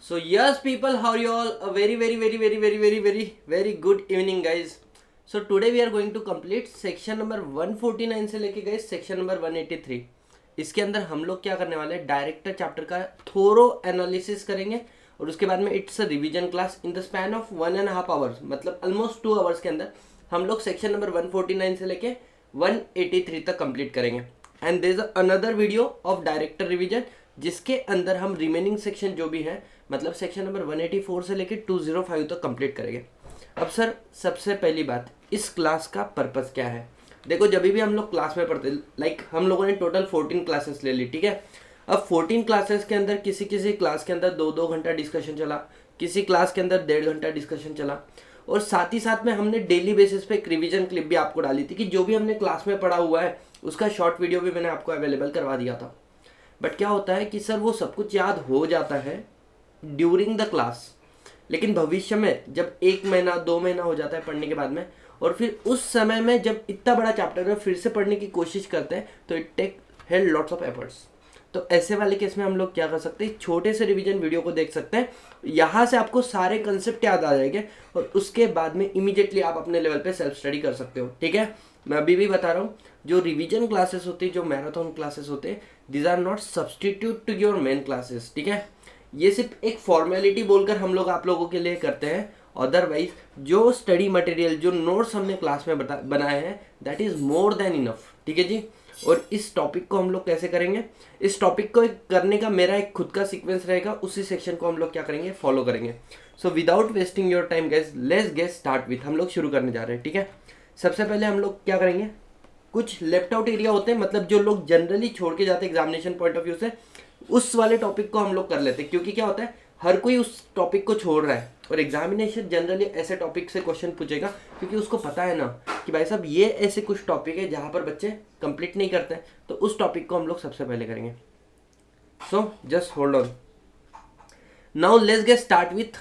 So yes, people, how are you all? A very good evening, guys. So today we are going to complete section number 149 से लेके गए section number 183. इसके अंदर हम लोग क्या करने वाले हैं, डायरेक्टर चैप्टर का थोरो एनालिसिस करेंगे और उसके बाद में it's a revision class in the span of 1.5 hours, मतलब ऑलमोस्ट 2 आवर्स के अंदर हम लोग सेक्शन नंबर 149 से लेके 183 तक कंप्लीट करेंगे. And there is another video of director revision जिसके अंदर हम रिमेनिंग सेक्शन जो भी है, मतलब सेक्शन नंबर 184 से लेके 205 तक कंप्लीट करेंगे. अब सर, सबसे पहली बात, इस क्लास का पर्पस क्या है? देखो, जब भी हम लोग क्लास में पढ़ते, लाइक हम लोगों ने टोटल 14 क्लासेस ले ली, ठीक है. अब 14 क्लासेस के अंदर किसी किसी क्लास के अंदर 2-2 घंटा डिस्कशन चला, किसी क्लास के अंदर 1.5 घंटा डिस्कशन चला, और साथ ही साथ में हमने डेली बेसिस पे एक रिवीजन क्लिप भी आपको डाली थी कि जो भी हमने क्लास में पढ़ा हुआ है उसका शॉर्ट वीडियो भी मैंने आपको अवेलेबल करवा दिया था. बट क्या होता है कि सर वो सब कुछ याद हो जाता है ड्यूरिंग द क्लास, लेकिन भविष्य में जब 1 महीना 2 महीना हो जाता है पढ़ने के बाद में, और फिर उस समय में जब इतना बड़ा चैप्टर में फिर से पढ़ने की कोशिश करते हैं तो it take held lots of efforts. तो ऐसे वाले केस में हम लोग क्या कर सकते हैं, छोटे से रिवीजन वीडियो को देख सकते हैं, यहाँ से आपको सारे कंसेप्ट याद आ जाएंगे और उसके बाद में इमीडिएटली आप अपने लेवल पे सेल्फ स्टडी कर सकते हो. ठीक है, मैं अभी भी बता रहा हूँ, जो रिवीजन क्लासेस होती है, जो मैराथन क्लासेस होते हैं, these are not substitute to your main classes. ठीक है, ये सिर्फ एक फॉर्मेलिटी बोलकर हम लोग आप लोगों के लिए करते हैं. अदरवाइज जो स्टडी मटेरियल, जो नोट्स हमने क्लास में बनाए हैं, that is more than enough. ठीक है जी. और इस टॉपिक को हम लोग कैसे करेंगे, इस टॉपिक को करने का मेरा एक खुद का सीक्वेंस रहेगा, उसी सेक्शन को हम लोग क्या करेंगे, फॉलो करेंगे. So without wasting your time guys, let's get start with. हम लोग शुरू करने जा रहे हैं. ठीक है, सबसे पहले हम लोग क्या करेंगे, कुछ लेफ्ट आउट एरिया होते हैं, मतलब जो लोग जनरली छोड़ के जाते हैं एग्जामिनेशन पॉइंट ऑफ व्यू से, उस वाले टॉपिक को हम लोग कर लेते हैं. क्योंकि क्या होता है, हर कोई उस टॉपिक को छोड़ रहा है और एग्जामिनेशन जनरली ऐसे टॉपिक से क्वेश्चन पूछेगा क्योंकि उसको पता है ना कि भाई साहब ये ऐसे कुछ टॉपिक है जहाँ पर बच्चे कंप्लीट नहीं करते हैं, तो उस टॉपिक को हम लोग सबसे पहले करेंगे. So just hold on. Now let's get start with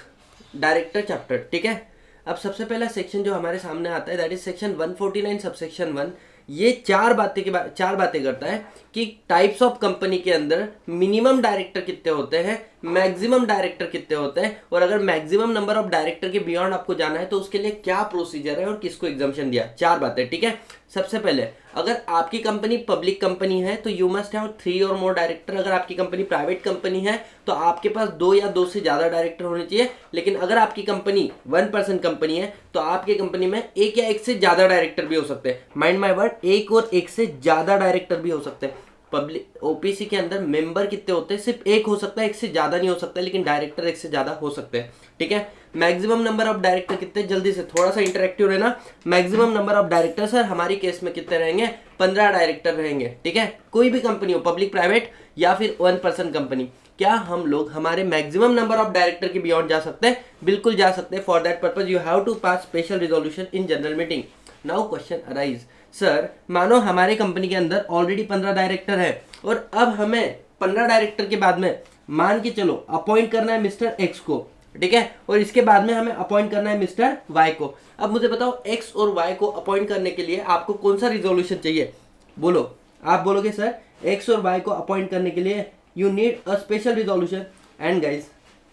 director chapter. ठीक है, अब सबसे पहला सेक्शन जो हमारे सामने आता है दैट इज सेक्शन 149 सबसेक्शन 1. ये चार बातें करता है कि टाइप्स ऑफ कंपनी के अंदर मिनिमम डायरेक्टर कितने होते हैं, मैक्सिमम डायरेक्टर कितने होते हैं, और अगर मैक्सिमम नंबर ऑफ डायरेक्टर के बियॉन्ड आपको जाना है तो उसके लिए क्या प्रोसीजर है और किसको एग्जाम्पशन दिया. 4 बातें. ठीक है, सबसे पहले, अगर आपकी कंपनी पब्लिक कंपनी है तो यू मस्ट हैव 3 और मोर डायरेक्टर. अगर आपकी कंपनी प्राइवेट कंपनी है तो आपके पास 2 या 2 से ज्यादा डायरेक्टर होने चाहिए. लेकिन अगर आपकी कंपनी 1% कंपनी है तो आपकी कंपनी में 1 या 1 से ज्यादा डायरेक्टर भी हो सकते हैं. माइंड माय वर्ड, 1 और 1 से ज्यादा डायरेक्टर भी हो सकते हैं. पब्लिक ओपीसी के अंदर मेंबर कितने होते हैं, सिर्फ 1 हो सकता है, 1 से ज्यादा नहीं हो सकता, लेकिन डायरेक्टर 1 से ज्यादा हो सकते हैं. ठीक है, मैक्सिमम नंबर ऑफ डायरेक्टर कितने, जल्दी से थोड़ा सा इंटरेक्टिव रहना. Maximum number of director sir हमारी केस में कितने रहेंगे, 15 डायरेक्टर रहेंगे. ठीक है, कोई भी कंपनी हो, पब्लिक, प्राइवेट या फिर 1% कंपनी, क्या हम लोग हमारे मैक्सिमम नंबर ऑफ डायरेक्टर के बियॉन्ड जा सकते हैं? बिल्कुल जा सकते हैं. For that purpose you have to pass special resolution in general meeting. Now question arise, sir मानो हमारे कंपनी के अंदर ऑलरेडी 15 डायरेक्टर है और अब हमें 15 डायरेक्टर के बाद में मान के चलो अपॉइंट करना है मिस्टर एक्स को. ठीक है, और इसके बाद में हमें अपॉइंट करना है मिस्टर वाई को. अब मुझे बताओ, एक्स और वाई को अपॉइंट करने के लिए आपको कौन सा रिजोल्यूशन चाहिए? बोलो, आप बोलोगे सर एक्स और वाई को अपॉइंट करने के लिए you need a special resolution. And guys,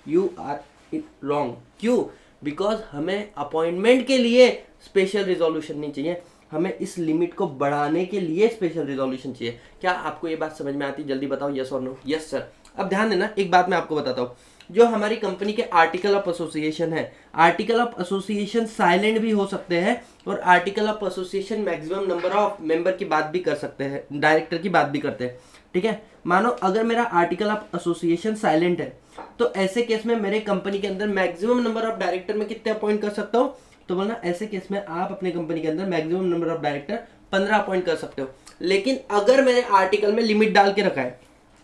you are wrong. क्यों? बिकॉज हमें अपॉइंटमेंट के लिए स्पेशल रिजोल्यूशन नहीं चाहिए, हमें इस लिमिट को बढ़ाने के लिए स्पेशल रिजोल्यूशन चाहिए. क्या आपको ये बात समझ में आती? जल्दी बताओ, यस और नो. Yes sir. अब ध्यान देना, एक बात मैं आपको बताता हूँ, जो हमारी कंपनी के आर्टिकल ऑफ एसोसिएशन है, आर्टिकल ऑफ एसोसिएशन साइलेंट भी हो सकते हैं और article of association maximum number of member की बात भी कर सकते हैं, डायरेक्टर की बात भी करते हैं. ठीक है, मानो अगर मेरा आर्टिकल ऑफ एसोसिएशन साइलेंट है तो ऐसे केस में मेरे कंपनी के अंदर मैक्सिमम नंबर ऑफ डायरेक्टर में कितने अपॉइंट कर सकता हूँ? तो बोलना, ऐसे केस में आप अपने कंपनी के अंदर maximum number of director 15 appoint कर सकते हो. लेकिन अगर मैंने आर्टिकल में लिमिट डाल के रखा है,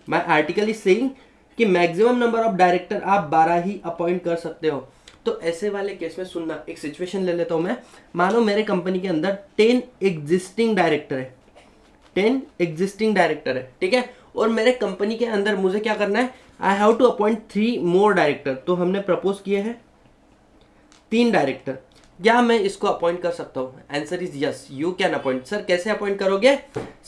माय आर्टिकल इज सेइंग कि मैक्सिमम नंबर ऑफ डायरेक्टर आप 12 ही अपॉइंट कर सकते हो, तो ऐसे वाले केस में सुनना, एक सिचुएशन ले लेता हूं मैं. मानो मेरे कंपनी के अंदर 10 एग्जिस्टिंग डायरेक्टर है, 10 एग्जिस्टिंग डायरेक्टर है. ठीक है, और मेरे कंपनी के अंदर मुझे क्या करना है, I have to appoint 3 more director. तो हमने प्रपोज किए हैं 3 डायरेक्टर. क्या मैं इसको अपॉइंट कर सकता हूँ? Answer is yes, you can appoint. Sir कैसे अपॉइंट करोगे?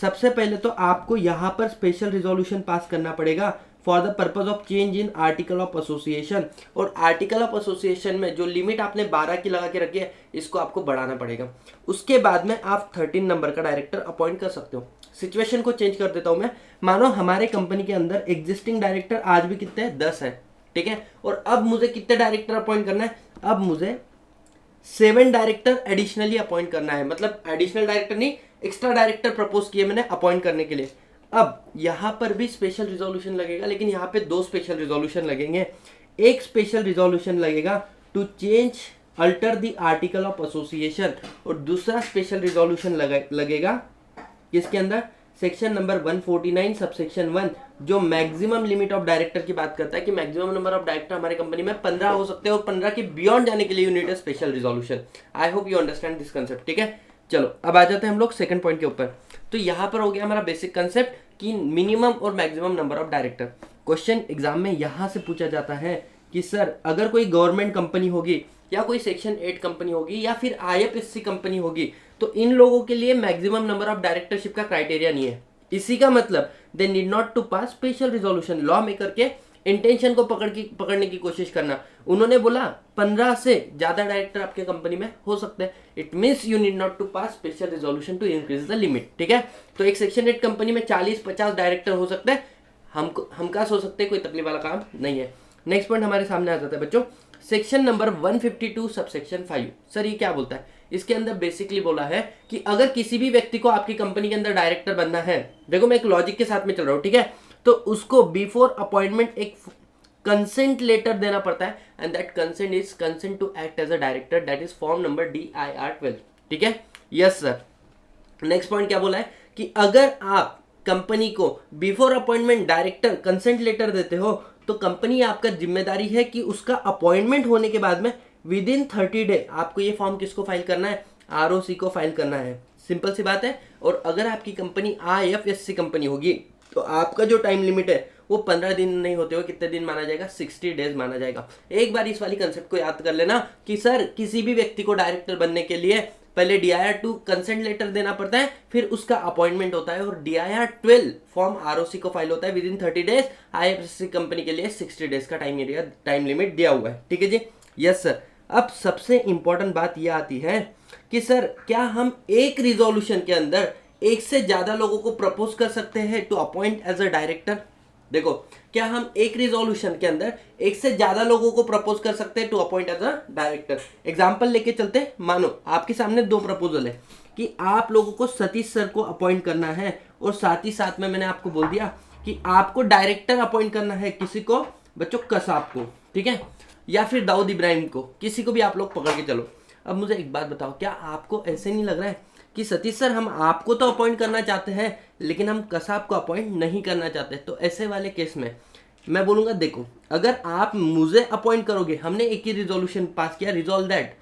सबसे पहले तो आपको यहाँ पर स्पेशल रिजोल्यूशन पास करना पड़ेगा for the purpose of change in article of association. और आर्टिकल ऑफ एसोसिएशन में जो लिमिट आपने 12 की लगा के रखी है इसको आपको बढ़ाना पड़ेगा। उसके बाद में आप 13 नंबर का डायरेक्टर अपॉइंट कर सकते हो। सिचुएशन को चेंज कर देता हूं मैं, मानो हमारे कंपनी के अंदर एग्जिस्टिंग डायरेक्टर आज भी कितने हैं, 10 है, ठीक है। और अब मुझे कितने डायरेक्टर अपॉइंट करना है, अब मुझे 7 डायरेक्टर एडिशनली अपॉइंट करना है। मतलब एडिशनल डायरेक्टर नहीं, एक्स्ट्रा डायरेक्टर प्रपोज किए मैंने अपॉइंट करने के लिए। अब यहां पर भी स्पेशल रिजोल्यूशन लगेगा, लेकिन यहां पे 2 स्पेशल रिजोल्यूशन लगेंगे। एक स्पेशल रिजोल्यूशन लगेगा to change alter the article of association, और दूसरा स्पेशल रिजोल्यूशन लगेगा किसके अंदर, सेक्शन नंबर 149 सबसेक्शन 1, जो मैक्सिमम लिमिट ऑफ डायरेक्टर की बात करता है कि मैक्सिमम नंबर ऑफ डायरेक्टर हमारे कंपनी में 15 हो सकते हैं और 15 के बियॉन्ड जाने के लिए you need a special resolution. I hope you understand this concept, ठीक है। चलो अब आ जाते हैं हम लोग सेकंड पॉइंट के ऊपर। तो यहाँ पर हो गया हमारा बेसिक कंसेप्ट कि मिनिमम और maximum number of director. Question exam में यहाँ से पूछा जाता है कि सर अगर कोई गवर्नमेंट कंपनी होगी या कोई सेक्शन 8 कंपनी होगी या फिर IFSC कंपनी होगी तो इन लोगों के लिए मैक्सिमम नंबर ऑफ डायरेक्टरशिप का क्राइटेरिया नहीं है। इसी का मतलब they need not to pass special resolution. Law maker के इंटेंशन को पकड़ने की कोशिश करना। उन्होंने बोला 15 से ज्यादा डायरेक्टर आपके कंपनी में हो सकते हैं, it means you need not to pass special resolution to increase the limit, ठीक है। तो एक सेक्शन 8 कंपनी में 40-50 डायरेक्टर हो सकते हैं, हम का हो सकते हैं, कोई तकलीफ वाला काम नहीं है। नेक्स्ट पॉइंट हमारे सामने आ जाता है बच्चों, सेक्शन नंबर 152 सबसेक्शन 5। सर ये क्या बोलता है, इसके अंदर बेसिकली बोला है कि अगर किसी भी व्यक्ति को आपकी कंपनी के अंदर डायरेक्टर बनना है, देखो मैं एक लॉजिक के साथ में चल रहा हूं, ठीक है, तो उसको बिफोर अपॉइंटमेंट एक कंसेंट लेटर देना पड़ता है, and that consent is consent to act as a director, that is form number DIR-12, ठीक है। Yes sir. नेक्स्ट पॉइंट क्या बोला है कि अगर आप कंपनी को before appointment director consent letter देते हो तो कंपनी आपका जिम्मेदारी है कि उसका अपॉइंटमेंट होने के बाद में विद इन 30 डे आपको ये फॉर्म किसको फाइल करना है, ROC को फाइल करना है। सिंपल सी बात है। और अगर आपकी कंपनी IFSC कंपनी होगी तो आपका जो टाइम लिमिट है वो 15 दिन नहीं होते हुए कितने दिन माना जाएगा, 60 डेज माना जाएगा। एक बार इस वाली कंसेप्ट को याद कर लेना कि सर किसी भी व्यक्ति को डायरेक्टर बनने के लिए पहले DIR-2 कंसेंट लेटर देना पड़ता है, फिर उसका अपॉइंटमेंट होता है, और DIR-12 फॉर्म ROC को फाइल होता है within 30 days. IFSC company के लिए 60 डेज का टाइम लिमिट दिया हुआ है, ठीक है जी। Yes sir. अब सबसे इंपॉर्टेंट बात यह आती है कि सर क्या हम एक रिजोल्यूशन के अंदर एक से ज्यादा लोगों को प्रपोज कर सकते हैं to appoint as a director. देखो क्या हम एक रिजोल्यूशन के अंदर एक से ज्यादा लोगों को प्रपोज कर सकते हैं to appoint as a director. Example लेके चलते हैं, मानो आपके सामने 2 प्रपोजल है कि आप लोगों को सतीश सर को अपॉइंट करना है, और साथ ही साथ में मैंने आपको बोल दिया कि आपको डायरेक्टर अपॉइंट करना है किसी को, बच्चों कसाब को, ठीक है, या फिर दाऊद इब्राहिम को, किसी को भी आप लोग पकड़ के चलो। अब मुझे एक बात बताओ, क्या आपको ऐसे नहीं लग रहा है कि सतीश सर हम आपको तो अपॉइंट करना चाहते हैं लेकिन हम कसाब को अपॉइंट नहीं करना चाहते? तो ऐसे वाले केस में मैं बोलूंगा देखो, अगर आप मुझे अपॉइंट करोगे, हमने एक ही रिजोल्यूशन पास किया, resolve that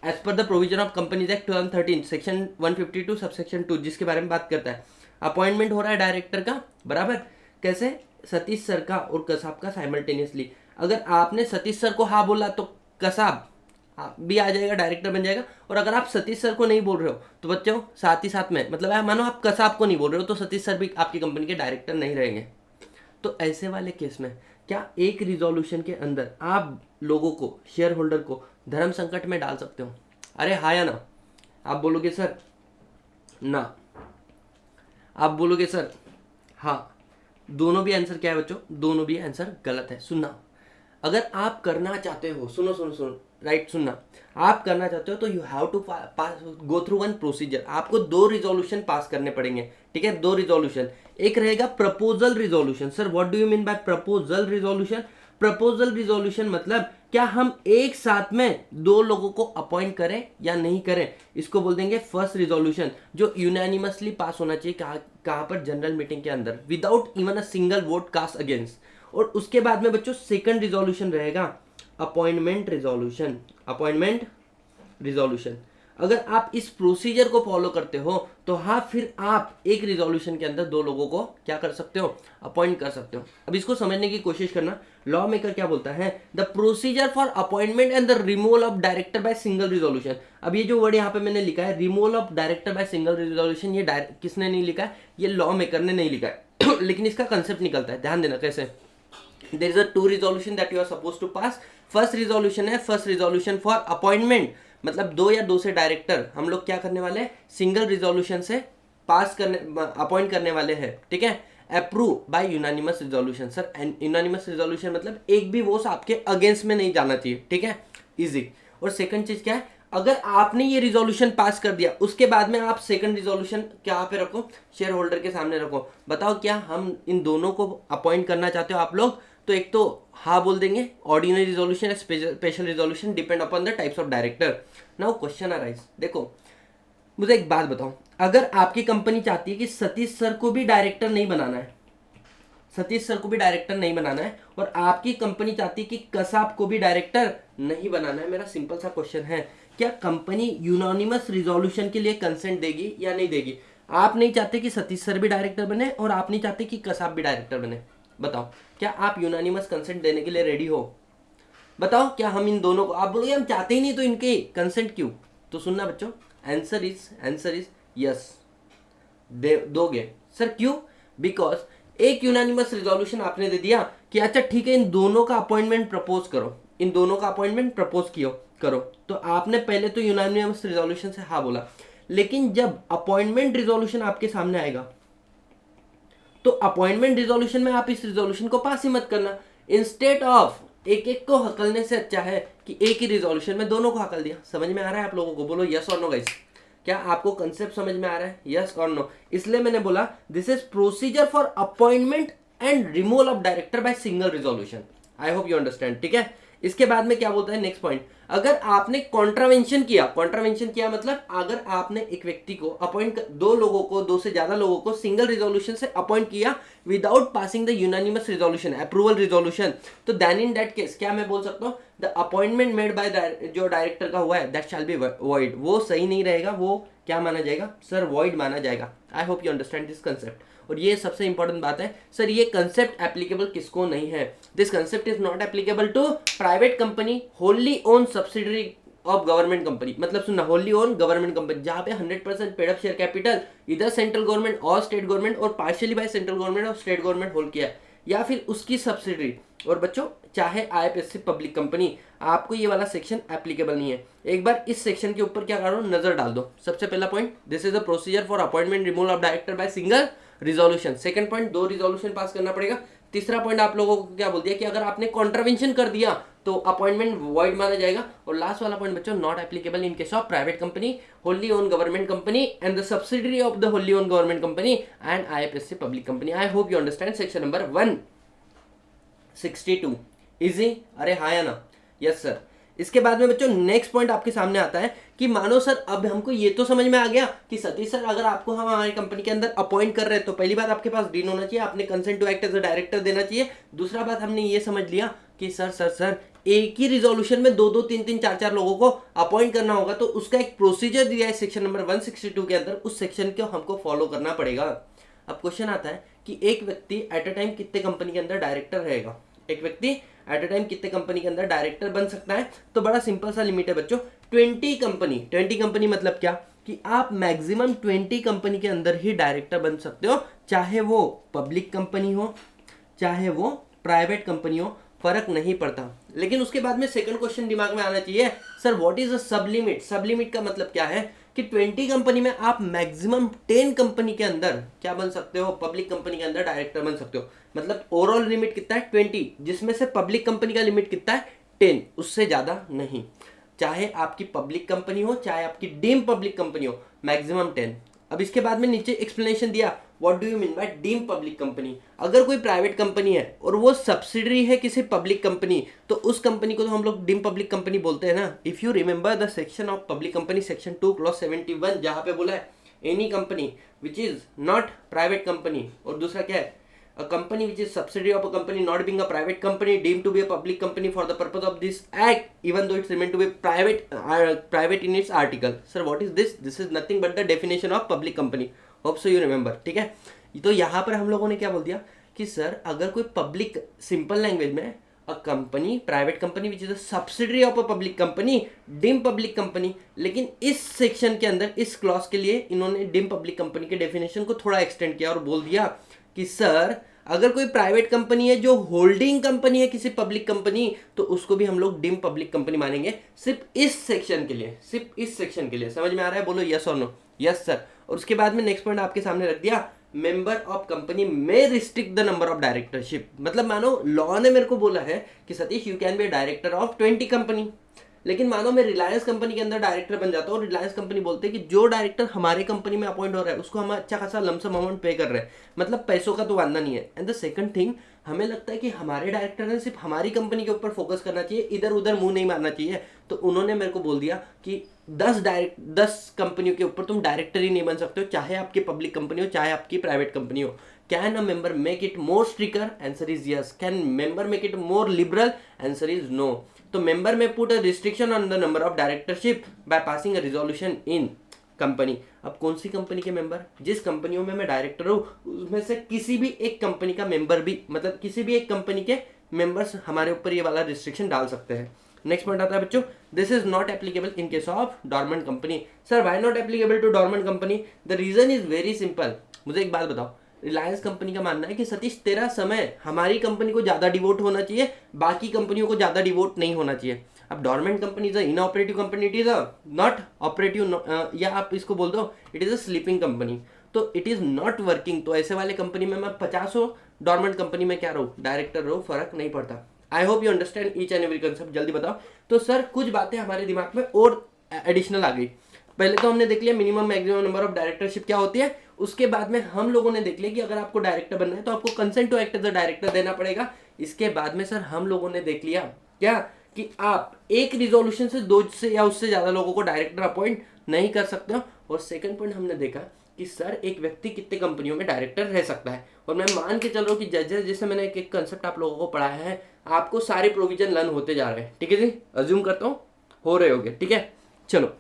as per the provision of companies act 2013 section 152 subsection 2, जिसके बारे में बात करता है अपॉइंटमेंट हो रहा है डायरेक्टर का, बराबर कैसे, सतीश सर का और कसाब का साइमल्टेनियसली। अगर आपने सतीश सर को हाँ बोला तो कसाब भी आ जाएगा, डायरेक्टर बन जाएगा। और अगर आप सतीश सर को नहीं बोल रहे हो तो बच्चों साथ ही साथ में, मतलब है मानो आप कसाब को नहीं बोल रहे हो तो सतीश सर भी आपकी कंपनी के डायरेक्टर नहीं रहेंगे। तो ऐसे वाले केस में क्या एक रिजोल्यूशन के अंदर आप लोगों को, शेयर होल्डर को धर्म संकट में डाल सकते हो? अरे हाँ या ना? आप बोलोगे सर ना, आप बोलोगे सर हाँ। दोनों भी आंसर क्या है बच्चों? दोनों भी आंसर गलत है। सुनना, अगर आप करना चाहते हो, सुनो सुनो सुनो, राइट, सुनना, आप करना चाहते हो तो you have to go through 1 procedure. आपको 2 रिजोल्यूशन पास करने पड़ेंगे, ठीक है, 2 रिजोल्यूशन। एक रहेगा proposal resolution. Sir what do you mean bye proposal resolution? Proposal resolution मतलब क्या हम एक साथ में 2 लोगों को अपॉइंट करें या नहीं करें, इसको बोल देंगे फर्स्ट रिजोल्यूशन, जो यूनानिमसली पास होना चाहिए कहाँ पर, जनरल मीटिंग के अंदर, without even a single vote cast against. और उसके बाद में बच्चों सेकंड रिजोल्यूशन रहेगा अपॉइंटमेंट रिजोल्यूशन। अपॉइंटमेंट रिजोल्यूशन, अगर आप इस प्रोसीजर को फॉलो करते हो तो हाँ, फिर आप एक रिजोल्यूशन के अंदर 2 लोगों को क्या कर सकते हो, अपॉइंट कर सकते हो। अब इसको समझने की कोशिश करना, लॉ मेकर क्या बोलता है, the procedure for appointment and the removal of director by single resolution. अब ये जो वर्ड यहाँ पे मैंने लिखा है, removal of director by single resolution, ये किसने नहीं लिखा है? ये लॉ मेकर ने नहीं लिखा है लेकिन इसका कंसेप्ट निकलता है, ध्यान देना कैसे। There is a 2 resolution that you are suppose to pass. First resolution है फर्स्ट रिजोल्यूशन फॉर अपॉइंटमेंट, मतलब 2 या 2 से डायरेक्टर हम लोग क्या करने वाले हैं, सिंगल रिजोल्यूशन से पास करने अपॉइंट करने वाले हैं, ठीक है। Approve by unanimous resolution. Sir unanimous resolution मतलब एक भी वोट आपके अगेंस्ट में नहीं जाना चाहिए, ठीक है, इजी। और सेकंड चीज क्या है, अगर आपने ये रिजोल्यूशन पास कर दिया उसके बाद में आप सेकंड रिजोल्यूशन क्या पे रखो, शेयर होल्डर के सामने रखो। बताओ क्या हम इन दोनों को अपॉइंट करना चाहते हो आप लोग, तो एक तो हाँ बोल देंगे, ऑर्डिनरी रिजोल्यूशन या special resolution depend upon the types of director. Now question arise, देखो मुझे एक बात बताओ, अगर आपकी कंपनी चाहती है कि सतीश सर को भी डायरेक्टर नहीं बनाना है, सतीश सर को भी डायरेक्टर नहीं बनाना है, और आपकी कंपनी चाहती है कि कसाब को भी डायरेक्टर नहीं बनाना है, मेरा सिंपल सा क्वेश्चन है, क्या कंपनी यूनानिमस रिजोल्यूशन के लिए कंसेंट देगी या नहीं देगी? आप नहीं चाहते कि सतीश सर भी डायरेक्टर बने और आप नहीं चाहते कि कसाब भी डायरेक्टर बने, बताओ क्या आप यूनानिमस कंसेंट देने के लिए रेडी हो? बताओ क्या हम इन दोनों को, आप बोलोगे हम चाहते ही नहीं तो इनके कंसेंट क्यों? तो सुनना बच्चों, आंसर इज यस, दोगे। सर क्यों? बिकॉज एक यूनानिमस रिजोल्यूशन आपने दे दिया कि अच्छा ठीक है इन दोनों का अपॉइंटमेंट प्रपोज करो, इन दोनों का अपॉइंटमेंट प्रपोज करो, तो आपने पहले तो यूनानिमस रिजोल्यूशन से हाँ बोला, लेकिन जब अपॉइंटमेंट रिजोल्यूशन आपके सामने आएगा तो अपॉइंटमेंट रिजोल्यूशन में आप इस रिजोल्यूशन को पास ही मत करना। इंस्टेड ऑफ एक एक को हकलने से अच्छा है कि एक ही रिजोल्यूशन में दोनों को हकल दिया। समझ में आ रहा है आप लोगों को? बोलो यस और नो गाइस, क्या आपको कंसेप्ट समझ में आ रहा है? यस और नो? इसलिए मैंने बोला this is procedure for appointment and removal of director by single resolution. I hope you understand, ठीक है। इसके बाद में क्या बोलता है नेक्स्ट पॉइंट, अगर आपने कॉन्ट्रावेंशन किया मतलब अगर आपने एक व्यक्ति को अपॉइंट, दो लोगों को, दो से ज्यादा लोगों को सिंगल रिजोल्यूशन से अपॉइंट किया without passing the unanimous resolution, approval resolution, तो देन इन दैट केस क्या मैं बोल सकता हूँ, द अपॉइंटमेंट मेड बाय जो डायरेक्टर का हुआ है दैट शैल बी वॉइड। वो सही नहीं रहेगा, वो क्या माना जाएगा सर? वॉइड माना जाएगा। आई hope you understand this concept. और ये सबसे इंपॉर्टेंट बात है सर, ये कंसेप्ट एप्लीकेबल किसको नहीं है? This concept is not applicable to private company wholly owned subsidiary of government company. मतलब सुनना, होली ओन गवर्नमेंट कंपनी जहां पे 100% पेड अप शेयर कैपिटल इधर सेंट्रल गवर्नमेंट और स्टेट गवर्नमेंट और पार्शियली बाय सेंट्रल गवर्नमेंट और स्टेट गवर्नमेंट होल्ड किया है, या फिर उसकी सब्सिडरी। और बच्चों चाहे आईएफएससी पब्लिक कंपनी, आपको ये वाला सेक्शन एप्लीकेबल नहीं है। एक बार इस सेक्शन के ऊपर क्या करो, नजर डाल दो। सबसे पहला point, this is the procedure for appointment removal of director by single resolution. Second point, 2 resolution pass करना पड़ेगा। तीसरा पॉइंट आप लोगों को क्या बोल दिया कि अगर आपने कॉन्ट्रावेंशन कर दिया तो अपॉइंटमेंट वॉइड माना जाएगा। और लास्ट वाला पॉइंट बच्चों, not applicable in case of private company, wholly owned government company and the subsidiary of the Holi owned government company and IFSC public company. I hope you understand section number 162। Easy? अरे हाँ या ना? Yes sir. इसके बाद में बच्चों next point आपके सामने आता है कि मानो सर अब हमको ये तो समझ में आ गया कि सतीश सर अगर आपको हम हमारी कंपनी के अंदर अपॉइंट कर रहे हैं तो पहली बात आपके पास डीन होना चाहिए, आपने consent to act as a director देना चाहिए। दूसरा बात हमने ये समझ लिया कि सर एक ही रिजोल्यूशन में 2-2, 3-3, 4-4 लोगों को अपॉइंट करना होगा, तो उसका एक प्रोसीजर दिया है सेक्शन नंबर 162 के अंदर, उस सेक्शन को हमको फॉलो करना पड़ेगा। अब क्वेश्चन आता है कि एक व्यक्ति एट अ टाइम कितने कंपनी के अंदर डायरेक्टर रहेगा, एक व्यक्ति एट अ टाइम कितने कंपनी के अंदर डायरेक्टर बन सकता है? तो बड़ा सिंपल सा लिमिट है बच्चों, 20 कंपनी। 20 कंपनी मतलब क्या कि आप मैक्सिमम 20 कंपनी के अंदर ही डायरेक्टर बन सकते हो, चाहे वो पब्लिक कंपनी हो चाहे वो प्राइवेट कंपनी हो, फर्क नहीं पड़ता। लेकिन उसके बाद में सेकंड क्वेश्चन दिमाग में आना चाहिए, सर व्हाट इज अ सब लिमिट? सब लिमिट का मतलब क्या है कि 20 कंपनी में आप मैक्सिमम 10 कंपनी के अंदर क्या बन सकते हो, पब्लिक कंपनी के अंदर डायरेक्टर बन सकते हो। मतलब ओवरऑल लिमिट कितना है? 20, जिसमें से पब्लिक कंपनी का लिमिट कितना है? 10, उससे ज्यादा नहीं। चाहे आपकी पब्लिक कंपनी हो चाहे आपकी डीम पब्लिक कंपनी हो, मैक्सिमम 10। अब इसके बाद में नीचे एक्सप्लेनेशन दिया, what do you mean by deem public company? अगर कोई प्राइवेट कंपनी है और वो सब्सिडरी है किसी पब्लिक कंपनी, तो उस कंपनी को तो हम लोग डीम पब्लिक कंपनी बोलते हैं ना। If you remember the section of public company, section 2 clause 71, जहां पे बोला है any company which is not private company, और दूसरा क्या है, a company which is subsidiary of a company not being a private company deemed to be a public company for the purpose of this act even though it's remained to be private in its article. Sir what is this? This is nothing but the definition of public company. Hope so you remember. ठीक है, तो यहाँ पर हम लोगों ने क्या बोल दिया कि सर अगर कोई पब्लिक, सिंपल लैंग्वेज में a company, private company which is a subsidiary of a public company, dim public company. लेकिन इस सेक्शन के अंदर इस क्लॉज के लिए इन्होंने डिम पब्लिक कंपनी के डेफिनेशन को थोड़ा एक्सटेंड किया और बोल दिया कि सर अगर कोई प्राइवेट कंपनी है जो होल्डिंग कंपनी है किसी पब्लिक कंपनी, तो उसको भी हम लोग डिम पब्लिक कंपनी मानेंगे, सिर्फ इस सेक्शन के लिए, सिर्फ इस सेक्शन के लिए। समझ में आ रहा है? बोलो यस और नो। Yes sir. और उसके बाद में नेक्स्ट पॉइंट आपके सामने रख दिया, मेंबर ऑफ कंपनी में restrict the number of directorship. मतलब मानो लॉ ने मेरे को बोला है कि Satish you can be director of 20 company, लेकिन मानो मैं रिलायंस कंपनी के अंदर डायरेक्टर बन जाता हूँ और रिलायंस कंपनी बोलते हैं कि जो डायरेक्टर हमारे कंपनी में अपॉइंट हो रहा है उसको हम अच्छा खासा लमसम अमाउंट पे कर रहे हैं, मतलब पैसों का तो वादा नहीं है। एंड द सेकंड थिंग, हमें लगता है कि हमारे डायरेक्टर ने सिर्फ हमारी कंपनी के ऊपर फोकस करना चाहिए, इधर उधर मुंह नहीं मारना चाहिए। तो उन्होंने मेरे को बोल दिया कि 10 कंपनियों के ऊपर तुम डायरेक्टर ही नहीं बन सकते हो, चाहे आपकी पब्लिक कंपनी हो चाहे आपकी प्राइवेट कंपनी हो। Can a member make it more stricter? Answer is yes. Can member make it more liberal? Answer is no. तो member may put a restriction on the number of directorship by passing a resolution in company. अब कौन सी company के member? जिस कंपनियों में मैं director हूँ उसमें से किसी भी एक कंपनी का मेंबर भी, मतलब किसी भी एक कंपनी के मेंबर्स हमारे ऊपर ये वाला रिस्ट्रिक्शन डाल सकते हैं। नेक्स्ट पॉइंट आता है बच्चों, this is not applicable in case of dormant company. Sir why not applicable to dormant company? The reason is very simple. मुझे एक बात बताओ, रिलायंस कंपनी का मानना है कि सतीश तेरा समय हमारी कंपनी को ज्यादा डिवोट होना चाहिए, बाकी कंपनियों को ज्यादा डिवोट नहीं होना चाहिए। अब dormant company is in operative company, it is a not operative, या आप इसको बोल दो it is a sleeping company, तो इट इज नॉट वर्किंग। तो ऐसे वाले कंपनी में मैं 50 हो, डॉर्मेंट कंपनी में क्या रहूँ, डायरेक्टर रहूँ, फर्क नहीं पड़ता। आई hope you understand each and every concept. जल्दी बताओ। तो सर कुछ बातें हमारे दिमाग में और एडिशनल आ गई। पहले तो हमने देख लिया minimum maximum number of directorship क्या होती है, उसके बाद में हम लोगों ने देख लिया कि अगर आपको डायरेक्टर बनना है तो आपको consent to act as a director देना पड़ेगा। इसके बाद में सर हम लोगों ने देख लिया क्या, कि आप एक रिजोल्यूशन से 2 से या उससे ज्यादा लोगों को डायरेक्टर अपॉइंट नहीं कर सकते हो। और सेकंड पॉइंट हमने देखा कि सर एक व्यक्ति कितने कंपनियों में डायरेक्टर रह सकता है। और मैं मान के चल रहा हूँ कि जैसे जैसे मैंने एक एक कंसेप्ट आप लोगों को पढ़ाया है, आपको सारे प्रोविजन लर्न होते जा रहे हैं। ठीक है जी, अज्यूम करता हूँ हो रहे होगे। ठीक है, चलो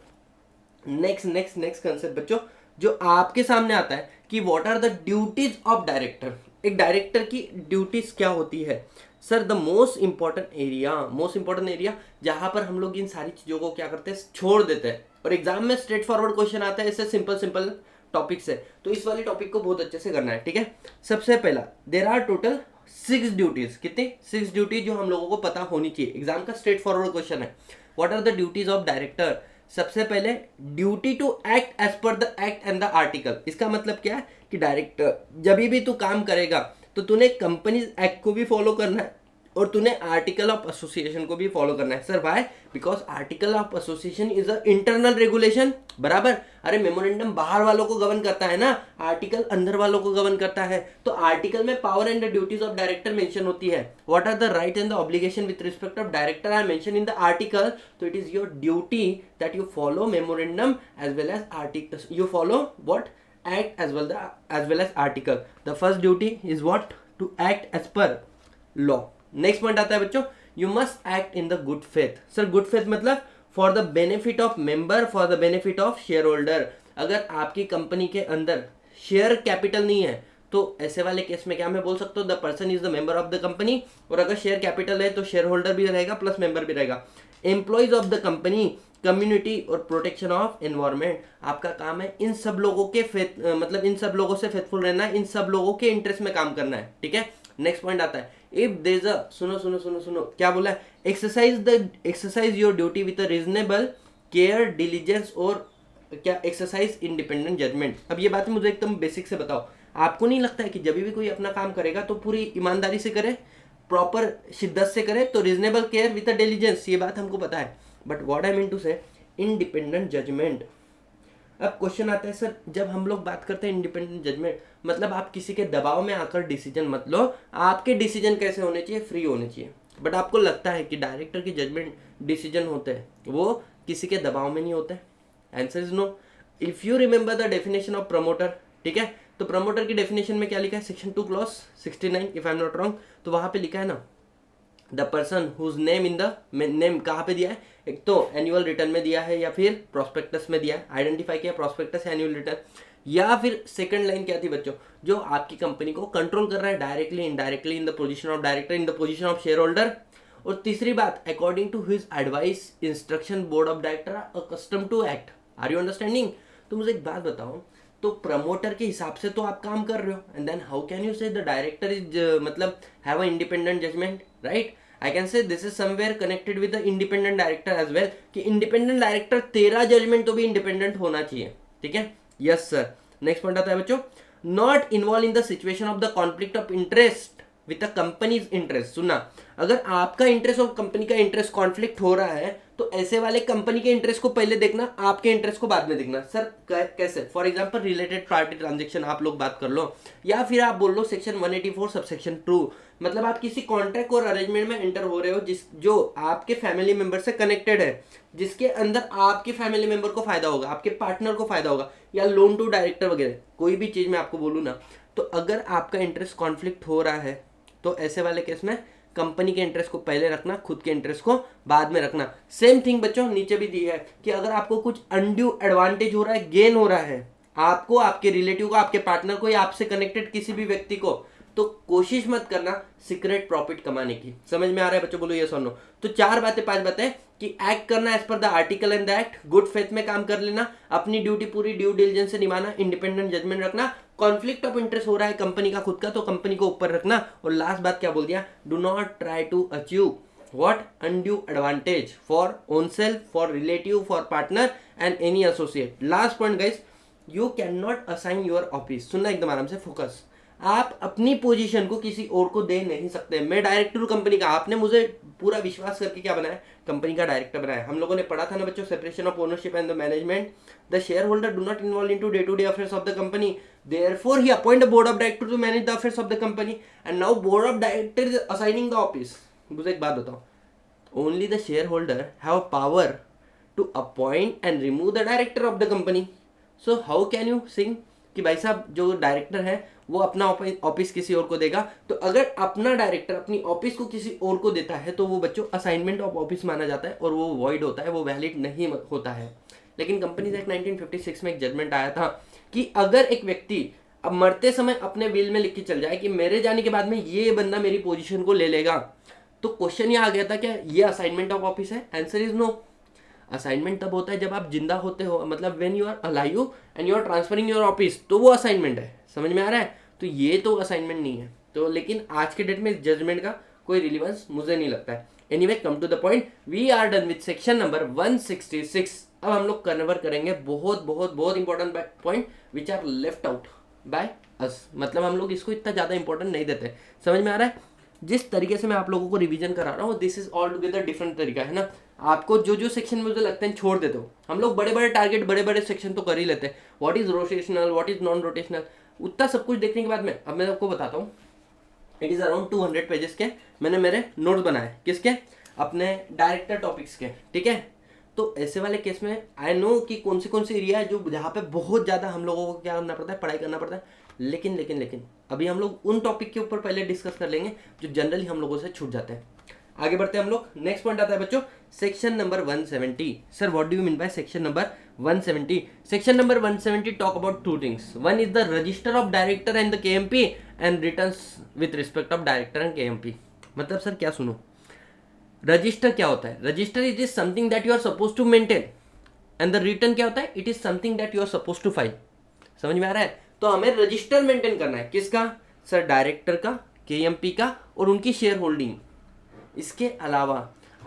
नेक्स्ट कंसेप्ट बच्चों, जो आपके सामने आता है कि what are the duties of director. एक डायरेक्टर की ड्यूटीज क्या होती है? Sir the most important area जहां पर हम लोग इन सारी चीजों को क्या करते हैं, छोड़ देते हैं। और एग्जाम में स्ट्रेट फॉरवर्ड क्वेश्चन आता है इससे सिंपल टॉपिक से, तो इस वाले टॉपिक को बहुत अच्छे से करना है। ठीक है, सबसे पहला देयर आर टोटल 6 ड्यूटीज। कितनी? 6 ड्यूटीज जो हम लोगों को पता होनी चाहिए। एग्जाम का स्ट्रेट फॉरवर्ड क्वेश्चन है, what are the duties of director. सबसे पहले duty to act as per the act and the article. इसका मतलब क्या है कि डायरेक्टर जब भी तू काम करेगा तो तूने कंपनी एक्ट को भी फॉलो करना है और तूने आर्टिकल ऑफ एसोसिएशन को भी फॉलो करना है। Sir why? Because article of association is a internal regulation. बराबर? अरे मेमोरेंडम बाहर वालों को गवर्न करता है ना, आर्टिकल अंदर वालों को गवर्न करता है। तो आर्टिकल में power and the duties of director mention होती है। What are the right and the obligation with respect of director are mention in the article. तो it is your duty that you follow memorandum as well as article, you follow what, act as well as article. The first duty is what? To act as per law. Next point आता है बच्चों, you must act in the good faith. Sir good faith मतलब for the benefit of member, for the benefit of share holder. अगर आपकी company के अंदर share capital नहीं है तो ऐसे वाले केस में क्या मैं बोल सकता हूँ, the person is the member of the company. और अगर शेयर कैपिटल है तो शेयर होल्डर भी रहेगा प्लस मेंबर भी रहेगा। Employees of the company, community और प्रोटेक्शन ऑफ एनवायरमेंट। आपका काम है इन सब लोगों के मतलब इन सब लोगों से फेथफुल रहना है, इन सब लोगों के इंटरेस्ट में काम करना है। ठीक है, नेक्स्ट पॉइंट आता है, इफ देयर इज अ, सुनो क्या बोला है, exercise your duty with a reasonable care, diligence और क्या, एक्सरसाइज इंडिपेंडेंट जजमेंट। अब ये बात मुझे एकदम बेसिक से बताओ, आपको नहीं लगता है कि जब भी कोई अपना काम करेगा तो पूरी ईमानदारी से करे, प्रॉपर शिद्दत से करे, तो reasonable care with a diligence, ये बात हमको पता है। But what I mean to say independent judgement. अब क्वेश्चन आता है सर, जब हम लोग बात करते हैं इंडिपेंडेंट जजमेंट मतलब आप किसी के दबाव में आकर डिसीजन मत लो, आपके डिसीजन कैसे होने चाहिए, फ्री होने चाहिए। बट आपको लगता है कि डायरेक्टर की जजमेंट डिसीजन होते हैं वो किसी के दबाव में नहीं होते? Answer is no. If you remember the definition of promoter, ठीक है, तो प्रमोटर की डेफिनेशन में क्या लिखा है, section 2 clause 69 if I am not wrong, तो वहां पे लिखा है ना, the person whose name in the, name कहाँ पे दिया है, एक तो एनुअल रिटर्न में दिया है या फिर प्रोस्पेक्टस में दिया है, आइडेंटिफाई किया प्रोस्पेक्टस एनुअल रिटर्न, या फिर सेकंड लाइन क्या थी बच्चों, जो आपकी कंपनी को कंट्रोल कर रहा है directly indirectly, in the position of director, in the position of share holder. और तीसरी बात, according to his advice instruction board of director are accustom to act. Are you understanding? तो मुझे एक बात बताओ, तो प्रमोटर के हिसाब से तो आप काम कर रहे हो, and then how can you say the director is मतलब have a independent judgement, right? I can say this is somewhere connected with the independent director as well, कि इंडिपेंडेंट डायरेक्टर तेरा जजमेंट तो भी इंडिपेंडेंट होना चाहिए, ठीक है? Yes sir. Next point आता है बच्चों, not involve in the situation of the conflict of interest with the companies interest. सुनना, अगर आपका इंटरेस्ट और कंपनी का इंटरेस्ट कॉन्फ्लिक्ट हो रहा है तो ऐसे वाले कंपनी के इंटरेस्ट को पहले देखना, आपके इंटरेस्ट को बाद में देखना। सर कैसे? For example related party transaction आप लोग बात कर लो, या फिर आप बोल लो सेक्शन 184 सबसेक्शन 2, मतलब आप किसी कॉन्ट्रैक्ट और अरेंजमेंट में एंटर हो रहे हो जो आपके फैमिली मेंबर से कनेक्टेड है, जिसके अंदर आपके फैमिली मेंबर को फायदा होगा, आपके पार्टनर को फायदा होगा, या लोन टू डायरेक्टर वगैरह कोई भी चीज मैं आपको बोलूँ ना, तो अगर आपका इंटरेस्ट कॉन्फ्लिक्ट हो रहा है तो ऐसे वाले केस में कंपनी के इंटरेस्ट को पहले रखना, खुद के इंटरेस्ट को बाद में रखना। सेम थिंग बच्चों नीचे भी दी है कि अगर आपको कुछ अनड्यू एडवांटेज हो रहा है, गेन हो रहा है आपको, आपके रिलेटिव को, आपके पार्टनर को, या आपसे कनेक्टेड किसी भी व्यक्ति को, तो कोशिश मत करना सीक्रेट प्रॉफिट कमाने की। समझ में आ रहा है बच्चों? बोलो ये सुनो। तो 4 बातें 5 बातें कि एक्ट करना as per the article and the act, good faith में काम कर लेना, अपनी ड्यूटी पूरी ड्यू डिलिजेंस से निभाना, इंडिपेंडेंट जजमेंट रखना, कॉन्फ्लिक्ट ऑफ इंटरेस्ट हो रहा है कंपनी का खुद का तो कंपनी को ऊपर रखना, और लास्ट बात क्या बोल दिया, do not try to achieve what undue advantage for own self, for relative, for partner and any associate. Last point guys, you can not assign your office. सुनना एकदम आराम से, फोकस। आप अपनी पोजीशन को किसी और को दे नहीं सकते। मैं डायरेक्टर हूं कंपनी का, आपने मुझे पूरा विश्वास करके क्या बनाया, कंपनी का डायरेक्टर बनाया। हम लोगों ने पढ़ा था ना बच्चों, separation of ownership and the management. The share holder do not involve into day to day affairs of the company, therefore he appoint the board of director to manage the affairs of the company, and now board of director is assigning the office. मुझे एक बात बताओ, only the share holder have power to appoint and remove the director of the company. So how can you sing कि भाई साहब जो director है वो अपना ऑफिस किसी और को देगा? तो अगर अपना डायरेक्टर अपनी ऑफिस को किसी और को देता है तो वो बच्चों असाइनमेंट ऑफ ऑफिस माना जाता है, और वो वॉइड होता है, वो वैलिड नहीं होता है। लेकिन कंपनीज एक्ट 1956 में एक जजमेंट आया था कि अगर एक व्यक्ति अब मरते समय अपने विल में लिख के चल जाए कि मेरे जाने के बाद में ये बंदा मेरी पोजीशन को ले लेगा, तो क्वेश्चन ये आ गया था क्या ये असाइनमेंट ऑफ ऑफिस है? Answer is no. असाइनमेंट तब होता है जब आप जिंदा होते हो, मतलब when you are alive and you are transferring your office, तो वो असाइनमेंट है। समझ में आ रहा है? तो ये तो असाइनमेंट नहीं है। तो लेकिन आज के डेट में इस जजमेंट का कोई रिलीवेंस मुझे नहीं लगता है। Anyway, come to the point, we are done with section number 166। अब हम लोग कन्वर करेंगे बहुत बहुत बहुत important point which are left out by us, मतलब हम लोग इसको इतना ज्यादा इंपॉर्टेंट नहीं देते। समझ में आ रहा है? जिस तरीके से मैं आप लोगों को रिवीजन करा रहा हूँ, this is all together different तरीका है ना। आपको जो जो सेक्शन मुझे लगते हैं छोड़ देते हो, हम लोग बड़े बड़े टारगेट, बड़े बड़े सेक्शन तो कर ही लेते हैं। What is rotational, what is non rotational, उतना सब कुछ देखने के बाद में अब मैं आपको बताता हूँ। इट इज अराउंड 200 पेजेस के मैंने मेरे नोट्स बनाए, किसके? अपने डायरेक्टर टॉपिक्स के, ठीक है? तो ऐसे वाले केस में आई नो कि कौन सी एरिया है जो जहाँ पे बहुत ज़्यादा हम लोगों को क्या करना पड़ता है, पढ़ाई करना पड़ता है। लेकिन अभी हम लोग उन टॉपिक के ऊपर पहले डिस्कस कर लेंगे जो जनरली हम लोगों से छूट जाते हैं। आगे बढ़ते हैं हम लोग। नेक्स्ट पॉइंट आता है बच्चों section number 170। Sir what do you mean by section number 170? Section number 170 talk about two things. One is the register of director and the KMP and returns with respect of director and KMP. मतलब sir क्या, सुनो, register क्या होता है? Register it is something that you are suppose to maintain, and the return क्या होता है? It is something that you are suppose to file. समझ में आ रहा है? तो हमें रजिस्टर मेंटेन करना है, किसका सर? डायरेक्टर का, केएमपी का, और उनकी शेयर होल्डिंग। इसके अलावा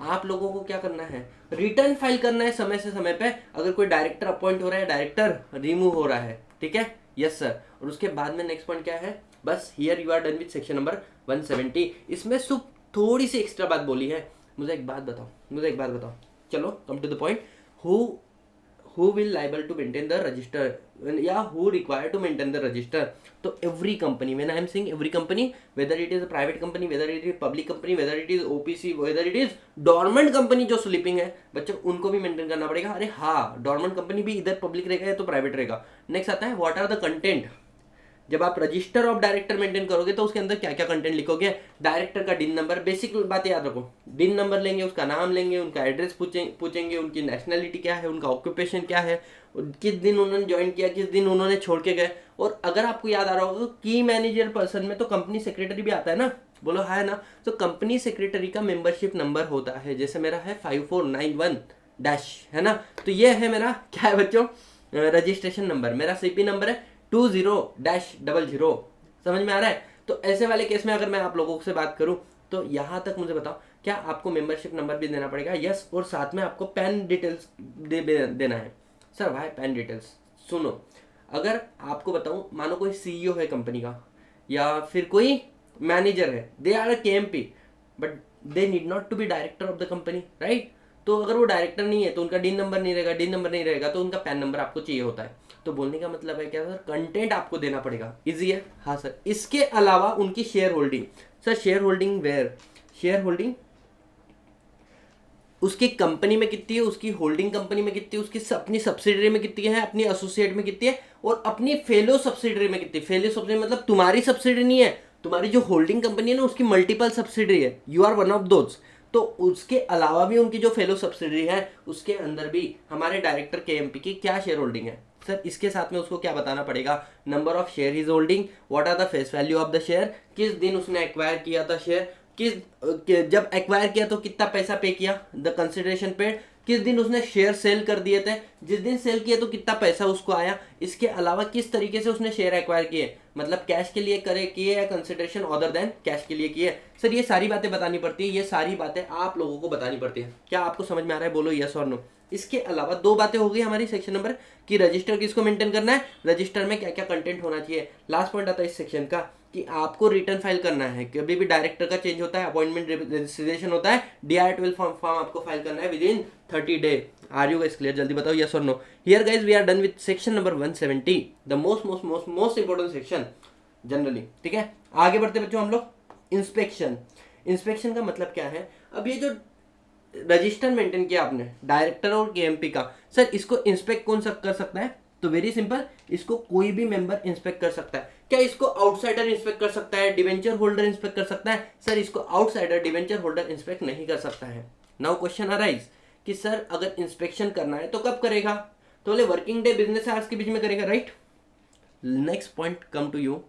आप लोगों को क्या करना है? रिटर्न फाइल करना है समय से समय पे, अगर कोई डायरेक्टर अपॉइंट हो रहा है, डायरेक्टर रिमूव हो रहा है, ठीक है? Yes sir. और उसके बाद में नेक्स्ट पॉइंट क्या है? बस here you are done with section number 170। इसमें सिर्फ थोड़ी सी एक्स्ट्रा बात बोली है। मुझे एक बात बताओ, चलो come to the point. who will liable to maintain the register, या who required to maintain the register? तो every company, when I am saying every company, whether it is a private company, whether it is public company, whether it is OPC, whether it is dormant company जो sleeping है बच्चों, उनको भी maintain करना पड़ेगा। अरे हाँ, डॉर्मेंट कंपनी भी इधर पब्लिक रहेगा या तो प्राइवेट रहेगा। नेक्स्ट आता है व्हाट आर द कंटेंट। जब आप रजिस्टर ऑफ डायरेक्टर मेंटेन करोगे तो उसके अंदर क्या क्या कंटेंट लिखोगे? डायरेक्टर का डिन नंबर, बेसिक बातें याद रखो। डिन नंबर लेंगे, उसका नाम लेंगे, उनका एड्रेस पूछेंगे, उनकी नेशनलिटी क्या है, उनका ऑक्यूपेशन क्या है, किस दिन उन्होंने ज्वाइन किया, किस दिन उन्होंने छोड़ के गए। और अगर आपको याद आ रहा होगा की मैनेजर पर्सन में तो कंपनी सेक्रेटरी भी आता है ना, बोलो है ना? तो कंपनी सेक्रेटरी का मेंबरशिप नंबर होता है, जैसे मेरा है 5491 डैश, है ना? तो ये है मेरा क्या है बच्चों, रजिस्ट्रेशन नंबर, मेरा सीपी नंबर है 20-00। समझ में आ रहा है? तो ऐसे वाले केस में अगर मैं आप लोगों से बात करूं तो यहाँ तक मुझे बताओ, क्या आपको मेंबरशिप नंबर भी देना पड़ेगा? यस। और साथ में आपको पैन डिटेल्स देना है। सर भाई पैन डिटेल्स, सुनो, अगर आपको बताऊं, मानो कोई सीईओ है कंपनी का या फिर कोई मैनेजर है, they are a KMP, but they need not to be director of the company, right? तो अगर वो डायरेक्टर नहीं है तो उनका डीन नंबर नहीं रहेगा, डीन नंबर नहीं रहेगा तो उनका पैन नंबर आपको चाहिए होता है। तो बोलने का मतलब है क्या सर, कंटेंट आपको देना पड़ेगा। इजी है? हाँ सर। इसके अलावा उनकी share holding, sir share holding where, share holding उसकी कंपनी में कितनी है, उसकी होल्डिंग कंपनी में कितनी है, उसकी अपनी सब्सिडरी में कितनी है, अपनी एसोसिएट में कितनी है, और अपनी फेलो सब्सिडरी में कितनी है। फेलो सब्सिडरी मतलब तुम्हारी सब्सिडरी नहीं है, तुम्हारी जो होल्डिंग कंपनी है ना उसकी मल्टीपल सब्सिडरी है, you are one of those. तो उसके अलावा भी उनकी जो फेलो सब्सिडरी है उसके अंदर भी हमारे डायरेक्टर केएमपी की क्या शेयर होल्डिंग है सर, इसके साथ में उसको क्या बताना पड़ेगा? Number of share is holding, what are the face value of the share, किस दिन उसने एक्वायर किया था शेयर, जब एक्वायर किया तो कितना पैसा पे किया, द कंसिडरेशन पेड, किस दिन उसने शेयर सेल कर दिए थे, जिस दिन सेल किया तो कितना पैसा उसको आया। इसके अलावा किस तरीके से उसने शेयर एक्वायर किए, मतलब कैश के लिए करे किए या कंसिडरेशन अदर देन कैश के लिए किए। सर ये सारी बातें बतानी पड़ती है, ये सारी बातें आप लोगों को बतानी पड़ती है। क्या आपको समझ में आ रहा है? बोलो यस और नो। इसके अलावा दो बातें हो गई हमारी सेक्शन नंबर कि रजिस्टर किसको मेंटेन करना है, रजिस्टर में क्या क्या कंटेंट होना चाहिए। लास्ट पॉइंट आता है इस सेक्शन का कि आपको रिटर्न फाइल करना है, कभी भी डायरेक्टर का चेंज होता है, अपॉइंटमेंट रजिस्ट्रेशन होता है, DIR-12 फॉर्म आपको फाइल करना है within 30 day. Are you guys clear? जल्दी बताओ यस और no. Here guys we are done with section number 170, the most most most most important section generally. ठीक है, आगे बढ़ते बच्चों हम लोग। इंस्पेक्शन, इंस्पेक्शन का मतलब क्या है? अब ये जो रजिस्टर मेंटेन किया आपने डायरेक्टर और केएमपी का, सर इसको इंस्पेक्ट कौन कर सकता है? तो वेरी सिंपल, इसको कोई भी मेंबर इंस्पेक्ट कर सकता है। क्या इसको आउटसाइडर इंस्पेक्ट कर सकता है, डिवेंचर होल्डर इंस्पेक्ट कर सकता है? सर इसको आउटसाइडर डिवेंचर होल्डर इंस्पेक्ट नहीं कर सकता है। नाउ क्वेश्चन अराइज कि सर अगर इंस्पेक्शन करना है तो कब करेगा? तो बोले वर्किंग डे बिजनेस आवर्स के बीच में करेगा, right? Next point come to you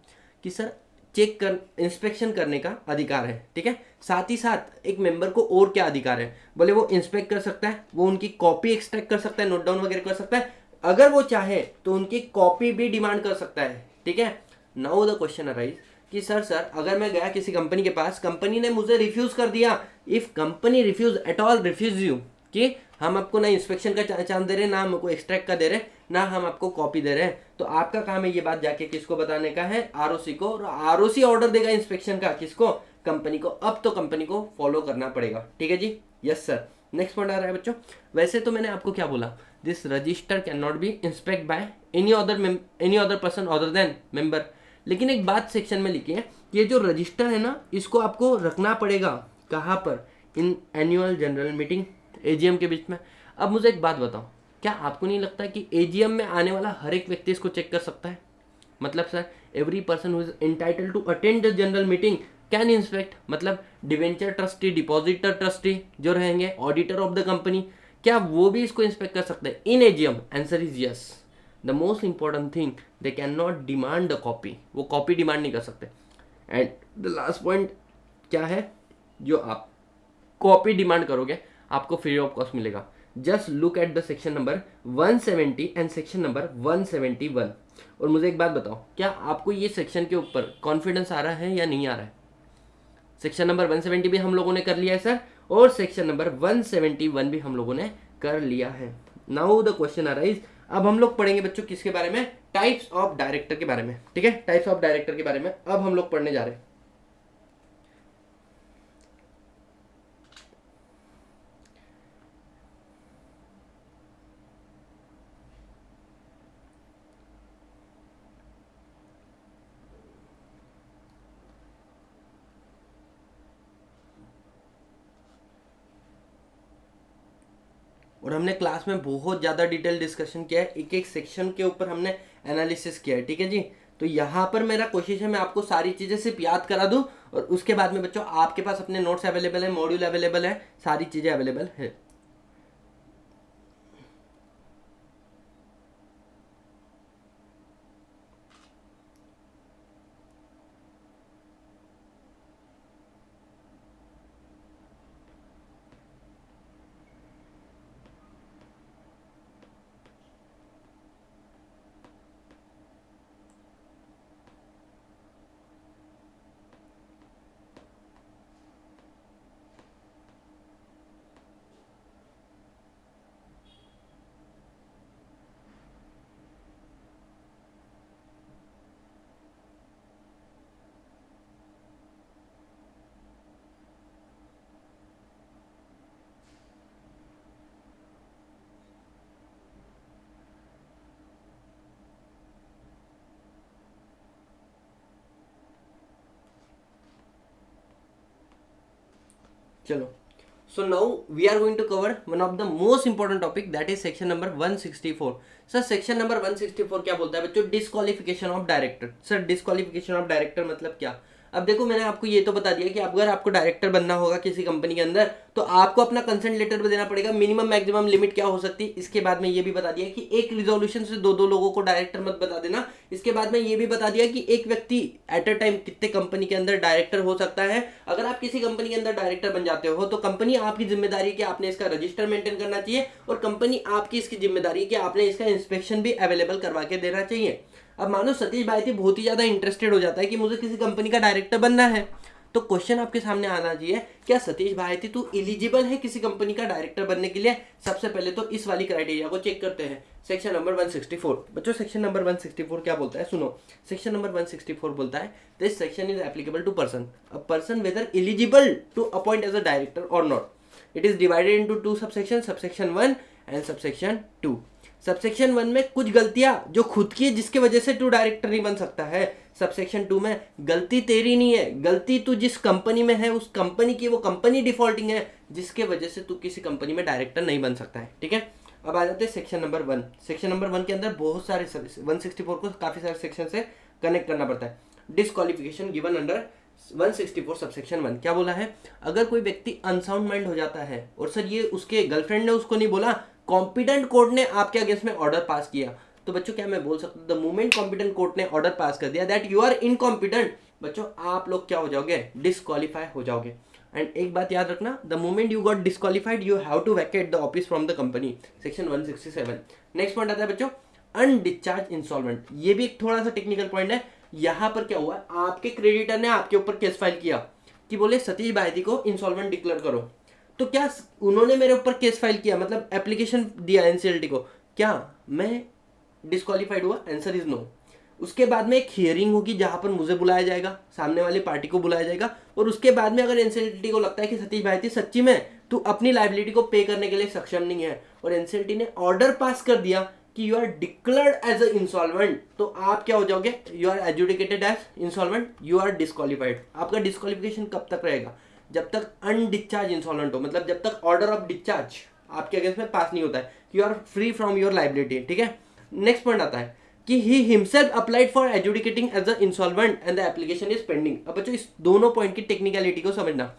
कि सर चेक कर इंस्पेक्शन करने का अधिकार है, ठीक है। साथ ही साथ एक मेंबर को और क्या अधिकार है? बोले वो इंस्पेक्ट कर सकता है, वो उनकी कॉपी एक्सट्रैक्ट कर सकता है, नोट डाउन वगैरह कर सकता है, अगर वो चाहे तो उनकी कॉपी भी डिमांड कर सकता है, ठीक है। नाउ द क्वेश्चन अराइज कि सर अगर मैं गया किसी कंपनी के पास, कंपनी ने मुझे रिफ्यूज कर दिया, if company refuse at all refuse you कि हम आपको ना इंस्पेक्शन का चांस दे रहे, ना हमको एक्सट्रैक्ट का दे रहे, ना हम आपको कॉपी दे रहे हैं, तो आपका काम है ये बात जाके किसको बताने का है? आरओसी को। और आरओसी ऑर्डर देगा इंस्पेक्शन का किसको? कंपनी को। अब तो कंपनी को फॉलो करना पड़ेगा, ठीक है जी। Yes sir. नेक्स्ट पॉइंट आ रहा है बच्चों। वैसे तो मैंने आपको क्या बोला, this register can not be inspect by any other person other than member. लेकिन एक बात सेक्शन में लिखी है, ये जो रजिस्टर है ना, इसको आपको रखना पड़ेगा कहाँ पर? In annual general meeting, AGM के बीच में। अब मुझे एक बात बताओ, क्या आपको नहीं लगता कि एजीएम में आने वाला हर एक व्यक्ति इसको चेक कर सकता है? मतलब sir every person who is entitled to attend the general meeting can inspect, मतलब डिवेंचर ट्रस्टी, डिपॉजिटर ट्रस्टी जो रहेंगे, ऑडिटर ऑफ द कंपनी, क्या वो भी इसको इंस्पेक्ट कर सकते हैं in AGM? Answer is yes. The most important thing, they can not demand the copy, वो कॉपी डिमांड नहीं कर सकते। एंड द लास्ट पॉइंट क्या है, जो आप कॉपी डिमांड करोगे आपको फ्री ऑफ कॉस्ट मिलेगा। Just look at the section number 170 and section number 171। और मुझे एक बात बताओ, क्या आपको ये सेक्शन के ऊपर कॉन्फिडेंस आ रहा है या नहीं आ रहा है? सेक्शन नंबर 170 भी हम लोगों ने कर लिया है सर, और सेक्शन नंबर 171 भी हम लोगों ने कर लिया है। नाउ द क्वेश्चन अराइज, अब हम लोग पढ़ेंगे बच्चों किसके बारे में? टाइप्स ऑफ डायरेक्टर के बारे में, ठीक है। टाइप्स ऑफ डायरेक्टर के बारे में अब हम लोग पढ़ने जा रहे हैं। और हमने क्लास में बहुत ज़्यादा डिटेल डिस्कशन किया है, एक एक सेक्शन के ऊपर हमने एनालिसिस किया है, ठीक है जी। तो यहाँ पर मेरा कोशिश है मैं आपको सारी चीज़ें सिर्फ याद करा दूँ, और उसके बाद में बच्चों आपके पास अपने नोट्स अवेलेबल है, मॉड्यूल अवेलेबल है, सारी चीज़ें अवेलेबल है। चलो, so now we are going to cover one of the most important topic, that is section number 164. Sir section number 164 क्या बोलता है बच्चों? Disqualification of director. Sir disqualification of director मतलब क्या? अब देखो, मैंने आपको ये तो बता दिया कि अगर आपको डायरेक्टर बनना होगा किसी कंपनी के अंदर तो आपको अपना कंसेंट लेटर भी देना पड़ेगा। मिनिमम मैक्सिमम लिमिट क्या हो सकती है, इसके बाद में ये भी बता दिया कि एक रिजोल्यूशन से दो दो लोगों को डायरेक्टर मत बता देना। इसके बाद में ये भी बता दिया कि एक व्यक्ति एट अ टाइम कितने कंपनी के अंदर डायरेक्टर हो सकता है। अगर आप किसी कंपनी के अंदर डायरेक्टर बन जाते हो तो कंपनी आपकी जिम्मेदारी है कि आपने इसका रजिस्टर मेंटेन करना चाहिए, और कंपनी आपकी इसकी जिम्मेदारी है कि आपने इसका इंस्पेक्शन भी अवेलेबल करवा के देना चाहिए। अब मानो सतीश भाई बहुत ही ज्यादा इंटरेस्टेड हो जाता है कि मुझे किसी कंपनी का डायरेक्टर बनना है, तो क्वेश्चन आपके सामने आना चाहिए, क्या सतीश भाई तू एलिजिबल है किसी कंपनी का डायरेक्टर बनने के लिए? सबसे पहले तो इस वाली क्राइटेरिया को चेक करते हैं। सेक्शन नंबर 164 बच्चों, सेक्शन नंबर 164 क्या बोलता है? सुनो, सेक्शन नंबर 164 बोलता है this section is applicable to person, a person whether eligible to appoint as a director or not. It is divided into two subsection, subsection 1 and subsection 2। Subsection 1 में कुछ गलतियां जो खुद की है जिसके वजह से तू डायरेक्टर नहीं बन सकता है। सबसेक्शन 2 में गलती तेरी नहीं है, गलती तू जिस कंपनी में है उस कंपनी की, वो कंपनी डिफॉल्टिंग है जिसके वजह से तू किसी कंपनी में डायरेक्टर नहीं बन सकता है। ठीक है, अब आ जाते हैं सेक्शन नंबर 1। सेक्शन नंबर 1 के अंदर बहुत सारे 164 को काफी सारे सेक्शन से कनेक्ट करना पड़ता है। डिस्क्वालिफिकेशन गिवन अंडर 164 सबसेक्शन 1 क्या बोला है? अगर कोई व्यक्ति अनसाउंड माइंड हो जाता है, और सर ये उसके गर्लफ्रेंड ने उसको नहीं बोला, कॉम्पिटेंट कोर्ट ने आपके अगेंस्ट में ऑर्डर पास किया, तो बच्चों क्या मैं बोल सकता हूँ द मोमेंट कॉम्पिटेंट कोर्ट ने ऑर्डर पास कर दिया दैट यू आर इनकॉम्पिटेंट, बच्चों आप लोग क्या हो जाओगे? डिस्क्वालीफाई हो जाओगे। एंड एक बात याद रखना, the moment you got disqualified you have to vacate the office from the company. Section 167। Next point आता है बच्चों अनडिस्चार्ज इंस्टॉलमेंट। ये भी एक थोड़ा सा टेक्निकल पॉइंट है। यहाँ पर क्या हुआ, आपके क्रेडिटर ने आपके ऊपर केस फाइल किया कि बोले सतीश भाई को इंस्टॉलमेंट डिक्लेयर करो, तो क्या उन्होंने मेरे ऊपर केस फाइल किया, मतलब एप्लीकेशन दिया एनसीएलटी को, क्या मैं डिस्क्वालीफाइड हुआ? Answer is no. उसके बाद में एक हियरिंग होगी जहां पर मुझे बुलाया जाएगा, सामने वाली पार्टी को बुलाया जाएगा, और उसके बाद में अगर एनसीएलटी को लगता है कि सतीश भाई सच्ची में तू अपनी लाइबिलिटी को पे करने के लिए सक्षम नहीं है, और एनसीएलटी ने ऑर्डर पास कर दिया कि you are declared as a insolvent, तो आप क्या हो जाओगे? You are adjudicated as insolvent, you are disqualified. आपका डिस्क्वालिफिकेशन कब तक रहेगा? जब तक अनडिस्चार्ज इंसॉल्वेंट हो, मतलब जब तक ऑर्डर ऑफ डिस्चार्ज आपके अगेंस्ट में पास नहीं होता है, you are free from your liability. ठीक है, नेक्स्ट पॉइंट आता है कि he himself applied for adjudicating as a insolvent and the application is pending. अब बच्चों इस दोनों पॉइंट की टेक्निकलिटी को समझना।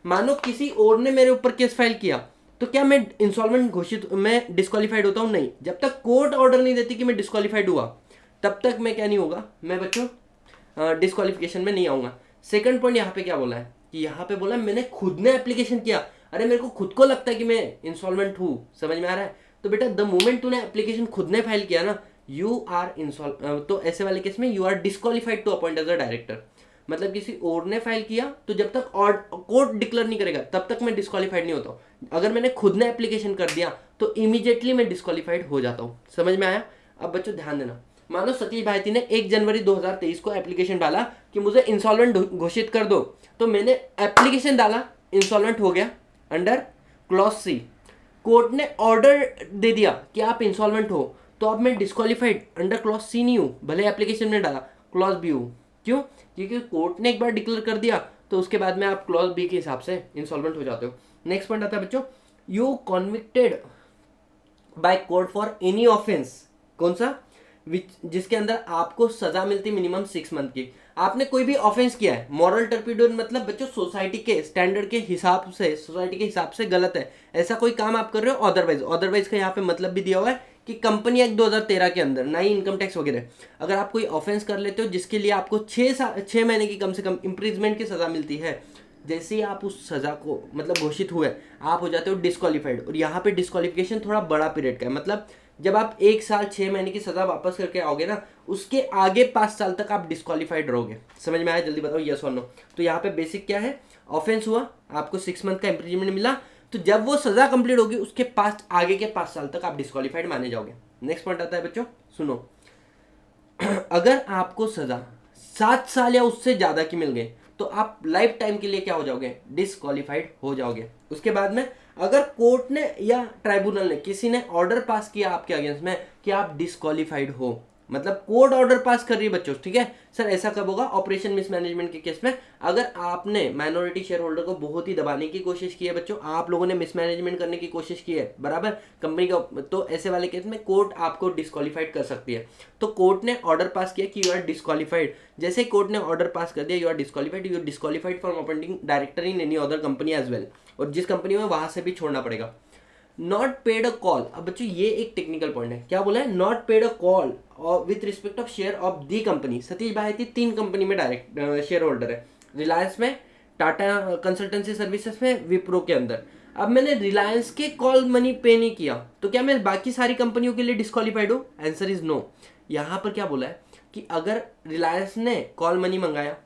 मानो किसी और ने मेरे ऊपर केस फाइल किया, तो क्या मैं इंसॉल्वेंट घोषित, मैं डिस्क्वालीफाइड होता हूं? नहीं। जब तक कोर्ट ऑर्डर नहीं देती कि मैं डिस्क्वालीफाइड हुआ, तब तक मैं क्या नहीं होगा, मैं बच्चों डिस्क्वालिफिकेशन में नहीं आऊंगा। सेकंड पॉइंट यहाँ पे क्या बोला है कि यहाँ पे बोला मैंने खुद ने एप्लीकेशन किया, अरे मेरे को खुद को लगता है कि मैं इंसॉल्वेंट हूँ, समझ में आ रहा है? तो बेटा द मोमेंट तूने एप्लीकेशन खुद ने फाइल किया ना, यू आर इंसॉल्व, तो ऐसे वाले केस में you are disqualified to appoint as a director. मतलब किसी और ने फाइल किया तो जब तक कोर्ट डिक्लेयर नहीं करेगा तब तक मैं डिस्क्वालीफाइड नहीं होता हूँ। अगर मैंने खुद ने एप्लीकेशन कर दिया तो इमीडिएटली मैं डिस्क्वालीफाइड हो जाता हूँ। समझ में आया? अब बच्चों ध्यान देना, मानो सतीश भाई ने 1 जनवरी 2023 को एप्लीकेशन डाला कि मुझे इंसॉल्वेंट घोषित कर दो, तो मैंने एप्लीकेशन डाला, इंसॉल्वेंट हो गया अंडर क्लॉज सी, कोर्ट ने ऑर्डर दे दिया कि आप इंसॉल्वेंट हो, तो अब मैं डिस्क्वालीफाइड अंडर क्लॉज सी नहीं हूँ, भले एप्लीकेशन में डाला क्लॉज बी हूँ। क्यों? क्योंकि कोर्ट ने एक बार डिक्लेयर कर दिया तो उसके बाद में आप क्लॉज बी के हिसाब से इंसॉल्वेंट हो जाते हो। नेक्स्ट पॉइंट आता है बच्चों you convicted by court for any offence. कौन सा? जिसके अंदर आपको सजा मिलती मिनिमम 6 मंथ की। आपने कोई भी ऑफेंस किया है, मॉरल टर्पिडो मतलब बच्चों सोसाइटी के स्टैंडर्ड के हिसाब से, सोसाइटी के हिसाब से गलत है, ऐसा कोई काम आप कर रहे हो, अदरवाइज का यहाँ पे मतलब भी दिया हुआ है कि कंपनी एक्ट 2013 के अंदर, ना ही इनकम टैक्स वगैरह, अगर आप कोई ऑफेंस कर लेते हो जिसके लिए आपको 6 महीने की कम से कम इम्प्रिजमेंट की सजा मिलती है, जैसे ही आप उस सजा को मतलब घोषित हुए आप हो जाते हो डिस्क्वालीफाइड। और यहाँ पे डिस्क्वालिफिकेशन थोड़ा बड़ा पीरियड का है, मतलब जब आप 1 साल 6 महीने की सजा वापस करके आओगे ना, उसके आगे 5 साल तक आप डिस्क्वालीफाइड रहोगे। समझ में आया? जल्दी बताओ यस और नो। तो यहाँ पे बेसिक क्या है, ऑफेंस हुआ, आपको 6 मंथ का इम्प्रिजमेंट मिला, तो जब वो सजा कंप्लीट होगी उसके आगे के 5 साल तक आप डिस्क्वालीफाइड माने जाओगे। नेक्स्ट पॉइंट आता है बच्चों, सुनो, अगर आपको सजा 7 साल या उससे ज्यादा की मिल गई तो आप लाइफ टाइम के लिए क्या हो जाओगे? डिस्क्वालीफाइड हो जाओगे। उसके बाद में अगर कोर्ट ने या ट्राइब्यूनल ने किसी ने ऑर्डर पास किया आपके अगेंस्ट में कि आप डिस्क्वालीफाइड हो, मतलब कोर्ट ऑर्डर पास कर रही है बच्चों, ठीक है सर। ऐसा कब होगा? ऑपरेशन मिसमैनेजमेंट के केस में, अगर आपने माइनॉरिटी शेयर होल्डर को बहुत ही दबाने की कोशिश की है बच्चों, आप लोगों ने मिसमैनेजमेंट करने की कोशिश की है बराबर कंपनी का, तो ऐसे वाले केस में कोर्ट आपको डिस्क्वालीफाइड कर सकती है। तो कोर्ट ने ऑर्डर पास किया कि यू आर डिस्क्वालीफाइड। जैसे कोर्ट ने ऑर्डर पास कर दिया you are disqualified from appointing director in any other company as well, और जिस कंपनी में वहां से भी छोड़ना पड़ेगा। नॉट पेड अ कॉल, अब बच्चों ये एक टेक्निकल पॉइंट है, क्या बोला है? Not paid a call with respect of share of the company. Satish भाई थी 3 कंपनी में डायरेक्ट शेयर होल्डर है, रिलायंस में, टाटा कंसल्टेंसी सर्विसेज में, विप्रो के अंदर। अब मैंने रिलायंस के कॉल मनी पे नहीं किया, तो क्या मैं बाकी सारी कंपनियों के लिए डिस्क्वालीफाइड हूँ? Answer is no. यहाँ पर क्या बोला है कि अगर रिलायंस ने कॉल मनी मंगाया,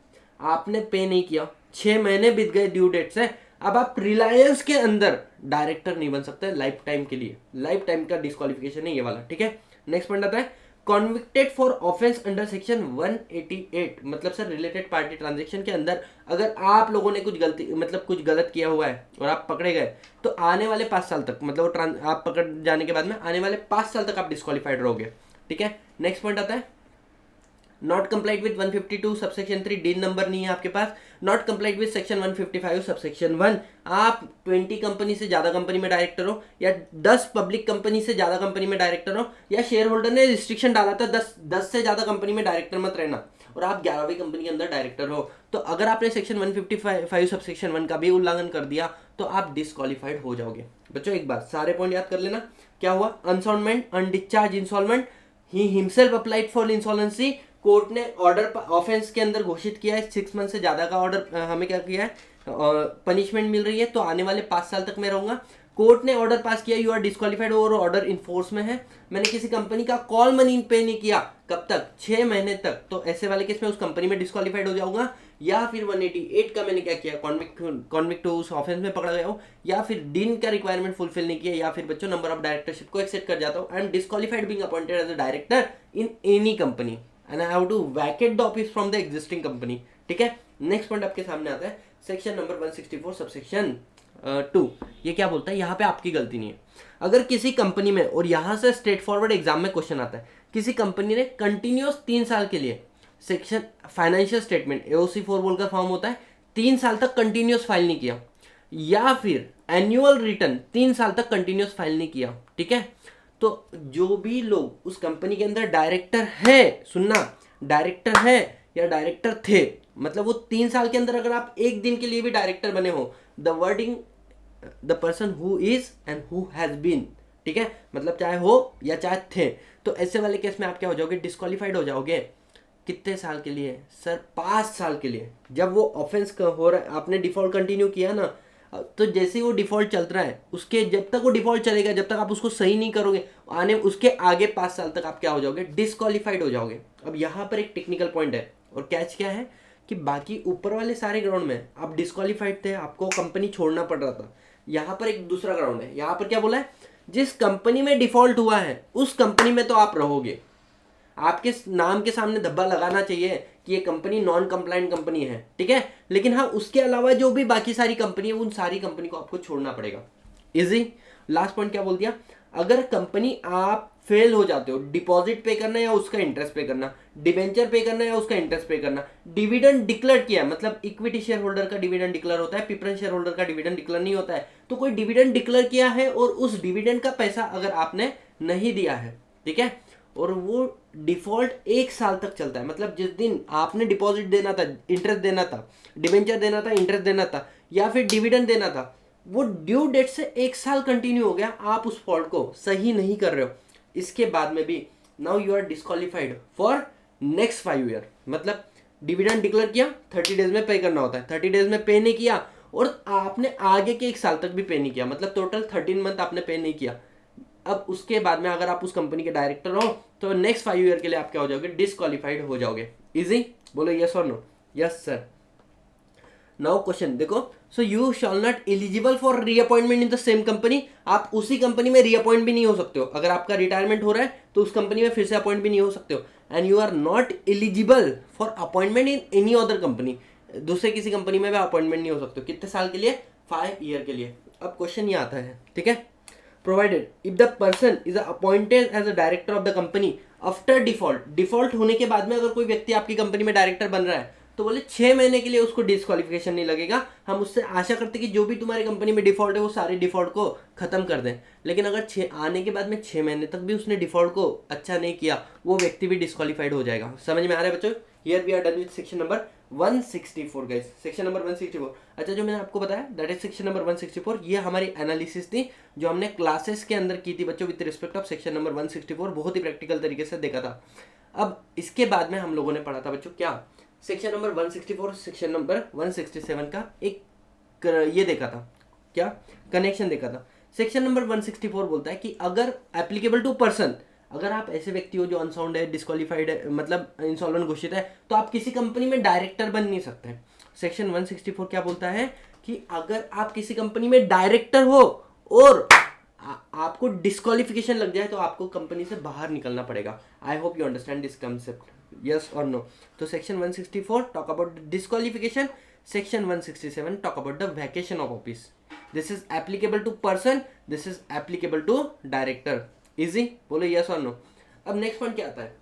आपने पे नहीं किया, 6 महीने बीत गए ड्यू डेट से, अब आप रिलायंस के अंदर डायरेक्टर नहीं बन सकते लाइफ टाइम के लिए, लाइफ टाइम का डिस्क्वालिफिकेशन है ये वाला, ठीक है। नेक्स्ट पॉइंट आता है convicted for offence under section 188, मतलब सर रिलेटेड पार्टी ट्रांजेक्शन के अंदर अगर आप लोगों ने कुछ गलती मतलब कुछ गलत किया हुआ है और आप पकड़े गए, तो आने वाले 5 साल तक, मतलब आप पकड़ जाने के बाद में आने वाले 5 साल तक आप डिस्क्वालीफाइड रहोगे, ठीक है। नेक्स्ट पॉइंट आता है not complied with 152 subsection 3, DIN number नहीं है आपके पास। Not complied with section 155 subsection 1, आप 20 कंपनी से ज्यादा कंपनी में डायरेक्टर हो, या 10 पब्लिक कंपनी से ज्यादा कंपनी में डायरेक्टर हो, या शेयर होल्डर ने रिस्ट्रिक्शन डाला था 10 से ज्यादा कंपनी में डायरेक्टर मत रहना, और आप 11वीं कंपनी के अंदर डायरेक्टर हो, तो अगर आपने सेक्शन 155 सबसेक्शन 1 का भी उल्लंघन कर दिया तो आप डिस्क्वालीफाइड हो जाओगे। बच्चों एक बार सारे पॉइंट याद कर लेना, क्या हुआ? Unsound mind, undischarged, insolvent, he himself applied for insolvency, court ने ऑर्डर ऑफेंस के अंदर घोषित किया है, 6 मंथ से ज्यादा का ऑर्डर हमें क्या किया है, पनिशमेंट मिल रही है, तो आने वाले 5 साल तक मैं रहूंगा। कोर्ट ने ऑर्डर पास किया, यू आर डिस्क्वालीफाइड, और ऑर्डर इन्फोर्स में है। मैंने किसी कंपनी का कॉल मनी पे नहीं किया, कब तक? 6 महीने तक, तो ऐसे वाले केस में उस कंपनी में डिस्क्वालीफाइड हो जाऊंगा। या फिर 188 का मैंने क्या किया, कॉन्विक्ट उस ऑफेंस में पकड़ा गया हो, या फिर डीन का रिक्वायरमेंट फुलफिल नहीं किया, या फिर बच्चों नंबर ऑफ डायरेक्टरशिप को एक्सेप्ट कर जाता हूं। I am disqualified being appointed as a director in any company and I have to vacate the office from the existing company, ठीक है। नेक्स्ट पॉइंट आपके सामने आता है सेक्शन नंबर 164 सबसेक्शन 2। ये क्या बोलता है? यहाँ पे आपकी गलती नहीं है। अगर किसी कंपनी में, और यहाँ से स्ट्रेट फॉरवर्ड एग्जाम में क्वेश्चन आता है, किसी कंपनी ने कंटिन्यूअस 3 साल के लिए सेक्शन फाइनेंशियल स्टेटमेंट AOC4 बोलकर फॉर्म होता है, 3 साल तक कंटिन्यूअस फाइल नहीं किया, या फिर एनुअल रिटर्न 3 साल तक कंटिन्यूअस फाइल नहीं किया, ठीक है, तो जो भी लोग उस कंपनी के अंदर डायरेक्टर है, सुनना, डायरेक्टर है या डायरेक्टर थे, मतलब वो 3 साल के अंदर अगर आप एक दिन के लिए भी डायरेक्टर बने हो, the wording the person who is and who has been, ठीक है, मतलब चाहे हो या चाहे थे, तो ऐसे वाले केस में आप क्या हो जाओगे? डिस्क्वालीफाइड हो जाओगे। कितने साल के लिए? सर 5 साल के लिए। जब वो ऑफेंस हो रहा है, आपने डिफॉल्ट कंटिन्यू किया ना, तो जैसे ही वो डिफॉल्ट चल रहा है, उसके जब तक वो डिफॉल्ट चलेगा, जब तक आप उसको सही नहीं करोगे, उसके आगे 5 साल तक आप क्या हो जाओगे? डिस्क्वालीफाइड हो जाओगे। अब यहाँ पर एक टेक्निकल पॉइंट है, और कैच क्या है कि बाकी ऊपर वाले सारे ग्राउंड में आप डिस्क्वालीफाइड थे, आपको कंपनी छोड़ना पड़ रहा था। यहाँ पर एक दूसरा ग्राउंड है, यहाँ पर क्या बोला है? जिस कंपनी में डिफॉल्ट हुआ है उस कंपनी में तो आप रहोगे, आपके नाम के सामने धब्बा लगाना चाहिए कि ये कंपनी नॉन कंप्लायंट कंपनी है, ठीक है, लेकिन हाँ उसके अलावा जो भी बाकी सारी कंपनी है, उन सारी कंपनी को आपको छोड़ना पड़ेगा। इजी। लास्ट पॉइंट क्या बोल दिया? अगर कंपनी आप फेल हो जाते हो, डिपॉजिट पे करना या उसका इंटरेस्ट पे करना, डिवेंचर पे करना या उसका इंटरेस्ट पे करना, डिविडेंड डिक्लेयर किया, मतलब इक्विटी शेयर होल्डर का डिविडेंड डिक्लेयर होता है, प्रेफरेंस शेयर होल्डर का डिविडेंड डिक्लेयर नहीं होता है, तो कोई डिविडेंड डिक्लेयर किया है और उस डिविडेंड का पैसा अगर आपने नहीं दिया है, ठीक है, और वो डिफॉल्ट 1 साल तक चलता है, मतलब जिस दिन आपने डिपॉजिट देना था, इंटरेस्ट देना था, डिवेंचर देना था, इंटरेस्ट देना था, या फिर डिविडेंड देना था, वो ड्यू डेट से 1 साल कंटिन्यू हो गया, आप उस फॉल्ट को सही नहीं कर रहे हो, इसके बाद में भी now you are disqualified for next 5 year. मतलब डिविडेंड डिक्लेयर किया, 30 डेज में पे करना होता है, 30 डेज में पे नहीं किया, और आपने आगे के 1 साल तक भी पे नहीं किया, मतलब टोटल 13 मंथ आपने पे नहीं किया। अब उसके बाद में अगर आप उस कंपनी के डायरेक्टर हो तो नेक्स्ट 5 ईयर के लिए आप क्या हो जाओगे? डिस्क्वालीफाइड हो जाओगे। इजी? बोलो यस और no. Yes sir. Now question देखो, so you shall not eligible for reappointment in the same company, आप उसी कंपनी में रीअपॉइंट भी नहीं हो सकते हो, अगर आपका रिटायरमेंट हो रहा है तो उस कंपनी में फिर से अपॉइंट भी नहीं हो सकते हो, and you are not eligible for appointment in any other company, दूसरे किसी कंपनी में भी अपॉइंटमेंट नहीं हो सकते हो। कितने साल के लिए? 5 ईयर के लिए। अब क्वेश्चन ये आता है, ठीक है, provided if the person is appointed as a director of the company after default, default होने के बाद में अगर कोई व्यक्ति आपकी कंपनी में डायरेक्टर बन रहा है तो बोले 6 महीने के लिए उसको डिस्क्वालिफिकेशन नहीं लगेगा। हम उससे आशा करते कि जो भी तुम्हारी कंपनी में डिफॉल्ट है वो सारे डिफॉल्ट को खत्म कर दें। लेकिन अगर आने के बाद में 6 महीने तक भी उसने डिफॉल्ट को अच्छा नहीं किया, वो व्यक्ति भी डिस्क्वालिफाइड हो जाएगा। समझ में आ रहा है बच्चों? Here we are done with section number 164 guys, section number 164। अच्छा, जो मैंने आपको बताया दैट इज सेक्शन नंबर 164। ये हमारी एनालिसिस थी जो हमने क्लासेस के अंदर की थी बच्चों with respect of section number 164। बहुत ही प्रैक्टिकल तरीके से देखा था। अब इसके बाद में हम लोगों ने पढ़ा था बच्चों क्या, सेक्शन नंबर 164 सेक्शन नंबर 167 का एक ये देखा था क्या, कनेक्शन देखा था। सेक्शन नंबर 164 बोलता है कि अगर एप्लीकेबल टू पर्सन, अगर आप ऐसे व्यक्ति हो जो अनसाउंड है, डिस्क्वालिफाइड है, मतलब इंसॉल्वेंट घोषित है, तो आप किसी कंपनी में डायरेक्टर बन नहीं सकते। सेक्शन 164 क्या बोलता है कि अगर आप किसी कंपनी में डायरेक्टर हो और आपको डिस्क्वालिफिकेशन लग जाए तो आपको कंपनी से बाहर निकलना पड़ेगा। I hope you understand this concept, yes और नो। तो section 164 talk about disqualification, section 167 talk about the vacation of office. This is applicable to person, this is applicable to director. Easy, बोलो yes और no. अब next point क्या आता है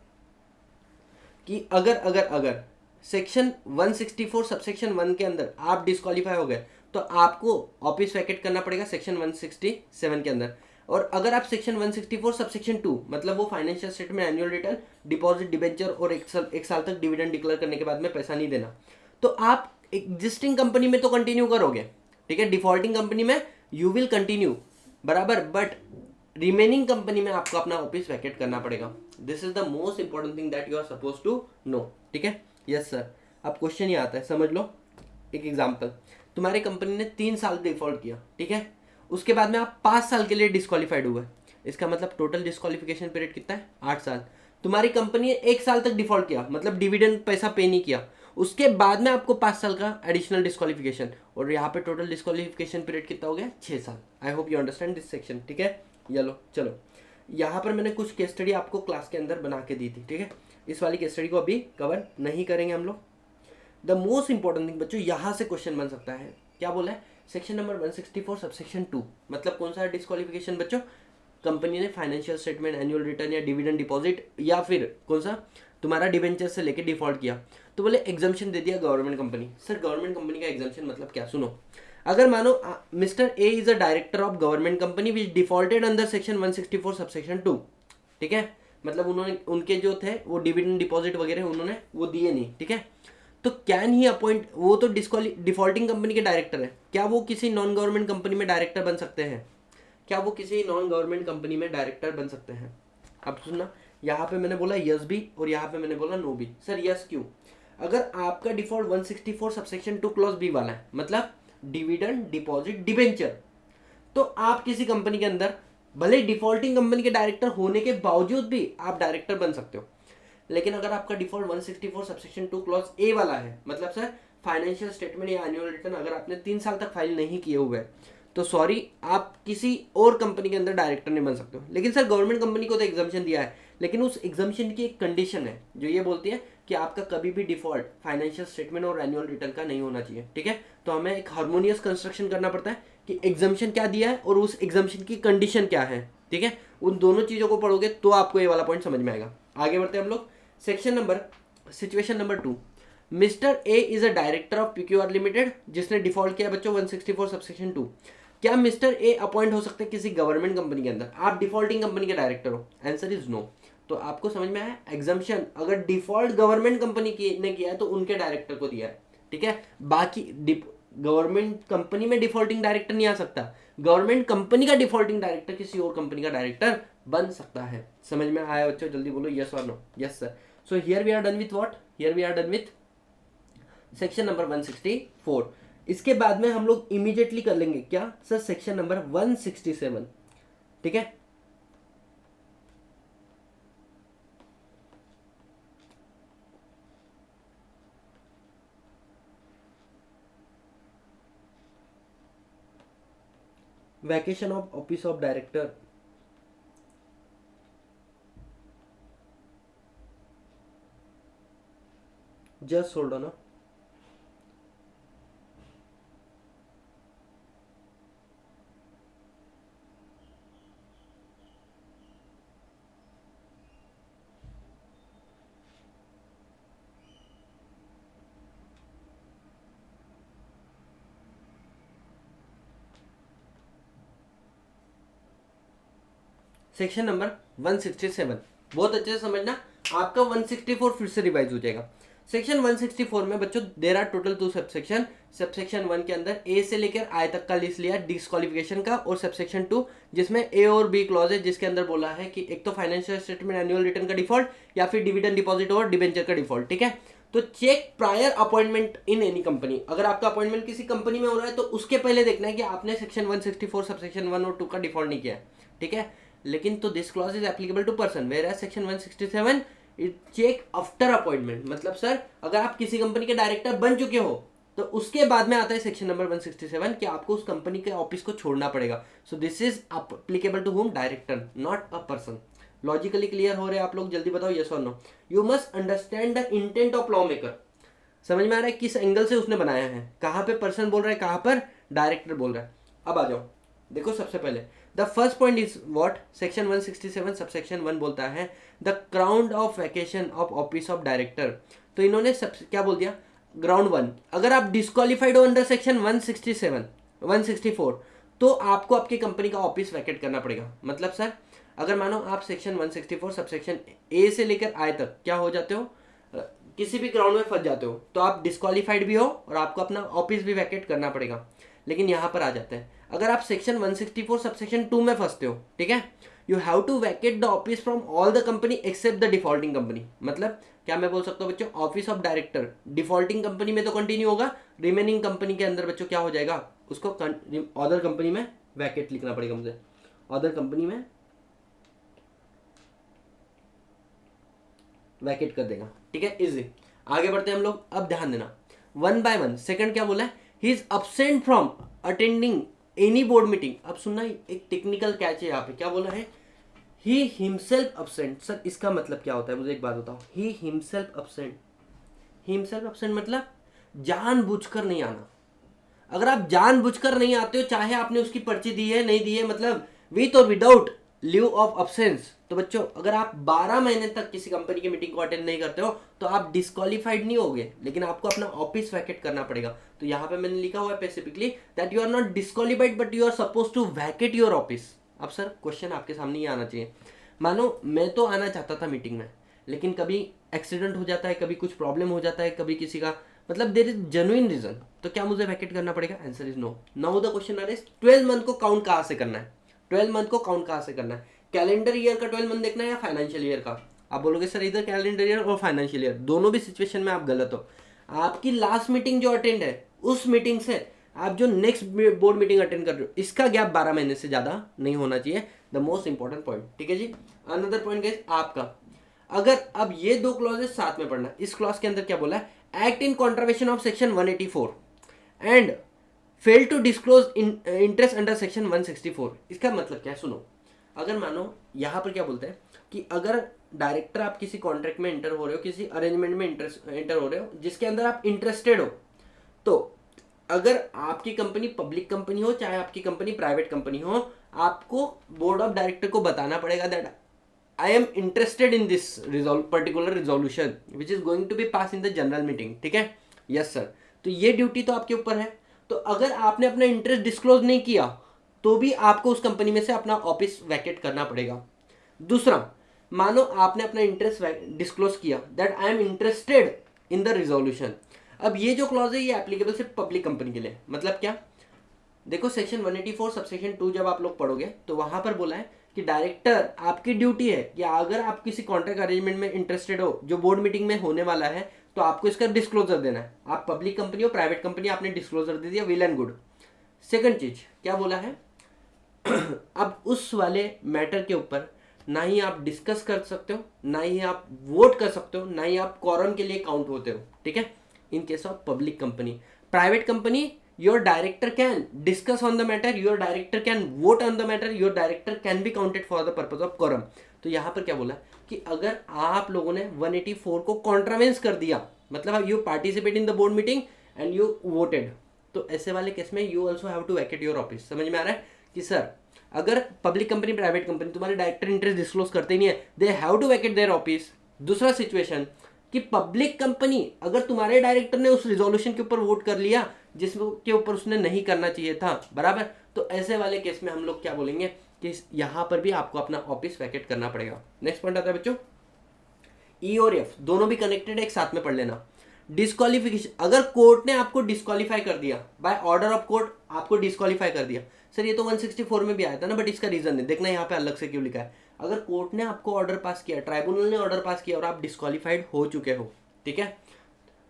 कि अगर अगर अगर सेक्शन 164 सबसेक्शन 1 के अंदर आप डिस्क्वालीफाई हो गए तो आपको ऑफिस वैकेट करना पड़ेगा सेक्शन 167 के अंदर। और अगर आप सेक्शन 164 सबसेक्शन 2, मतलब वो financial statement, annual return, deposit, debenture और एक साल तक डिविडेंड डिक्लेयर करने के बाद में पैसा नहीं देना, तो आप एग्जिस्टिंग कंपनी में तो कंटिन्यू करोगे, ठीक है, डिफॉल्टिंग कंपनी में यू विल कंटिन्यू बराबर, बट रिमेनिंग कंपनी में आपको अपना ऑफिस वैकेट करना पड़ेगा। This is the most important thing that you are suppose to know, ठीक है। यस सर, अब क्वेश्चन ही आता है, समझ लो। एक एग्जांपल, तुम्हारी कंपनी ने 3 साल डिफॉल्ट किया, ठीक है, उसके बाद में आप 5 साल के लिए डिस्क्वालीफाइड हुए। इसका मतलब टोटल डिस्क्वालिफिकेशन पीरियड कितना है? 8 साल। तुम्हारी कंपनी ने 1 साल तक डिफॉल्ट किया, मतलब डिविडेंड पैसा पे नहीं किया, उसके बाद में आपको 5 साल का एडिशनल डिस्क्वालिफिकेशन, और यहाँ पे टोटल डिस्क्वालिफिकेशन पीरियड कितना हो गया? 6 साल। आई hope you understand this section, ठीक है। चलो यहाँ पर मैंने कुछ केस स्टडी आपको क्लास के अंदर बना के दी थी, ठीक है। इस वाली केस स्टडी को अभी कवर नहीं करेंगे हम लोग। द मोस्ट इंपॉर्टेंट थिंग बच्चों, यहाँ से क्वेश्चन बन सकता है, क्या बोला है? सेक्शन नंबर 164 सबसेक्शन 2, मतलब कौन सा डिस्क्वालिफिकेशन बच्चों? कंपनी ने फाइनेंशियल स्टेटमेंट, एनुअल रिटर्न या डिविडेंड डिपॉजिट या फिर कौन सा तुम्हारा डिबेंचर से लेके डिफॉल्ट किया, तो बोले एग्जाम्शन दे दिया government company. Sir government company का एग्जाम्शन मतलब क्या? सुनो, अगर मानो mister A is a director of government company which defaulted under section 164 subsection 2, ठीक है, मतलब उन्होंने उनके जो थे वो डिविडेंड डिपॉजिट वगैरह उन्होंने वो दिए नहीं, ठीक है, तो कैन ही अपॉइंट, वो तो डिफॉल्टिंग कंपनी के डायरेक्टर है, क्या वो किसी नॉन गवर्नमेंट कंपनी में डायरेक्टर बन सकते हैं? क्या वो किसी नॉन गवर्नमेंट कंपनी में डायरेक्टर बन सकते हैं? अब सुनना, यहाँ पे मैंने बोला यस भी और यहाँ पे मैंने बोला नो भी। सर यस क्यों? अगर आपका डिफॉल्ट 164 सबसेक्शन 2 क्लॉज बी वाला है, मतलब डिविडेंड डिपॉजिट डिबेंचर, तो आप किसी कंपनी के अंदर भले डिफॉल्टिंग कंपनी के डायरेक्टर होने के बावजूद भी आप डायरेक्टर बन सकते हो। लेकिन अगर आपका डिफॉल्ट 164 सबसेक्शन 2 क्लॉज ए वाला है, मतलब सर फाइनेंशियल स्टेटमेंट या एनुअल रिटर्न अगर आपने 3 साल तक फाइल नहीं किए हुए, तो सॉरी, आप किसी और कंपनी के अंदर डायरेक्टर नहीं बन सकते हो। लेकिन सर गवर्नमेंट कंपनी को तो एग्जाम्शन दिया है, लेकिन उस एग्जाम्शन की एक कंडीशन है जो ये बोलती है कि आपका कभी भी डिफॉल्ट फाइनेंशियल स्टेटमेंट और एनुअल रिटर्न का नहीं होना चाहिए, ठीक है। तो हमें एक हार्मोनियस कंस्ट्रक्शन करना पड़ता है कि एग्जाम्शन क्या दिया है और उस एग्जाम्शन की कंडीशन क्या है, ठीक है। उन दोनों चीज़ों को पढ़ोगे तो आपको ये वाला पॉइंट समझ में आएगा। आगे बढ़ते हैं हम लोग। Section number, situation number 2, mister A is a director of PQR limited जिसने डिफॉल्ट किया बच्चों 164 सबसेक्शन 2। क्या मिस्टर ए अपॉइंट हो सकते हैं किसी गवर्नमेंट कंपनी के अंदर? आप डिफॉल्टिंग कंपनी के डायरेक्टर हो, आंसर इज नो। तो आपको समझ में आया, एग्जाम्शन अगर डिफॉल्ट गवर्नमेंट कंपनी ने किया है तो उनके डायरेक्टर को दिया है, ठीक है। बाकी गवर्नमेंट कंपनी में डिफॉल्टिंग डायरेक्टर नहीं आ सकता, गवर्नमेंट कंपनी का डिफॉल्टिंग डायरेक्टर किसी और कंपनी का डायरेक्टर बन सकता है। समझ में आया बच्चों? जल्दी बोलो यस और no. Yes sir. So here we are done with what? Here we are done with section number 164। इसके बाद में हम लोग इमीडिएटली कर लेंगे क्या सर? सेक्शन नंबर 167, ठीक है। Vacation of office of director, just hold on. Section number 167, बहुत अच्छे से समझना, आपका 164 फिर से रिवाइज हो जाएगा। सेक्शन 164 में बच्चों there are total 2 subsection. Subsection 1 के अंदर ए से लेकर आई तक का लिस्ट लिया डिस्क्वालिफिकेशन का, और सबसेक्शन 2 जिसमें ए और बी क्लॉज है, जिसके अंदर बोला है कि एक तो फाइनेंशियल स्टेटमेंट एनुअल रिटर्न का डिफॉल्ट या फिर डिविडेंड डिपॉजिट और डिबेंचर का डिफॉल्ट, ठीक है। तो check prior appointment in any company, अगर आपका अपॉइंटमेंट किसी कंपनी में हो रहा है तो उसके पहले देखना है कि आपने सेक्शन 164 सबसेक्शन 1 और 2 का डिफॉल्ट नहीं किया है, ठीक है। लेकिन तो this clause is applicable to person, where as section 167 it check after appointment. मतलब सर अगर आप किसी कंपनी के डायरेक्टर बन चुके हो तो उसके बाद में आता है सेक्शन नंबर 167 कि आपको उस कंपनी के ऑफिस को छोड़ना पड़ेगा। So this is applicable to home, director not a person. Logically clear हो रहे हैं आप लोग, जल्दी बताओ यस और no. You must understand the intent of law maker, समझ में आ रहा है किस एंगल से उसने बनाया है, कहां पे पर्सन बोल रहा है, कहां पर डायरेक्टर बोल रहा है। अब आ जाओ, देखो सबसे पहले the first point is what, section 167 subsection 1 बोलता है the ground of vacation of office of director. तो इन्होंने सब क्या बोल दिया, ग्राउंड 1, अगर आप डिस्क्वालिफाइड हो अंडर सेक्शन 167 164 तो आपको आपकी कंपनी का ऑफिस वैकेट करना पड़ेगा। मतलब सर अगर मानो आप सेक्शन 164 सबसेक्शन ए से लेकर आई तक क्या हो जाते हो, किसी भी ग्राउंड में फंस जाते हो तो आप डिस्क्वालिफाइड भी हो और आपको अपना ऑफिस भी वैकेट करना पड़ेगा। लेकिन यहाँ पर आ जाते हैं, अगर आप सेक्शन 164 सबसेक्शन 2 में फंसते हो, ठीक है, you have to vacate the office from all the company except the defaulting company. मतलब क्या मैं बोल सकता हूँ बच्चों, office of director defaulting company में तो कंटिन्यू होगा, रिमेनिंग कंपनी के अंदर बच्चों क्या हो जाएगा, उसको अदर कंपनी में वैकेट लिखना पड़ेगा मुझे, अदर कंपनी में वैकेट कर देगा, ठीक है, इजी। आगे बढ़ते हैं हम लोग, अब ध्यान देना 1 by 1। सेकंड क्या बोला है, he is absent from attending any board meeting. अब सुनना एक टेक्निकल कैच है यहाँ पे, क्या बोला है, ही हिमसेल्फ अब्सेंट। सर इसका मतलब क्या होता है, मुझे एक बात बताओ, he himself absent, himself absent मतलब जानबूझकर नहीं आना। अगर आप जानबूझकर नहीं आते हो, चाहे आपने उसकी पर्ची दी है नहीं दी है, मतलब विथ और विदाउट लीव ऑफ अब्सेंस, तो बच्चों अगर आप 12 महीने तक किसी कंपनी की मीटिंग को अटेंड नहीं करते हो तो आप डिस्क्वालिफाइड नहीं होगे, लेकिन आपको अपना ऑफिस वैकेट करना पड़ेगा। तो यहाँ पे मैंने लिखा हुआ है specifically that you are not disqualified but you are suppose to vacate your office. अब सर क्वेश्चन आपके सामने ही आना चाहिए, मानो मैं तो आना चाहता था मीटिंग में, लेकिन कभी एक्सीडेंट हो जाता है, कभी कुछ प्रॉब्लम हो जाता है, कभी किसी का मतलब देयर इज जेन्युइन रीजन, तो क्या मुझे वैकेट करना पड़ेगा, answer is no. Now the question are is 12 month को काउंट कहाँ से करना है, 12 मंथ को काउंट कहाँ से करना है, कैलेंडर ईयर का 12 मंथ देखना है या फाइनेंशियल ईयर का। आप बोलोगे सर इधर कैलेंडर ईयर और फाइनेंशियल ईयर, दोनों भी सिचुएशन में आप गलत हो। आपकी लास्ट मीटिंग जो अटेंड है उस मीटिंग से आप जो नेक्स्ट बोर्ड मीटिंग अटेंड कर रहे हो इसका गैप 12 महीने से ज्यादा नहीं होना चाहिए, द मोस्ट इंपॉर्टेंट पॉइंट, ठीक है जी। अनदर पॉइंट गाइस आपका, अगर अब ये दो क्लॉजेस साथ में पढ़ना, इस क्लॉज के अंदर क्या बोला है, act in contravention of section 184 and fail to disclose interest under section 164। इसका मतलब क्या है, सुनो, अगर मानो यहाँ पर क्या बोलते हैं कि अगर डायरेक्टर आप किसी कॉन्ट्रैक्ट में इंटर हो रहे हो, किसी अरेंजमेंट में इंटर हो रहे हो जिसके अंदर आप इंटरेस्टेड हो, तो अगर आपकी कंपनी पब्लिक कंपनी हो चाहे आपकी कंपनी प्राइवेट कंपनी हो, आपको बोर्ड ऑफ डायरेक्टर को बताना पड़ेगा that I am interested in this particular resolution which is going to be pass in the general meeting, ठीक है, यस सर। तो ये ड्यूटी तो आपके ऊपर है। तो अगर आपने अपना इंटरेस्ट डिस्क्लोज नहीं किया तो भी आपको उस कंपनी में से अपना ऑफिस वैकेट करना पड़ेगा। दूसरा, मानो आपने अपना इंटरेस्ट डिस्क्लोज किया that I am interested in the resolution. अब ये जो क्लॉज है ये एप्लीकेबल सिर्फ पब्लिक कंपनी के लिए, मतलब क्या, देखो सेक्शन 184 सबसेक्शन 2 जब आप लोग पढ़ोगे तो वहां पर बोला है कि डायरेक्टर आपकी ड्यूटी है कि अगर आप किसी कॉन्ट्रैक्ट अरेंजमेंट में इंटरेस्टेड हो जो बोर्ड मीटिंग में होने वाला है तो आपको इसका डिस्क्लोजर देना है। आप पब्लिक कंपनी हो प्राइवेट कंपनी, आपने डिस्क्लोजर दे दिया, वेल एंड गुड। सेकंड चीज क्या बोला है अब उस वाले मैटर के ऊपर ना ही आप डिस्कस कर सकते हो, ना ही आप वोट कर सकते हो, ना ही आप quorum के लिए काउंट होते हो, ठीक है, इन case of public company. Private company your director can discuss on the matter, your director can vote on the matter, your director can be counted for the purpose of quorum। तो यहाँ पर क्या बोला कि अगर आप लोगों ने 184 को कॉन्ट्रावेंस कर दिया, मतलब you participate in the board meeting and you voted, तो ऐसे वाले केस में you also have to vacate your office. समझ में आ रहा है कि सर अगर पब्लिक कंपनी प्राइवेट कंपनी तुम्हारे डायरेक्टर इंटरेस्ट डिस्क्लोज करते नहीं है, they have to vacate their office. दूसरा सिचुएशन, कि पब्लिक कंपनी अगर तुम्हारे डायरेक्टर ने उस रिजोल्यूशन के ऊपर वोट कर लिया जिसके ऊपर उसने नहीं करना चाहिए था, बराबर, तो ऐसे वाले केस में हम लोग क्या बोलेंगे कि यहाँ पर भी आपको अपना ऑफिस वैकेट करना पड़ेगा। नेक्स्ट पॉइंट आता है बच्चों, ई और एफ दोनों भी कनेक्टेड है, एक साथ में पढ़ लेना। डिस्क्वालिफिकेशन, अगर कोर्ट ने आपको डिस्क्वालीफाई कर दिया, बाय ऑर्डर ऑफ कोर्ट आपको डिस्क्वालीफाई कर दिया, सर ये तो 164 में भी आया था ना, बट इसका रीजन है, देखना यहाँ पे अलग से क्यों लिखा है। अगर कोर्ट ने आपको ऑर्डर पास किया, ट्राइब्यूनल ने ऑर्डर पास किया और आप डिस्क्वालीफाइड हो चुके हो, ठीक है,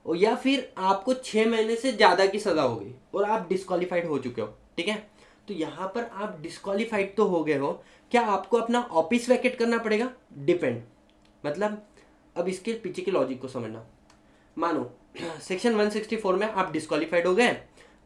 और या फिर आपको 6 महीने से ज्यादा की सजा हो गई और आप डिस्क्वालीफाइड हो चुके हो, ठीक है, तो यहाँ पर आप डिस्क्वालीफाइड तो हो गए हो, क्या आपको अपना ऑफिस वैकेट करना पड़ेगा? डिपेंड, मतलब अब इसके पीछे की लॉजिक को समझना। मानो सेक्शन 164 में आप डिस्क्वालीफाइड हो गए,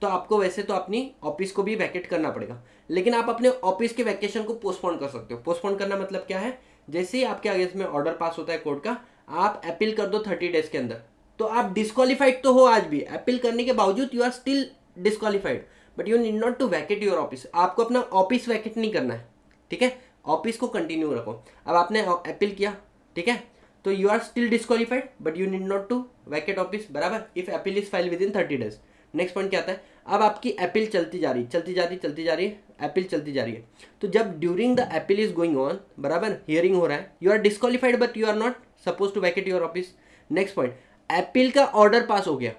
तो आपको वैसे तो अपनी ऑफिस को भी वैकेट करना पड़ेगा, लेकिन आप अपने ऑफिस के वैकेशन को पोस्टपोन कर सकते हो। पोस्टपोन करना मतलब क्या है, जैसे ही आपके अगेंस्ट में ऑर्डर पास होता है कोर्ट का, आप अपील कर दो 30 डेज के अंदर, तो आप डिस्क्वालीफाइड तो हो, आज भी अपील करने के बावजूद you are still disqualified, but you need not to vacate your office. आपको अपना ऑफिस वैकेट नहीं करना है, ठीक है, ऑफिस को कंटिन्यू रखो। अब आपने अपील किया, ठीक है, तो you are still disqualified but you need not to vacate office, बराबर, if appeal is file within 30 days. Next point क्या आता है, अब आपकी अपील चलती जा रही है, अपील चलती जा रही है, तो जब during the appeal is going on, बराबर, हियरिंग हो रहा है, you are disqualified but you are not suppose to vacate your office. Next point, appeal का ऑर्डर पास हो गया,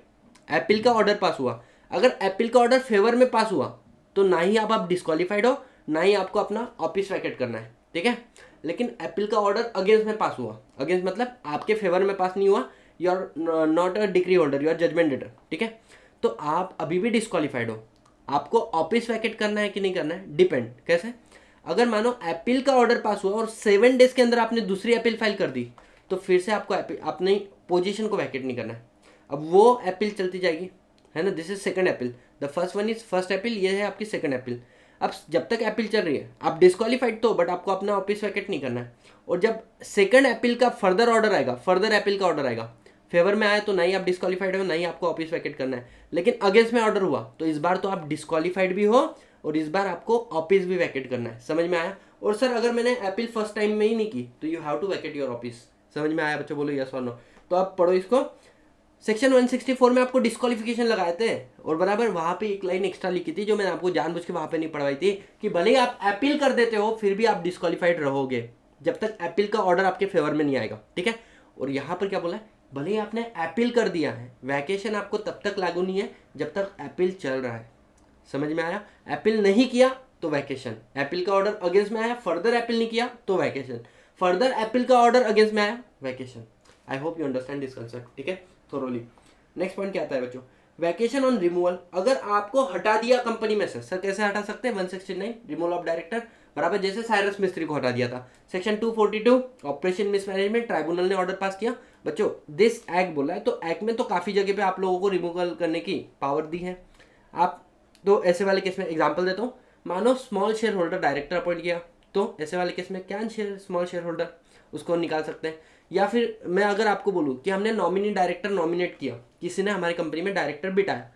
अपील का ऑर्डर पास हुआ, अगर अपील का ऑर्डर फेवर में पास हुआ तो ना ही आप डिस्क्वालीफाइड हो, ना ही आपको अपना ऑफिस वैकेट करना है, ठीक है, लेकिन अपील का ऑर्डर अगेंस्ट में पास हुआ, अगेंस्ट मतलब आपके फेवर में पास नहीं हुआ, you are not a decree holder, you are judgment debtor, ठीक है, तो आप अभी भी डिस्क्वालीफाइड हो। आपको ऑफिस वैकेट करना है कि नहीं करना है, डिपेंड, कैसे, अगर मानो अपील का ऑर्डर पास हुआ और 7 डेज के अंदर आपने दूसरी अपील फाइल कर दी, तो फिर से आपको अपनी पोजीशन को वैकेट नहीं करना है, अब वो अपील चलती जाएगी, है ना, this is second appeal, the first one is first appeal, ये है आपकी सेकंड अपील। अब जब तक अपील चल रही है आप डिस्क्वालीफाइड तो, बट आपको अपना ऑफिस वैकेट नहीं करना है, और जब सेकंड अपील का फर्दर ऑर्डर आएगा, फर्दर अपील का ऑर्डर आएगा, फेवर में आया तो नहीं आप डिस्क्वालीफाइड हो, नहीं आपको ऑफिस वैकेट करना है, लेकिन अगेंस्ट में ऑर्डर हुआ तो इस बार तो आप डिस्क्वालीफाइड भी हो और इस बार आपको ऑफिस भी वैकेट करना है। समझ में आया? और सर अगर मैंने अपील फर्स्ट टाइम में ही नहीं की तो you have to vacate your office. समझ में आया बच्चों? बोलो यस और नो। तो आप पढ़ो इसको। सेक्शन 164 में आपको डिस्क्वालिफिकेशन लगाए थे और बराबर वहां पे एक लाइन एक्स्ट्रा लिखी थी जो मैंने आपको जानबूझ के वहां पे नहीं पढ़वाई थी कि भले ही आप अपील कर देते हो फिर भी आप डिस्क्वालिफाइड रहोगे जब तक अपील का ऑर्डर आपके फेवर में नहीं आएगा, ठीक है। और यहाँ पर क्या बोला है, भले ही आपने अपील कर दिया है, वैकेशन आपको तब तक लागू नहीं है जब तक अपील चल रहा है। समझ में आया? अपील नहीं किया तो वैकेशन, अपील का ऑर्डर अगेंस्ट में आया, फर्दर अपील नहीं किया तो वैकेशन, फर्दर अपील का ऑर्डर अगेंस्ट में आया, vacation. I hope you understand this concept, ठीक है, थोरोली। नेक्स्ट पॉइंट क्या आता है बच्चों, वैकेशन ऑन रिमूवल। अगर आपको हटा दिया कंपनी में से, सर कैसे हटा सकते हैं? 169 रिमूवल ऑफ डायरेक्टर, बराबर जैसे साइरस मिस्त्री को हटा दिया था। सेक्शन 242 ऑपरेशन मिसमैनेजमेंट, ट्राइब्यूनल ने ऑर्डर पास किया। बच्चों दिस एक्ट बोला है तो एक्ट में तो काफी जगह पे आप लोगों को रिमूवल करने की पावर दी है। आप तो ऐसे वाले केस में एग्जांपल देता हूँ, मानो small share holder director appoint किया तो ऐसे वाले केस में can share small share holder उसको निकाल सकते हैं। या फिर मैं अगर आपको बोलूँ कि हमने नॉमिनी डायरेक्टर नॉमिनेट किया, किसी ने हमारी कंपनी में डायरेक्टर बिठाया,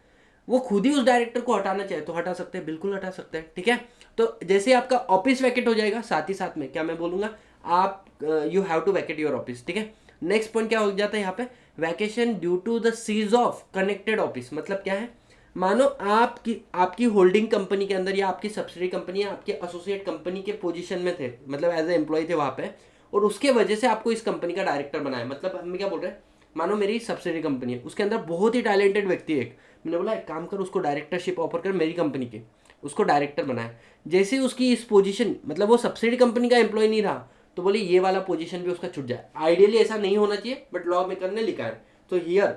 वो खुद ही उस डायरेक्टर को हटाना चाहे तो हटा सकते हैं, बिल्कुल हटा सकते हैं, ठीक है। तो जैसे आपका ऑफिस वैकेट हो जाएगा, साथ ही साथ में क्या मैं बोलूंगा, आप you have to vacate your office, ठीक है। नेक्स्ट पॉइंट क्या हो जाता है यहाँ पे, vacation due to the cease of connected office. मतलब क्या है, मानो आपकी होल्डिंग कंपनी के अंदर या आपकी सब्सिडरी कंपनी या आपके एसोसिएट कंपनी के पोजीशन में थे, मतलब एज ए एम्प्लॉय थे वहां पे, और उसके वजह से आपको इस कंपनी का डायरेक्टर बनाया। मतलब हम क्या बोल रहे हैं, मानो मेरी सब्सिडरी कंपनी है, उसके अंदर बहुत ही टैलेंटेड व्यक्ति है एक, मैंने बोला एक काम कर उसको डायरेक्टरशिप ऑफर कर मेरी कंपनी के, उसको डायरेक्टर बनाया। जैसे ही उसकी इस पोजीशन, मतलब वो सब्सिडी कंपनी का एम्प्लॉय नहीं रहा, तो बोले ये वाला पोजीशन भी उसका छूट जाए। आइडियली ऐसा नहीं होना चाहिए बट लॉ मेकर ने लिखा है। तो here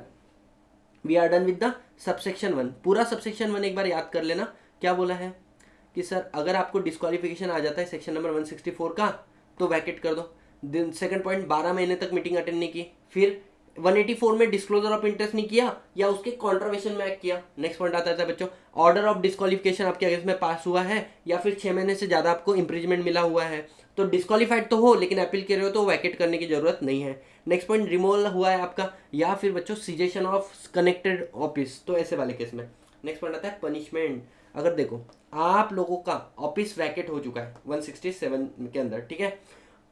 we are done with the subsection 1। पूरा सबसेक्शन 1 एक बार याद कर लेना। क्या बोला है कि सर अगर आपको डिस्क्वालिफिकेशन आ जाता है सेक्शन नंबर 164 का तो वैकेट कर दो। दिन सेकंड पॉइंट, 12 महीने तक मीटिंग अटेंड नहीं की, फिर 184 में डिस्क्लोजर ऑफ इंटरेस्ट नहीं किया या उसके कॉन्ट्रावेशन में एक्ट किया। नेक्स्ट पॉइंट आता है बच्चों, ऑर्डर ऑफ डिस्क्वालिफिकेशन आपके अगेंस्ट में पास हुआ है या फिर 6 महीने से ज्यादा आपको इंप्रीजमेंट मिला हुआ है, तो डिस्क्वालिफाइड तो हो लेकिन अपील कर रहे हो तो वैकेट करने की जरूरत नहीं है। नेक्स्ट पॉइंट, रिमूवल हुआ है आपका, या फिर बच्चों सीजेशन ऑफ कनेक्टेड ऑफिस, तो ऐसे वाले केस में। नेक्स्ट पॉइंट आता है पनिशमेंट। अगर देखो आप लोगों का ऑफिस वैकेट हो चुका है 167 के अंदर, ठीक है,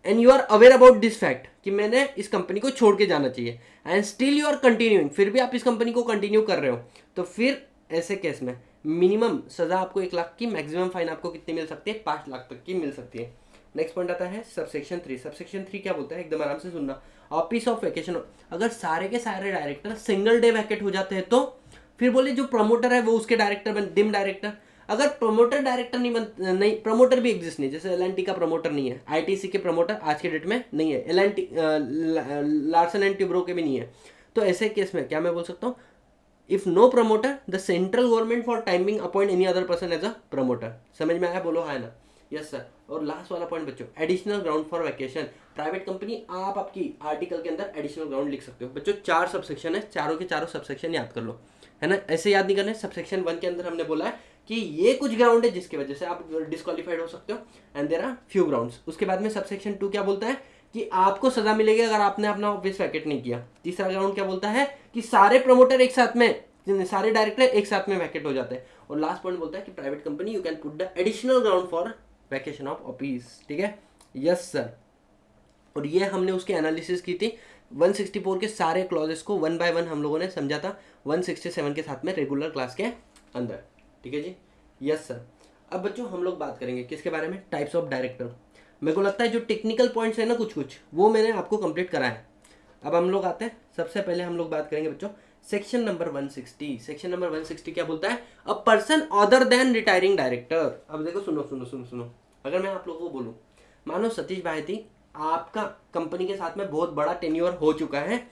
and you are aware about this fact कि मैंने इस कंपनी को छोड़ के जाना चाहिए, and still you are continuing, फिर भी आप इस कंपनी को कंटिन्यू कर रहे हो, तो फिर ऐसे केस में मिनिमम सजा आपको 1 लाख की, मैक्सिमम फाइन आपको कितनी मिल सकती है, 5 लाख तक की मिल सकती है। नेक्स्ट पॉइंट आता है सबसेक्शन 3। सबसेक्शन 3 क्या बोलता है, एकदम आराम से सुनना। ऑफिस ऑफ वैकेशन, अगर सारे के सारे डायरेक्टर सिंगल डे वैकेट हो जाते हैं तो फिर बोले जो प्रमोटर है वो उसके डायरेक्टर बन, डिम डायरेक्टर। अगर प्रमोटर डायरेक्टर नहीं, प्रमोटर भी एग्जिस्ट नहीं, जैसे एल का प्रमोटर नहीं है, आईटीसी के प्रमोटर आज के डेट में नहीं है, लार्सन एंड ट्यूब्रो के भी नहीं है, तो ऐसे केस में क्या मैं बोल सकता हूँ, if no promoter the central government for timing appoint any other person as a promoter. समझ में आया, बोलो हाँ ना, यस सर। और लास्ट वाला पॉइंट बच्चों, additional ground for vacation. Private company आप आपकी आर्टिकल के अंदर एडिशनल ग्राउंड लिख सकते हो बच्चों। 4 सबसेक्शन है, चारों के चारों सबसेक्शन याद कर लो, है ना, ऐसे याद नहीं करना है। सबसेक्शन 1 के अंदर हमने बोला है कि ये कुछ ग्राउंड है जिसकी वजह से आप डिस्क्वालीफाइड हो सकते हो, and there are few grounds. उसके बाद में सबसेक्शन 2 क्या बोलता है कि आपको सजा मिलेगी अगर आपने अपना ऑफिस वैकेट नहीं किया। तीसरा ग्राउंड क्या बोलता है कि सारे प्रमोटर एक साथ में, सारे डायरेक्टर एक साथ में वैकेट हो जाते हैं। और लास्ट पॉइंट बोलता है कि private company you can put the additional ground for vacation of office. ठीक है, यस सर। और ये हमने उसकी एनालिसिस की थी, 164 के सारे क्लॉजेस को 1 बाय 1 हम लोगों ने समझा था 167 के साथ में रेगुलर क्लास के अंदर। ठीक है जी, यस सर। अब बच्चों हम लोग बात करेंगे किसके बारे में, टाइप्स ऑफ डायरेक्टर। मेरे को लगता है जो टेक्निकल पॉइंट्स है ना कुछ कुछ, वो मैंने आपको कंप्लीट करा है। अब हम लोग आते हैं, सबसे पहले हम लोग बात करेंगे बच्चों सेक्शन नंबर 160। सेक्शन नंबर 160 क्या बोलता है, a person other then retiring director. अब देखो सुनो सुनो सुनो सुनो, अगर मैं आप लोगों को बोलूं, मानो सतीश भाई आपका कंपनी के साथ में बहुत बड़ा टेन्योर हो चुका है,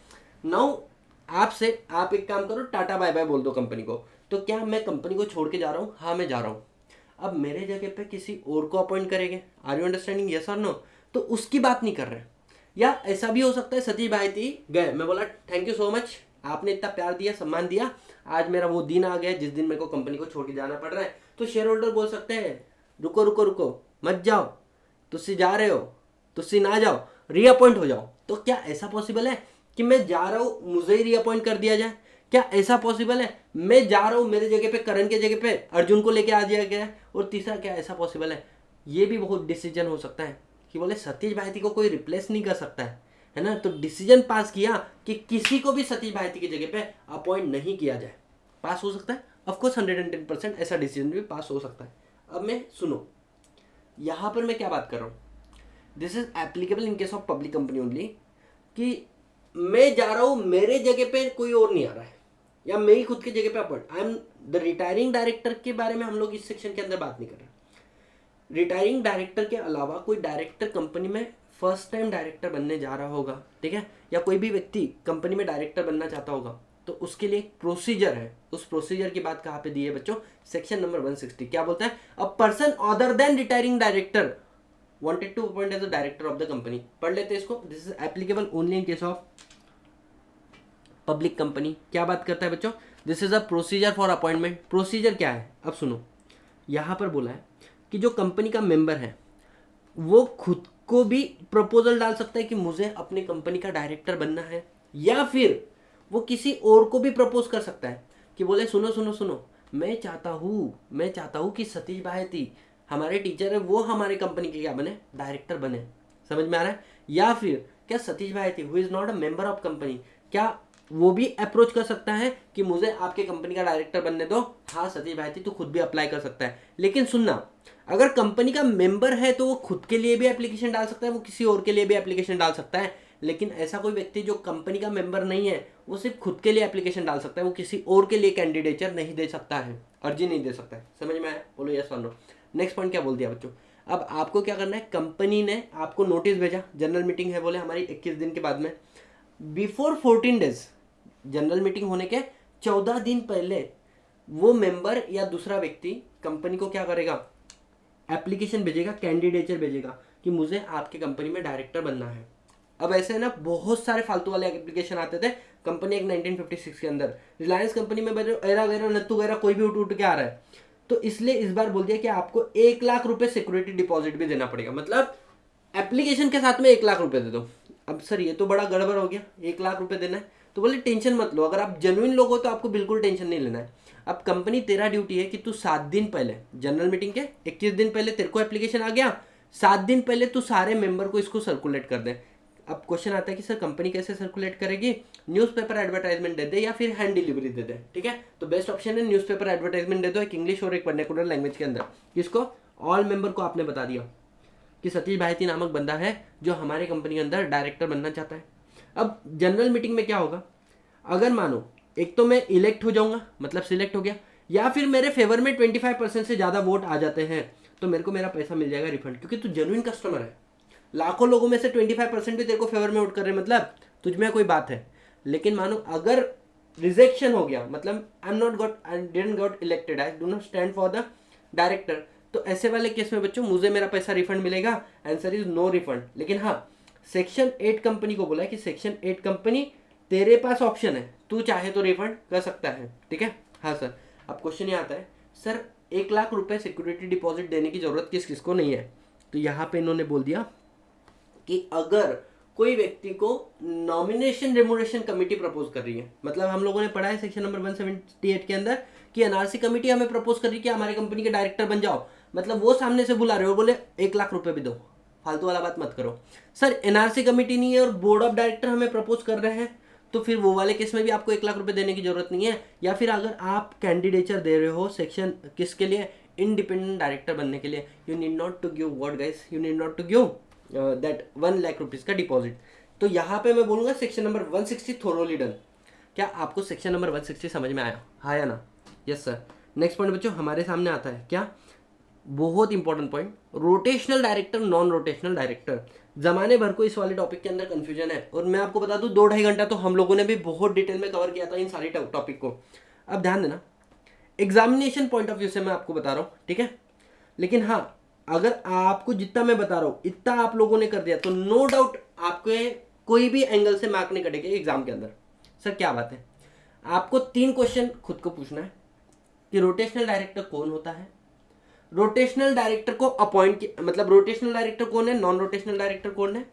नाउ आपसे आप एक काम करो, टाटा बाय बाय बोल दो कंपनी को, तो क्या मैं कंपनी को छोड़ के जा रहा हूँ, हाँ मैं जा रहा हूँ, अब मेरे जगह पे किसी और को अपॉइंट करेंगे, आर यू अंडरस्टैंडिंग, यस और नो, तो उसकी बात नहीं कर रहे। या ऐसा भी हो सकता है सतीश भाई गए, मैं बोला थैंक यू सो मच, आपने इतना प्यार दिया, सम्मान दिया, आज मेरा वो दिन आ गया जिस दिन मेरे को कंपनी को छोड़ के जाना पड़ रहा है, तो शेयर होल्डर बोल सकते हैं रुको रुको रुको मत जाओ, तुझसे जा रहे हो, तुझसे ना जाओ, रीअपॉइंट हो जाओ। तो क्या ऐसा पॉसिबल है कि मैं जा रहा हूँ मुझे ही रीअपॉइंट कर दिया जाए, क्या ऐसा पॉसिबल है मैं जा रहा हूँ मेरे जगह पे करण के जगह पे अर्जुन को लेके आ दिया गया है। और तीसरा क्या ऐसा पॉसिबल है, ये भी बहुत डिसीजन हो सकता है कि बोले सतीश भारती को कोई रिप्लेस नहीं कर सकता है ना, तो डिसीजन पास किया कि किसी को भी सतीश भारती की जगह पे अपॉइंट नहीं किया जाए, पास हो सकता है, ऑफकोर्स 110% ऐसा डिसीजन भी पास हो सकता है। अब मैं सुनो, यहाँ पर मैं क्या बात कर रहा हूँ, this is applicable in case of public company only, कि मैं जा रहा हूँ मेरे जगह पे कोई और नहीं आ रहा है, या मैं ही खुद की जगह पे appoint, I am the retiring director के बारे में हम लोग इस सेक्शन के अंदर बात नहीं कर रहे। रिटायरिंग डायरेक्टर के अलावा कोई डायरेक्टर कंपनी में फर्स्ट टाइम डायरेक्टर बनने जा रहा होगा, ठीक है, या कोई भी व्यक्ति कंपनी में डायरेक्टर बनना चाहता होगा, तो उसके लिए एक प्रोसीजर है, उस प्रोसीजर की बात कहाँ पे दी है बच्चों, सेक्शन नंबर 160 क्या बोलता है, a person other then retiring director wanted to appoint as a director of the company। पढ़ लेते हैं इसको, this is applicable only in case of public company. क्या बात करता है बच्चों, this is a procedure for appointment. Procedure क्या है, अब सुनो, यहाँ पर बोला है कि जो कंपनी का मेंबर है वो खुद को भी प्रपोजल डाल सकता है कि मुझे अपनी कंपनी का डायरेक्टर बनना है, या फिर वो किसी और को भी प्रपोज कर सकता है कि बोले सुनो सुनो सुनो, मैं चाहता हूँ कि सतीश भाई हमारे टीचर है वो हमारे कंपनी के क्या बने, डायरेक्टर बने। समझ में आ रहा है, या फिर क्या सतीश भाई who is not a member of company, क्या वो भी अप्रोच कर सकता है कि मुझे आपके कंपनी का डायरेक्टर बनने दो, हाँ सतीश भाई तू खुद भी अप्लाई कर सकता है। लेकिन सुनना, अगर कंपनी का मेंबर है तो वो खुद के लिए भी एप्लीकेशन डाल सकता है, वो किसी और के लिए भी एप्लीकेशन डाल सकता है। लेकिन ऐसा कोई व्यक्ति जो कंपनी का मेंबर नहीं है वो सिर्फ खुद के लिए एप्लीकेशन डाल सकता है, वो किसी और के लिए कैंडिडेचर नहीं दे सकता है, अर्जी नहीं दे सकता है। समझ में आया, बोलो यस और नो। नेक्स्ट पॉइंट क्या बोल दिया बच्चों, अब आपको क्या करना है, कंपनी ने आपको नोटिस भेजा, जनरल मीटिंग है बोले हमारी 21 दिन के बाद में, बिफोर 14 डेज, जनरल मीटिंग होने के 14 दिन पहले वो मेंबर या दूसरा व्यक्ति कंपनी को क्या करेगा, एप्लीकेशन भेजेगा, कैंडिडेचर भेजेगा कि मुझे आपके कंपनी में डायरेक्टर बनना है। अब ऐसे ना बहुत सारे फालतू वाले एप्लीकेशन आते थे कंपनी एक 1956 के अंदर, रिलायंस कंपनी में एरा वगैरह नत्तू वगैरह कोई भी उठ के आ रहा है, तो इसलिए इस बार बोल दिया कि आपको 1 लाख रुपए सिक्योरिटी डिपॉजिट भी देना पड़ेगा, मतलब एप्लीकेशन के साथ में 1 लाख रुपए दे दो। अब सर ये तो बड़ा गड़बड़ हो गया, 1 लाख रुपए देना है, तो बोले टेंशन मत लो, अगर आप जेन्युइन लोग हो तो आपको बिल्कुल टेंशन नहीं लेना है। अब कंपनी तेरा ड्यूटी है कि तू 7 दिन पहले, जनरल मीटिंग के 21 दिन पहले तेरे को एप्लीकेशन आ गया, 7 दिन पहले तू सारे मेंबर को इसको सर्कुलेट कर दे। अब क्वेश्चन आता है कि सर कंपनी कैसे सर्कुलेट करेगी, न्यूज़पेपर एडवर्टाइजमेंट दे दे या फिर हैंड डिलीवरी दे दे, ठीक है। तो बेस्ट ऑप्शन है न्यूज़पेपर एडवर्टाइजमेंट दे दो, एक इंग्लिश और एक वर्नाक्युलर लैंग्वेज के अंदर। किसको? ऑल मेंबर को आपने बता दिया कि सतीश भाईती नामक बंदा है जो हमारे कंपनी के अंदर डायरेक्टर बनना चाहता है। अब जनरल मीटिंग में क्या होगा, अगर मानो एक तो मैं इलेक्ट हो जाऊंगा, मतलब सिलेक्ट हो गया, या फिर मेरे फेवर में 25% से ज़्यादा वोट आ जाते हैं तो मेरे को मेरा पैसा मिल जाएगा रिफंड, क्योंकि तू जेन्युइन कस्टमर है। लाखों लोगों में से 25% भी तेरे को फेवर में वोट कर रहे हैं, मतलब तुझ में कोई बात है। लेकिन मानो अगर रिजेक्शन हो गया, मतलब I didn't got elected, I do not stand for the director, तो ऐसे वाले केस में बच्चों मुझे मेरा पैसा रिफंड मिलेगा? Answer is no refund. लेकिन हाँ, सेक्शन 8 कंपनी को बोला है कि सेक्शन 8 कंपनी तेरे पास ऑप्शन है, तू चाहे तो रिफंड कर सकता है, ठीक है। हाँ सर। अब क्वेश्चन ये आता है, सर 1 लाख रुपए सिक्योरिटी डिपॉजिट देने की जरूरत किस किस को नहीं है? तो यहाँ पे इन्होंने बोल दिया कि अगर कोई व्यक्ति को नॉमिनेशन रेमुनरेशन कमेटी प्रपोज कर रही है, मतलब हम लोगों ने पढ़ा है सेक्शन नंबर 178 के अंदर कि एनआरसी कमेटी हमें प्रपोज कर रही है कि हमारी कंपनी के डायरेक्टर बन जाओ, मतलब वो सामने से बुला रहे हो, बोले 1 लाख रुपए भी दो, फालतू वाला बात मत करो। सर एनआरसी कमेटी नहीं है और बोर्ड ऑफ डायरेक्टर हमें प्रपोज कर रहे हैं, तो फिर वो वाले केस में भी आपको 1 लाख रुपए देने की जरूरत नहीं है। या फिर अगर आप कैंडिडेचर दे रहे हो सेक्शन किसके लिए, इंडिपेंडेंट डायरेक्टर बनने के लिए, you need not to give what guys, you need not to give that 1 lakh rupees का डिपॉजिट। तो यहाँ पे मैं बोलूंगा सेक्शन नंबर 160 थोरोली डन। क्या आपको सेक्शन नंबर 160 समझ में आया? हाँ या ना? Yes sir. नेक्स्ट पॉइंट बच्चों हमारे सामने आता है, क्या बहुत important point, rotational director, non rotational director. जमाने भर को इस वाले टॉपिक के अंदर कंफ्यूजन है, और मैं आपको बता दूं 2-2.5 घंटा तो हम लोगों ने भी बहुत डिटेल में कवर किया था इन सारी टॉपिक को। अब ध्यान देना, एग्जामिनेशन पॉइंट ऑफ व्यू से मैं आपको बता रहा हूँ, ठीक है। लेकिन हाँ, अगर आपको जितना मैं बता रहा हूँ इतना आप लोगों ने कर दिया तो नो डाउट आपके कोई भी एंगल से मार्क नहीं कटेगा एग्जाम के अंदर। सर क्या बात है, आपको 3 क्वेश्चन खुद को पूछना है कि रोटेशनल डायरेक्टर कौन होता है, रोटेशनल डायरेक्टर को अपॉइंट, मतलब रोटेशनल डायरेक्टर कौन है, नॉन रोटेशनल डायरेक्टर कौन है,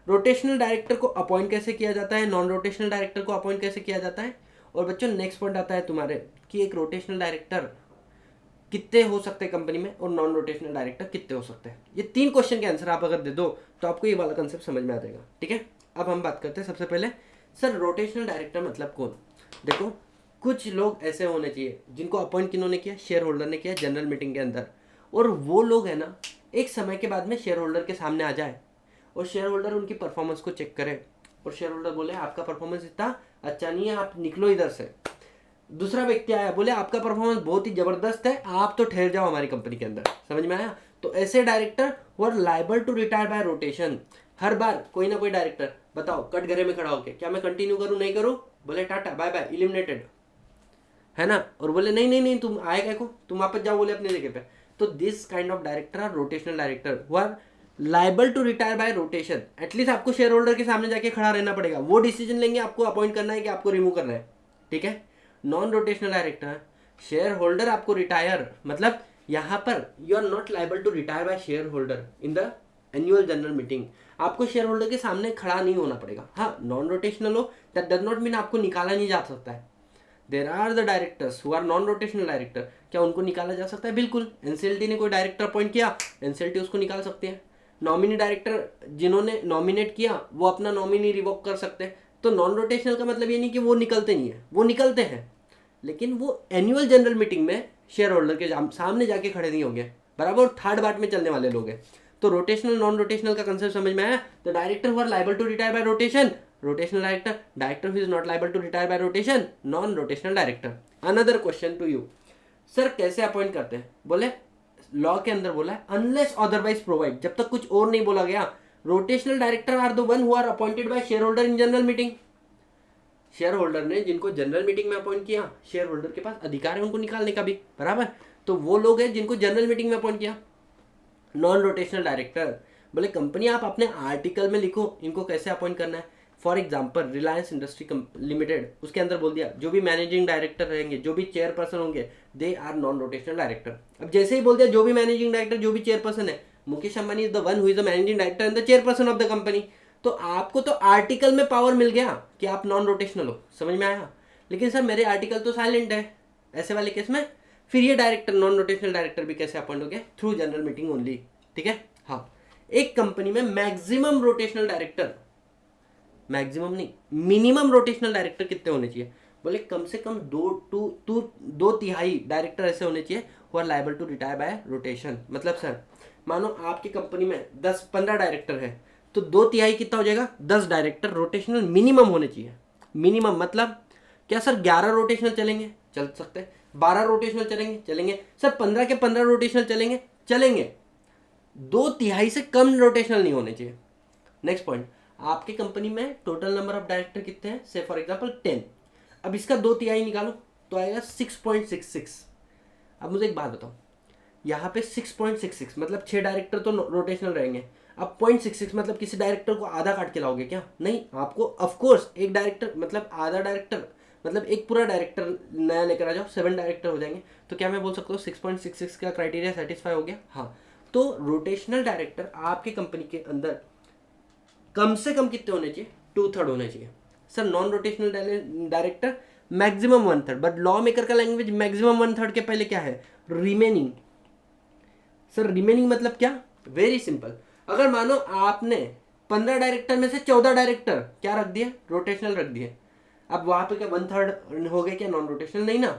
रोटेशनल डायरेक्टर को अपॉइंट कैसे किया जाता है, नॉन रोटेशनल डायरेक्टर को अपॉइंट कैसे किया जाता है, और बच्चों नेक्स्ट पॉइंट आता है तुम्हारे कि एक रोटेशनल डायरेक्टर कितने हो सकते हैं कंपनी में और नॉन रोटेशनल डायरेक्टर कितने हो सकते हैं। ये 3 क्वेश्चन के आंसर आप अगर दे दो तो आपको ये वाला कंसेप्ट समझ में आ जाएगा, ठीक है। अब हम बात करते हैं सबसे पहले, सर रोटेशनल डायरेक्टर मतलब कौन? देखो कुछ लोग ऐसे होने चाहिए जिनको अपॉइंट किन्होंने किया, शेयर होल्डर ने किया जनरल मीटिंग के अंदर, और वो लोग है ना एक समय के बाद में शेयर होल्डर के सामने आ जाए और शेयर होल्डर उनकी परफॉर्मेंस को चेक करे और शेयर होल्डर बोले आपका परफॉर्मेंस इतना अच्छा नहीं है, आप निकलो इधर से। दूसरा व्यक्ति आया बोले आपका परफॉर्मेंस बहुत ही जबरदस्त है, आप तो ठहर जाओ हमारी कंपनी के अंदर। समझ में आया? तो ऐसे director were liable to retire by rotation. हर बार कोई ना कोई डायरेक्टर, बताओ कट घरे में खड़ा होके, क्या मैं कंटिन्यू करूं नहीं करूं, बोले टाटा बाय बाय इलिमिनेटेड, है ना, और बोले नहीं नहीं नहीं तुम आए क्या को, तुम वापस जाओ बोले अपने जगह पे। तो this kind of director are rotational director who are liable to retire by rotation. At least आपको शेयर होल्डर के सामने जाके खड़ा रहना पड़ेगा, वो डिसीजन लेंगे आपको अपॉइंट करना है कि आपको रिमूव करना है, ठीक है। Non rotational director, share holder आपको रिटायर, मतलब यहाँ पर you are not liable to retire by share holder in the annual general meeting. आपको शेयर होल्डर के सामने खड़ा नहीं होना पड़ेगा। हाँ, नॉन रोटेशनल हो दैट डज नॉट मीन आपको निकाला नहीं जा सकता है। There are the directors who are non rotational director, क्या उनको निकाला जा सकता है? बिल्कुल। एनसीएलटी ने कोई डायरेक्टर अपॉइंट किया, एनसीएलटी उसको निकाल सकते हैं। नॉमिनी डायरेक्टर जिन्होंने नॉमिनेट किया वो अपना नॉमिनी रिवोक कर सकते हैं। तो नॉन रोटेशनल का मतलब ये नहीं कि वो निकलते नहीं है, वो निकलते हैं, लेकिन वो एनुअल जनरल मीटिंग में शेयर होल्डर के सामने जाके खड़े नहीं होंगे, बराबर थर्ड बार्ट में चलने वाले लोग हैं। तो रोटेशनल नॉन रोटेशनल का कंसेप्ट समझ में आया? तो director who are liable to retire by rotation, rotational director, director who is not liable to retire by rotation, non rotational director. Another question to you, sir कैसे appoint करते हैं? बोले law के अंदर बोला है अनलेस अदरवाइज प्रोवाइड, जब तक कुछ और नहीं बोला गया। Rotational director are the one who are appointed by share holder in general meeting. Share holder ने जिनको जनरल मीटिंग में अपॉइंट किया, शेयर होल्डर के पास अधिकार है उनको निकालने का भी, बराबर। तो वो लोग हैं जिनको जनरल मीटिंग में अपॉइंट किया। नॉन रोटेशनल डायरेक्टर, बोले कंपनी आप अपने आर्टिकल में लिखो इनको कैसे अपॉइंट करना है। For example Reliance industry limited, उसके अंदर बोल दिया जो भी मैनेजिंग डायरेक्टर रहेंगे, जो भी चेयरपर्सन होंगे, they are non rotational director. अब जैसे ही बोल दिया जो भी मैनेजिंग डायरेक्टर, जो भी चेयरपर्सन है, Mukesh Ambani is the one who is the managing director and the chairperson of the company. तो आपको तो आर्टिकल में पावर मिल गया कि आप नॉन रोटेशनल हो। समझ में आया? लेकिन सर मेरे आर्टिकल तो साइलेंट है, ऐसे वाले केस में फिर ये डायरेक्टर नॉन रोटेशनल डायरेक्टर भी कैसे अपॉइंट हो गया? थ्रू जनरल मीटिंग ओनली, ठीक है। हाँ, एक कंपनी में मैक्सिमम रोटेशनल डायरेक्टर, मैक्सिमम नहीं मिनिमम रोटेशनल डायरेक्टर कितने होने चाहिए? बोले कम से कम दो तिहाई डायरेक्टर ऐसे होने चाहिए who are liable to retire by rotation. मतलब सर मानो आपकी कंपनी में 10-15 डायरेक्टर है तो 2/3 कितना हो जाएगा? 10 डायरेक्टर रोटेशनल मिनिमम होने चाहिए। मिनिमम मतलब क्या सर 11 रोटेशनल चलेंगे? चल सकते हैं। 12 रोटेशनल चलेंगे? चलेंगे। सर 15 के 15 रोटेशनल चलेंगे? चलेंगे। 2/3 से कम रोटेशनल नहीं होने चाहिए। नेक्स्ट पॉइंट, आपकी कंपनी में टोटल नंबर ऑफ डायरेक्टर कितने हैं? से फॉर एग्जांपल 10। अब इसका 2/3 निकालो तो आएगा 6.66। अब मुझे एक बात बताओ, यहाँ पे 6.66 मतलब 6 डायरेक्टर तो रोटेशनल रहेंगे। अब 0.66 मतलब किसी डायरेक्टर को आधा काट के लाओगे क्या? नहीं, आपको ऑफकोर्स एक डायरेक्टर मतलब आधा डायरेक्टर मतलब एक पूरा डायरेक्टर नया लेकर आ जाओ, 7 डायरेक्टर हो जाएंगे। तो क्या मैं बोल सकता हूँ 6.66 का क्राइटेरिया सेटिस्फाई हो गया? हाँ। तो रोटेशनल डायरेक्टर आपके कंपनी के अंदर कम से कम कितने होने चाहिए? 2/3 होने चाहिए। Sir non rotational director maximum 1/3, but law maker का लैंग्वेज मैक्सिमम 1/3 के पहले क्या है? रिमेनिंग। सर रिमेनिंग मतलब क्या? वेरी सिंपल, अगर मानो आपने 15 डायरेक्टर में से 14 डायरेक्टर क्या रख दिए? रोटेशनल रख दिए। अब वहां पे क्या 1/3 हो गए क्या नॉन रोटेशनल? नहीं ना।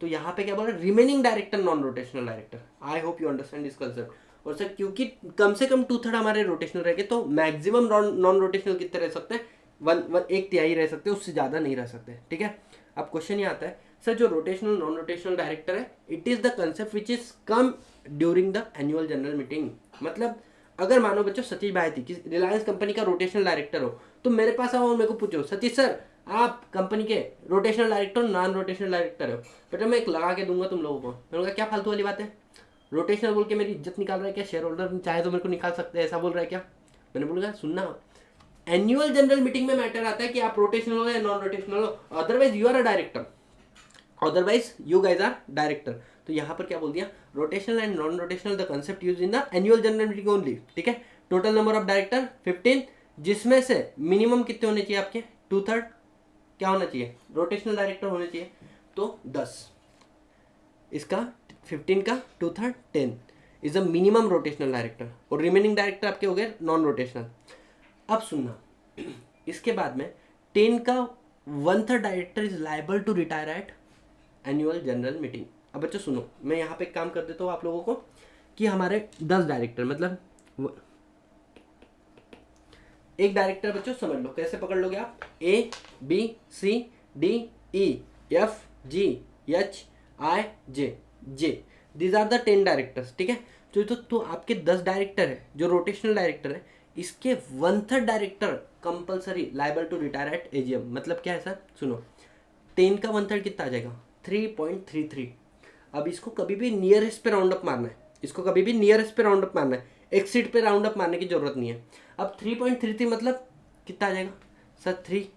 तो यहाँ पे क्या बोल रहे? Remaining director non rotational director. I hope you understand this concept. और सर क्योंकि कम से कम 2/3 हमारे रोटेशनल रहेंगे तो मैक्सिमम नॉन रोटेशनल कितने रह सकते हैं? 1/3 रह सकते हैं, उससे ज्यादा नहीं रह सकते। ठीक है। अब क्वेश्चन ये आता है सर जो रोटेशनल नॉन रोटेशनल डायरेक्टर है, it is the concept which is come during the annual general meeting. मतलब अगर मानो बच्चों सतीश भाई थी कि रिलायंस कंपनी का रोटेशनल डायरेक्टर हो तो मेरे पास आओ और मेरे को पूछो सतीश सर आप कंपनी के rotational director non rotational director हो, बेटा मैं एक लगा के दूंगा तुम लोगों को। मैंने कहा क्या फालतू वाली बात है, रोटेशनल बोल के मेरी इज्जत निकाल रहा है क्या? शेयर होल्डर चाहे तो मेरे को निकाल सकते हैं, ऐसा बोल रहा है क्या? मैंने बोला सुनना, एनुअल जनरल मीटिंग में मैटर आता है कि आप रोटेशनल हो या नॉन रोटेशनल हो, otherwise you are a director, otherwise you guys are director. तो यहाँ पर क्या बोल दिया? Rotational and non rotational the concept use in the annual general meeting only. ठीक है। टोटल नंबर ऑफ डायरेक्टर 15, जिसमें से मिनिमम कितने होने चाहिए आपके? 2/3 क्या होना चाहिए? रोटेशनल डायरेक्टर होने चाहिए। तो 10, इसका 15 का 2/3 10 is a minimum rotational director, और रिमेनिंग डायरेक्टर आपके हो गए नॉन रोटेशनल। अब सुनना, इसके बाद में 10 का 1/3 director is liable to retire at annual general meeting. अब बच्चों सुनो, मैं यहाँ पे एक काम कर देता हूँ आप लोगों को कि हमारे 10 डायरेक्टर मतलब एक डायरेक्टर बच्चों समझ लो कैसे पकड़ लोगे आप? ABCDEFGHIJ these are the 10 directors. ठीक है। तो आपके 10 डायरेक्टर है जो रोटेशनल डायरेक्टर है, इसके 1/3 director compulsory liable to retire at AGM। मतलब क्या है सर? सुनो, 10 का 1/3 कितना आ जाएगा? 3.33। अब इसको कभी भी नियरेस्ट पे राउंड अप मारना है, इसको कभी भी नियरेस्ट पे राउंड अप मारना है, एक्सिट पे राउंड अप मारने की जरूरत नहीं है। अब 3.33 मतलब कितना आ जाएगा सर? 3,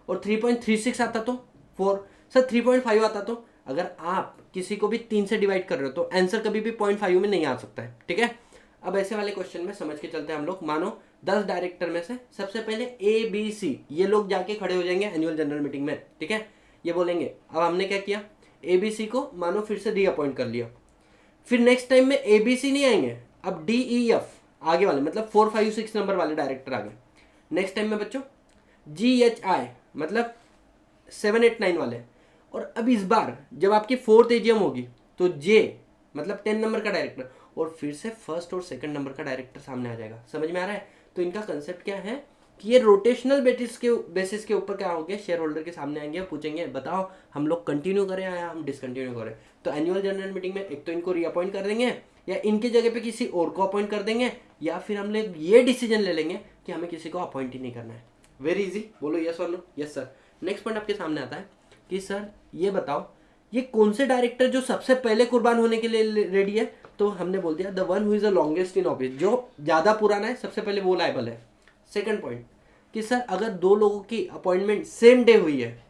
और 3.36 आता तो 4, सर 3.5 आता तो, अगर आप किसी को भी 3 से डिवाइड कर रहे हो तो आंसर कभी भी 0.5 में नहीं आ सकता है। ठीक है। अब ऐसे वाले क्वेश्चन में समझ के चलते हैं हम लोग। मानो 10 डायरेक्टर में से सबसे पहले ABC ये लोग जाके खड़े हो जाएंगे एनुअल जनरल मीटिंग में। ठीक है। ये बोलेंगे, अब हमने क्या किया? ABC को मानो फिर से रीअपॉइंट कर लिया, फिर नेक्स्ट टाइम में ABC नहीं आएंगे, अब DEF आगे वाले मतलब 4, 5, 6 नंबर वाले डायरेक्टर आ गए। नेक्स्ट टाइम में बच्चों GHI मतलब 7, 8, 9 वाले। और अब इस बार जब आपकी 4th AGM होगी तो J मतलब 10 नंबर का डायरेक्टर, और फिर से 1st और 2nd नंबर का डायरेक्टर सामने आ जाएगा। समझ में आ रहा है? तो इनका कंसेप्ट क्या है कि ये रोटेशनल बेसिस के ऊपर क्या हो गया? शेयर होल्डर के सामने आएंगे और पूछेंगे बताओ हम लोग कंटिन्यू करें या हम डिसकंटिन्यू करें। तो एनुअल जनरल मीटिंग में एक तो इनको रीअपॉइंट कर देंगे या इनके जगह पे किसी और को अपॉइंट कर देंगे, या फिर हम लोग ये डिसीजन ले लेंगे कि हमें किसी को अपॉइंट ही नहीं करना है। वेरी इजी, बोलो यस और no? Yes sir. Next point आपके सामने आता है कि सर ये बताओ ये कौन से डायरेक्टर जो सबसे पहले कुर्बान होने के लिए रेडी है? तो हमने बोल दिया the one who is the longest in office, जो ज्यादा पुराना है सबसे पहले वो लायबल है। सेकंड पॉइंट कि सर अगर 2 लोगों की अपॉइंटमेंट सेम डे हुई है,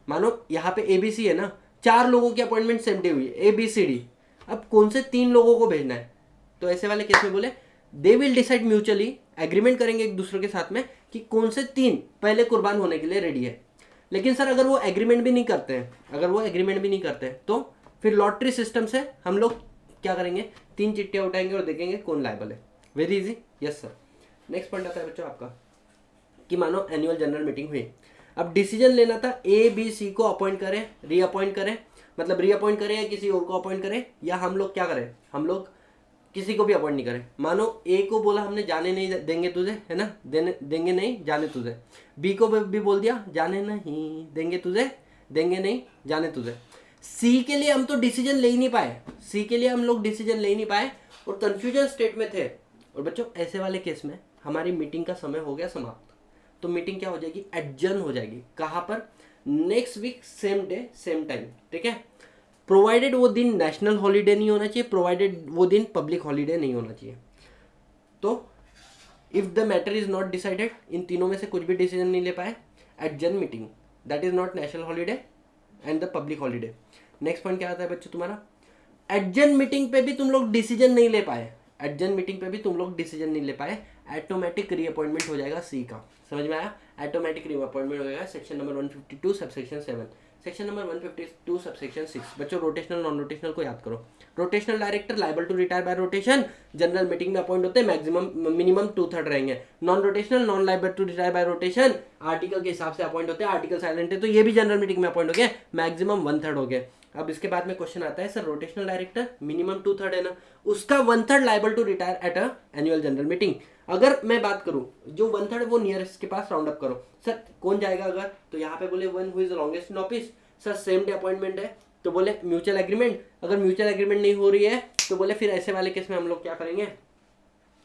मानो यहाँ पे ABC है ना, 4 लोगों की अपॉइंटमेंट सेम डे हुई है ABCD, अब कौन से 3 लोगों को भेजना है? तो ऐसे वाले केस में बोले they will decide mutually, agreement करेंगे एक दूसरे के साथ में कि कौन से 3 पहले कुर्बान होने के लिए रेडी है। लेकिन सर अगर वो एग्रीमेंट भी नहीं करते हैं, तो फिर लॉटरी सिस्टम से हम लोग क्या करेंगे? 3 चिट्ठियां उठाएंगे और देखेंगे कौन लायबल है। Very easy, yes sir. Next point आता है बच्चों आपका कि मानो एनुअल जनरल मीटिंग हुई, अब डिसीजन लेना था ए बी सी को अपॉइंट करें, रीअपॉइंट करें, मतलब रीअपॉइंट करें या किसी और को अपॉइंट करें, या हम लोग क्या करें, हम लोग किसी को भी अपॉइंट नहीं करें। मानो ए को बोला हमने जाने नहीं देंगे तुझे, है ना, देंगे नहीं जाने तुझे। बी को भी बोल दिया जाने नहीं देंगे तुझे, देंगे नहीं जाने तुझे। सी के लिए हम तो डिसीजन ले ही नहीं पाए, सी के लिए हम लोग डिसीजन ले ही नहीं पाए और कंफ्यूजन स्टेट में थे। और बच्चों ऐसे वाले केस में हमारी मीटिंग का समय हो गया समाप्त, तो मीटिंग क्या हो जाएगी, एडजर्न हो जाएगी। कहाँ पर, next week same day same time, ठीक है। प्रोवाइडेड वो दिन नेशनल हॉलीडे नहीं होना चाहिए, प्रोवाइडेड वो दिन पब्लिक हॉलीडे नहीं होना चाहिए। तो if the matter is not decided, इन तीनों में से कुछ भी डिसीजन नहीं ले पाए, adjourn meeting, that is not national holiday and the public holiday. Next point क्या आता है बच्चों तुम्हारा, एडजर्न मीटिंग पे भी तुम लोग डिसीजन नहीं ले पाए, एडजर्न मीटिंग पे भी तुम लोग डिसीजन नहीं ले पाए, ऑटोमेटिक रीअपॉइंटमेंट हो जाएगा सी का, समझ में आया, ऑटोमेटिक रीअपॉइंटमेंट हो जाएगा section number 152 subsection 7, section number 152 subsection 6। बच्चों रोटेशनल नॉन रोटेशनल को याद करो। Rotational director liable to retire by rotation, general meeting में अपॉइंट होते हैं, मैक्सिमम मिनिमम 2/3 रहेंगे। Non rotational non liable to retire by rotation article के हिसाब से अपॉइंट होते हैं, आर्टिकल साइलेंट है तो ये भी जनरल मीटिंग में अपॉइंट हो गए, मैक्सिमम 1/3 हो गए। अब इसके बाद में क्वेश्चन आता है सर रोटेशनल डायरेक्टर मिनिमम 2/3 है ना, उसका 1/3 liable to retire at a annual general meeting. अगर मैं बात करूं जो 1/3 वो नियरेस्ट के पास राउंड अप करो, सर कौन जाएगा अगर, तो यहाँ पे बोले one who is longest in office, sir same day appointment है तो बोले म्यूचुअल एग्रीमेंट, अगर म्यूचुअल एग्रीमेंट नहीं हो रही है तो बोले फिर ऐसे वाले केस में हम लोग क्या करेंगे,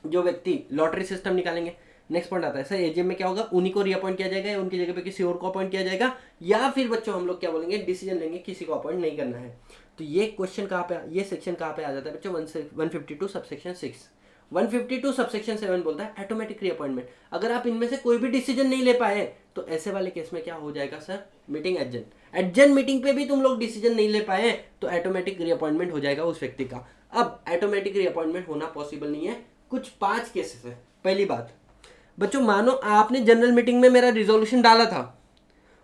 जो व्यक्ति लॉटरी सिस्टम निकालेंगे। नेक्स्ट पॉइंट आता है सर एजीएम में क्या होगा, उन्हीं को रीअपॉइंट किया जाएगा या उनकी जगह पे किसी और को अपॉइंट किया जाएगा, या फिर बच्चों हम लोग क्या बोलेंगे डिसीजन लेंगे किसी को अपॉइंट नहीं करना है। तो ये क्वेश्चन कहाँ पे, ये सेक्शन कहाँ पे आ जाता है बच्चों, 152 सबसेक्शन 6। 152 सबसेक्शन 7 बोलता है ऑटोमेटिक रीअपॉइंटमेंट। अगर आप इनमें से कोई भी डिसीजन नहीं ले पाए तो ऐसे वाले केस में क्या हो जाएगा sir, meeting adjourn. Adjourn meeting पे भी तुम लोग डिसीजन नहीं ले पाए तो ऑटोमेटिक रीअपॉइंटमेंट हो जाएगा उस व्यक्ति का। अब ऑटोमेटिक रीअपॉइंटमेंट होना पॉसिबल नहीं है, कुछ 5 केसेस है। पहली बात बच्चों, मानो आपने जनरल मीटिंग में मेरा रिजोल्यूशन डाला था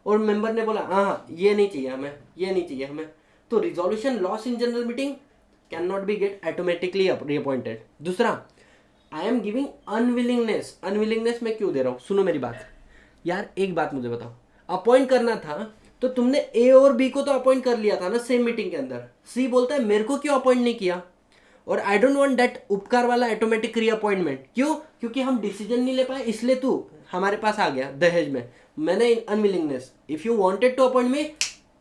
और मेंबर ने बोला हाँ ये नहीं चाहिए हमें, ये नहीं चाहिए हमें, तो resolution lost in general meeting can not be get automatically reappointed. दूसरा, I am giving unwillingness, unwillingness मैं क्यों दे रहा हूँ, सुनो मेरी बात यार, एक बात मुझे बताओ, अपॉइंट करना था तो तुमने ए और बी को तो अपॉइंट कर लिया था ना सेम मीटिंग के अंदर, सी बोलता है मेरे को क्यों अपॉइंट नहीं किया, और आई डोंट वांट दैट उपकार वाला ऑटोमेटिक रीअपॉइंटमेंट। क्यों, क्योंकि हम डिसीजन नहीं ले पाए इसलिए तू हमारे पास आ गया दहेज में, मैंने unwillingness. If you wanted to appoint me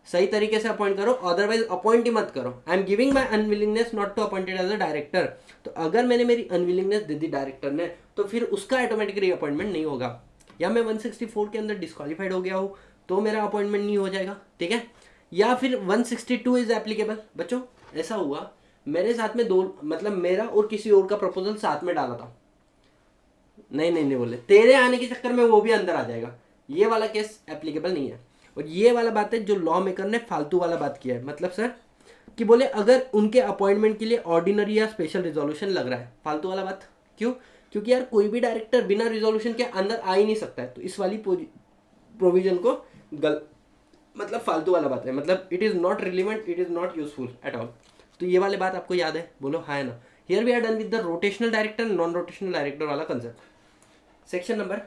सही तरीके से अपॉइंट करो, अदरवाइज अपॉइंट ही मत करो। I am giving my unwillingness not to appointed as a director, तो अगर मैंने मेरी अनविलिंगनेस दे दी डायरेक्टर ने तो फिर उसका ऑटोमेटिक रीअपॉइंटमेंट नहीं होगा, या मैं 164 के अंदर डिस्क्वालीफाइड हो गया हूँ तो मेरा अपॉइंटमेंट नहीं हो जाएगा, ठीक है। या फिर 162 इज एप्लीकेबल। बच्चों ऐसा हुआ मेरे साथ में दो, मतलब मेरा और किसी और का प्रपोजल साथ में डाला था, नहीं नहीं नहीं बोले तेरे आने के चक्कर में वो भी अंदर आ जाएगा, ये वाला केस एप्लीकेबल नहीं है। और ये वाला बात है जो लॉ मेकर ने फालतू वाला बात किया है, मतलब सर कि बोले अगर उनके अपॉइंटमेंट के लिए ऑर्डिनरी या स्पेशल रिजोल्यूशन लग रहा है, फालतू वाला बात। क्यों, क्योंकि यार कोई भी डायरेक्टर बिना रिजोल्यूशन के अंदर आ ही नहीं सकता है, तो इस वाली प्रोविजन को मतलब फालतू वाला बात है, मतलब it is not relevant, it is not useful at all. तो ये वाले बात आपको याद है, बोलो हाँ है ना। Here we are done with the rotational director non rotational director वाला कंसेप्ट। Section number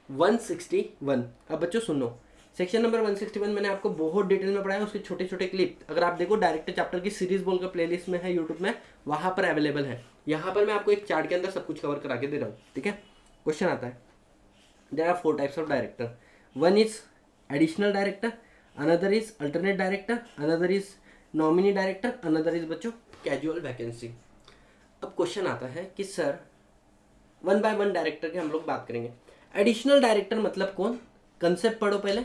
161। अब बच्चों सुनो, सेक्शन नंबर 161 मैंने आपको बहुत डिटेल में पढ़ाया, उसके छोटे छोटे क्लिप अगर आप देखो डायरेक्टर चैप्टर की सीरीज बोलकर प्लेलिस्ट में है यूट्यूब में, वहां पर अवेलेबल है। यहाँ पर मैं आपको एक चार्ट के अंदर सब कुछ कवर करा के दे रहा हूँ, ठीक है। क्वेश्चन आता है, there are 4 types of director, one is additional director, another is alternate director, another is nominee director, another is बच्चों कैजुअल वैकेंसी। अब क्वेश्चन आता है कि सर 1 बाय 1 डायरेक्टर की हम लोग बात करेंगे। एडिशनल डायरेक्टर मतलब कौन, कंसेप्ट पढ़ो पहले।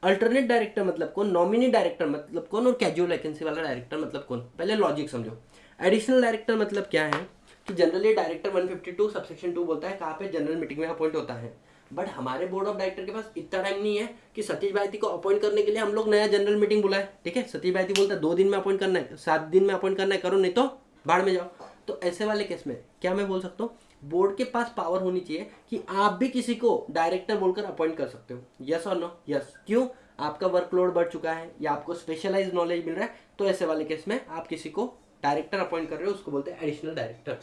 अल्टरनेट डायरेक्टर मतलब कौन, नॉमिनी डायरेक्टर मतलब कौन, और कैजुअल वैकेंसी वाला डायरेक्टर मतलब कौन, पहले लॉजिक समझो। एडिशनल डायरेक्टर मतलब क्या है कि जनरली डायरेक्टर 152 सबसेक्शन 2 बोलता है कहाँ पे जनरल मीटिंग में अपॉइंट होता है, बट हमारे बोर्ड ऑफ डायरेक्टर के पास इतना टाइम नहीं है कि सतीश भाईती को अपॉइंट करने के लिए हम लोग नया जनरल मीटिंग बुलाए, ठीक है। सतीश भाईती बोलता है 2 दिन में अपॉइंट करना है, 7 दिन में अपॉइंट करना है, करो नहीं तो बाढ़ में जाओ। तो ऐसे वाले केस में क्या मैं बोल सकता हूँ, बोर्ड के पास पावर होनी चाहिए कि आप भी किसी को डायरेक्टर बोलकर अपॉइंट कर सकते हो, यस और नो, यस। क्यों, आपका वर्कलोड बढ़ चुका है या आपको स्पेशलाइज नॉलेज मिल रहा है, तो ऐसे वाले केस में आप किसी को डायरेक्टर अपॉइंट कर रहे हो, उसको बोलते हैं एडिशनल डायरेक्टर।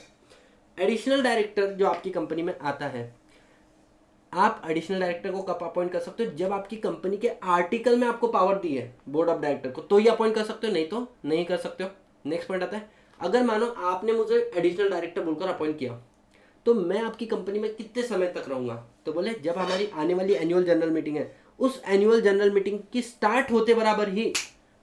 एडिशनल डायरेक्टर जो आपकी कंपनी में आता है, आप एडिशनल डायरेक्टर को कब अपॉइंट कर सकते हो? जब आपकी कंपनी के आर्टिकल में आपको पावर दी है बोर्ड ऑफ डायरेक्टर को, तो ही अपॉइंट कर सकते हो, नहीं तो नहीं कर सकते हो। नेक्स्ट पॉइंट आता है, अगर मानो आपने मुझे एडिशनल डायरेक्टर बोलकर अपॉइंट किया, तो मैं आपकी कंपनी में कितने समय तक रहूंगा? तो बोले जब हमारी आने वाली एनुअल जनरल मीटिंग है, उस एनुअल जनरल मीटिंग की स्टार्ट होते बराबर ही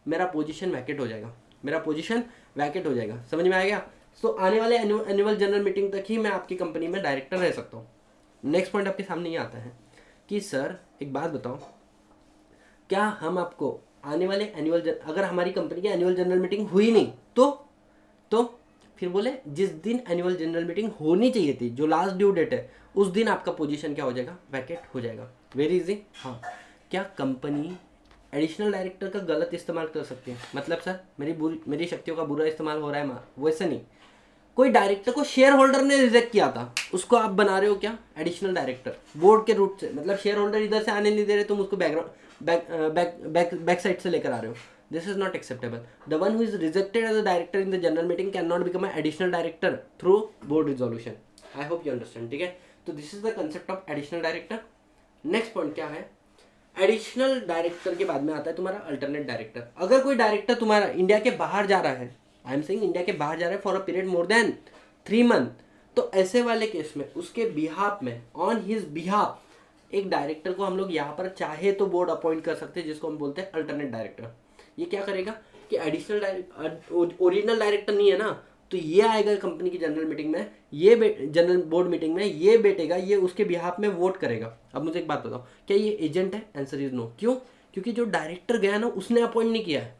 मेरा पोजीशन वैकेट हो जाएगा, मेरा पोजीशन वैकेट हो जाएगा। समझ में आ गया? तो आने वाले एनुअल जनरल मीटिंग तक ही मैं आपकी कंपनी में डायरेक्टर रह सकता हूँ। नेक्स्ट पॉइंट आपके सामने ये आता है कि सर एक बात बताओ, क्या हम आपको आने वाले अगर हमारी कंपनी की एनुअल जनरल मीटिंग हुई नहीं तो फिर बोले जिस दिन एनुअल जनरल मीटिंग होनी चाहिए थी, जो लास्ट ड्यू डेट है, उस दिन आपका पोजीशन क्या हो जाएगा? वैकेट हो जाएगा। Very easy. हाँ, क्या कंपनी एडिशनल डायरेक्टर का गलत इस्तेमाल कर सकती है? मतलब सर मेरी शक्तियों का बुरा इस्तेमाल हो रहा है? वैसे नहीं। कोई डायरेक्टर को शेयर होल्डर ने रिजेक्ट किया था, उसको आप बना रहे हो क्या एडिशनल डायरेक्टर बोर्ड के रूट से? मतलब शेयर होल्डर इधर से आने नहीं दे रहे, तुम उसको बैक साइड से लेकर आ रहे हो। This is not acceptable. The one who is rejected as a director in the general meeting can not become additional director through board resolution. I hope you understand. ठीक है, तो this is the concept of additional director. Next point क्या है? Additional director के बाद में आता है तुम्हारा अल्टरनेट डायरेक्टर। अगर कोई डायरेक्टर तुम्हारा इंडिया के बाहर जा रहा है, आई एम सेइंग इंडिया के बाहर जा रहा है for a period more than 3 month, तो ऐसे वाले केस में उसके बिहाफ में, ऑन हिज बिहाफ, एक डायरेक्टर को हम लोग यहाँ पर चाहे तो बोर्ड अपॉइंट कर सकते हैं, जिसको हम बोलते हैं अल्टरनेट डायरेक्टर। ये क्या करेगा कि एडिशनल ओरिजिनल डायरेक्टर नहीं है ना, तो ये आएगा कंपनी की जनरल मीटिंग में, ये जनरल बोर्ड मीटिंग में ये बैठेगा, ये उसके बिहाफ में वोट करेगा। अब मुझे एक बात बताओ, क्या ये एजेंट है? Answer is no. क्यों? क्योंकि जो डायरेक्टर गया ना, उसने अपॉइंट नहीं किया है,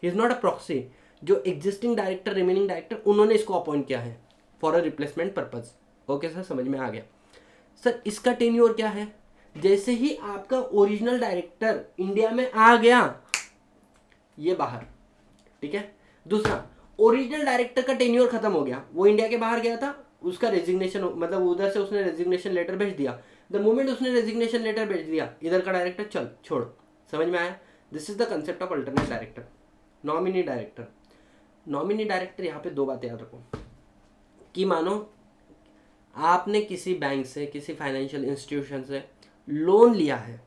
he is not a proxy. जो एग्जिस्टिंग डायरेक्टर, रिमेनिंग डायरेक्टर, उन्होंने इसको अपॉइंट किया है for a replacement purpose. Okay sir, समझ में आ गया। सर इसका टेन्योर क्या है? जैसे ही आपका ओरिजिनल डायरेक्टर इंडिया में आ गया, ये बाहर। ठीक है। दूसरा, ओरिजिनल डायरेक्टर का टेन्योर खत्म हो गया, वो इंडिया के बाहर गया था, उसका रेजिग्नेशन, मतलब उधर से उसने रेजिग्नेशन लेटर भेज दिया। द मोमेंट उसने रेजिग्नेशन लेटर भेज दिया, इधर का डायरेक्टर चल छोड़। समझ में आया? This is the concept of alternate director. Nominee director, nominee director, यहाँ पे 2 बातें याद रखो कि मानो आपने किसी बैंक से, किसी फाइनेंशियल इंस्टीट्यूशन से लोन लिया है,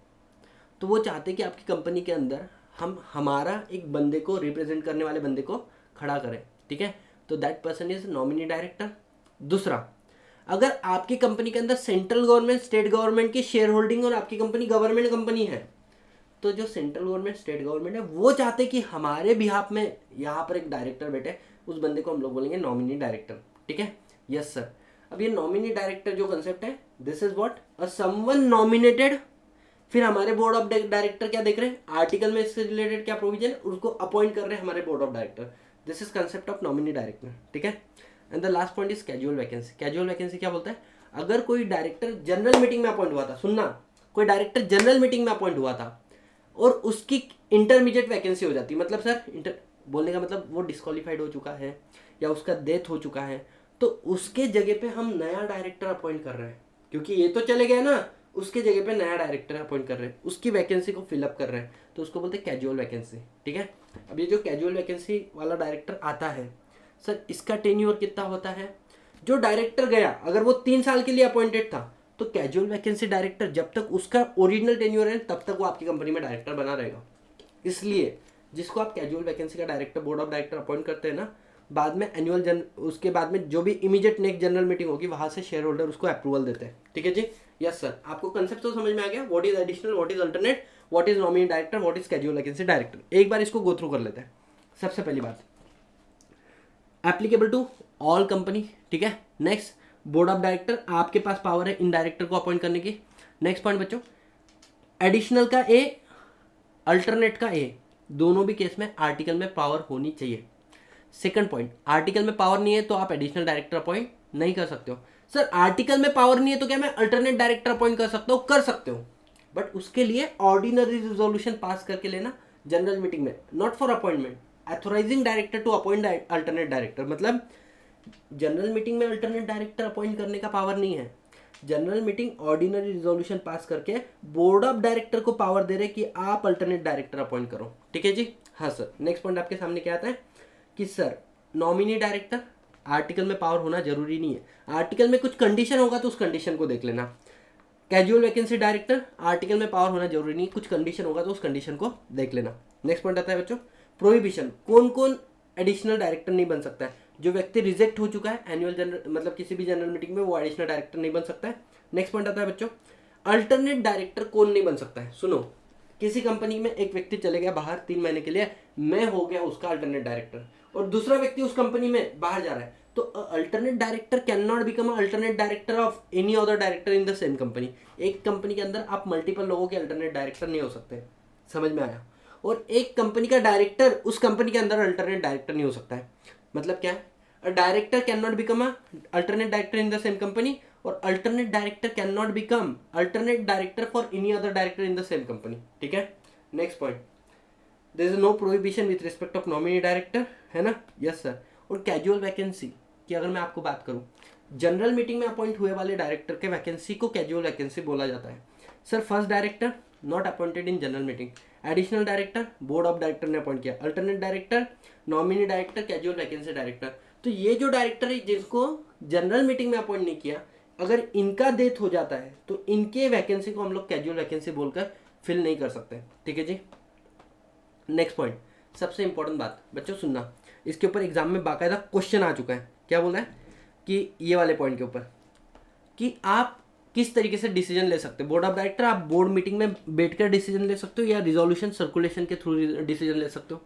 तो वो चाहते कि आपकी कंपनी के अंदर हम हमारा एक बंदे को, रिप्रेजेंट करने वाले बंदे को खड़ा करें। ठीक है, तो that person is nominee director. दूसरा, अगर आपकी कंपनी के अंदर सेंट्रल गवर्नमेंट, स्टेट गवर्नमेंट की शेयर होल्डिंग और आपकी कंपनी गवर्नमेंट कंपनी है, तो जो सेंट्रल गवर्नमेंट, स्टेट गवर्नमेंट है, वो चाहते कि हमारे बिहाफ में यहाँ पर एक डायरेक्टर बैठे, उस बंदे को हम लोग बोलेंगे नॉमिनी डायरेक्टर। ठीक है, यस सर। अब ये नॉमिनी डायरेक्टर जो कंसेप्ट है, this is what, a someone nominated. फिर हमारे बोर्ड ऑफ डायरेक्टर क्या देख रहे हैं, आर्टिकल में इससे रिलेटेड क्या प्रोविजन, उसको अपॉइंट कर रहे हैं हमारे board of director. This is concept of nominee director. ठीक है, and the last point is casual vacancy. Casual vacancy क्या बोलता है? अगर कोई डायरेक्टर जनरल मीटिंग में अपॉइंट हुआ था, सुनना, कोई डायरेक्टर जनरल मीटिंग में अपॉइंट हुआ था और उसकी इंटरमीडिएट वैकेंसी हो जाती, मतलब सर बोलने का मतलब वो डिस्क्वालीफाइड हो चुका है या उसका डेथ हो चुका है, तो उसके जगह पे हम नया डायरेक्टर अपॉइंट कर रहे हैं, क्योंकि ये तो चले गए ना, उसके जगह पे नया डायरेक्टर अपॉइंट कर रहे हैं, उसकी वैकेंसी को फिलअप कर रहे हैं, तो उसको बोलते हैं कैजुअल वैकेंसी। ठीक है, अब ये जो कैजुअल वैकेंसी वाला डायरेक्टर आता है, सर इसका टेन्योर कितना होता है? जो डायरेक्टर गया, अगर वो 3 साल के लिए अपॉइंटेड था, तो कैजुअल वैकेंसी डायरेक्टर जब तक उसका ओरिजिनल टेन्योर है, तब तक वो आपकी कंपनी में डायरेक्टर बना रहेगा। इसलिए जिसको आप कैजुअल वैकेंसी का director, board of director appoint करते हैं ना, बाद में उसके बाद में जो भी इमीडिएट नेक्स्ट जनरल मीटिंग होगी, वहां से शेयर होल्डर उसको अप्रूवल देते हैं। ठीक है जी, यस सर। आपको कंसेप्ट तो समझ में आ गया, what is additional, what is alternate, what is nominee director, what is casual vacancy director. एक बार इसको गो थ्रू कर लेते हैं। सबसे पहली बात, एप्लीकेबल टू ऑल कंपनी। ठीक है, नेक्स्ट, बोर्ड ऑफ डायरेक्टर, आपके पास पावर है इन डायरेक्टर को अपॉइंट करने की। नेक्स्ट पॉइंट बच्चों, एडिशनल का ए, अल्टरनेट का ए, दोनों भी केस में आर्टिकल में पावर होनी चाहिए। सेकंड पॉइंट, आर्टिकल में पावर नहीं है तो आप एडिशनल डायरेक्टर अपॉइंट नहीं कर सकते हो। सर आर्टिकल में पावर नहीं है तो क्या मैं अल्टरनेट डायरेक्टर अपॉइंट कर सकता हूँ? कर सकते हो, बट उसके लिए ऑर्डिनरी रिजोल्यूशन पास करके लेना जनरल मीटिंग में, not for appointment. Authorising director to appoint alternate director, मतलब जनरल मीटिंग में अल्टरनेट डायरेक्टर अपॉइंट करने का पावर नहीं है। General meeting ordinary resolution pass करके बोर्ड ऑफ डायरेक्टर को पावर दे रहे कि आप अल्टरनेट डायरेक्टर अपॉइंट करो। ठीक है जी, हाँ सर। नेक्स्ट पॉइंट आपके सामने क्या आता है कि सर नॉमिनी डायरेक्टर, आर्टिकल में पावर होना जरूरी नहीं है, आर्टिकल में कुछ कंडीशन होगा तो उस कंडीशन को देख लेना। कैजुअल वैकेंसी डायरेक्टर, आर्टिकल में पावर होना जरूरी नहीं, कुछ कंडीशन होगा तो उस कंडीशन को देख लेना। नेक्स्ट पॉइंट आता है बच्चों प्रोहिबिशन, कौन कौन एडिशनल डायरेक्टर नहीं बन सकता है। जो व्यक्ति रिजेक्ट हो चुका है एनुअल जनरल मतलब किसी भी जनरल मीटिंग में, वो एडिशनल डायरेक्टर नहीं बन सकता है। नेक्स्ट पॉइंट आता है बच्चों अल्टरनेट डायरेक्टर कौन नहीं बन सकता है। सुनो, किसी कंपनी में एक व्यक्ति चले गया बाहर 3 महीने के लिए, मैं हो गया उसका अल्टरनेट डायरेक्टर, और दूसरा व्यक्ति उस कंपनी में बाहर जा रहा है, तो alternate director can not become alternate director of any other director in the same company. एक कंपनी के अंदर आप मल्टीपल लोगों के अल्टरनेट डायरेक्टर नहीं हो सकते, समझ में आया। और एक कंपनी का डायरेक्टर उस कंपनी के अंदर अल्टरनेट डायरेक्टर नहीं हो सकता है। मतलब क्या है, a director can not become a alternate director in the same company, और alternate director can not become alternate director for any other director in the same company. ठीक है, next point, there is no prohibition with respect of nominee director, है ना। Yes sir. और casual vacancy की अगर मैं आपको बात करूं, जनरल मीटिंग में अपॉइंट हुए वाले डायरेक्टर के वैकेंसी को कैजुअल वैकेंसी बोला जाता है। Sir first director not appointed in general meeting, additional director board of director ने अपॉइंट किया, alternate director, nominee director, casual vacancy director. तो ये जो डायरेक्टर है जिसको जनरल मीटिंग में अपॉइंट नहीं किया, अगर इनका डेथ हो जाता है तो इनके वैकेंसी को हम लोग कैजुअल वैकेंसी बोलकर फिल नहीं कर सकते। ठीक है जी। नेक्स्ट पॉइंट, सबसे इंपॉर्टेंट बात बच्चों सुनना, इसके ऊपर एग्जाम में बाकायदा क्वेश्चन आ चुका है। क्या बोल रहा है कि ये वाले पॉइंट के ऊपर कि आप किस तरीके से डिसीजन ले सकते हो। बोर्ड ऑफ डायरेक्टर आप बोर्ड मीटिंग में बैठकर डिसीजन ले सकते हो या रिजोल्यूशन सर्कुलेशन के थ्रू डिसीजन ले सकते हो।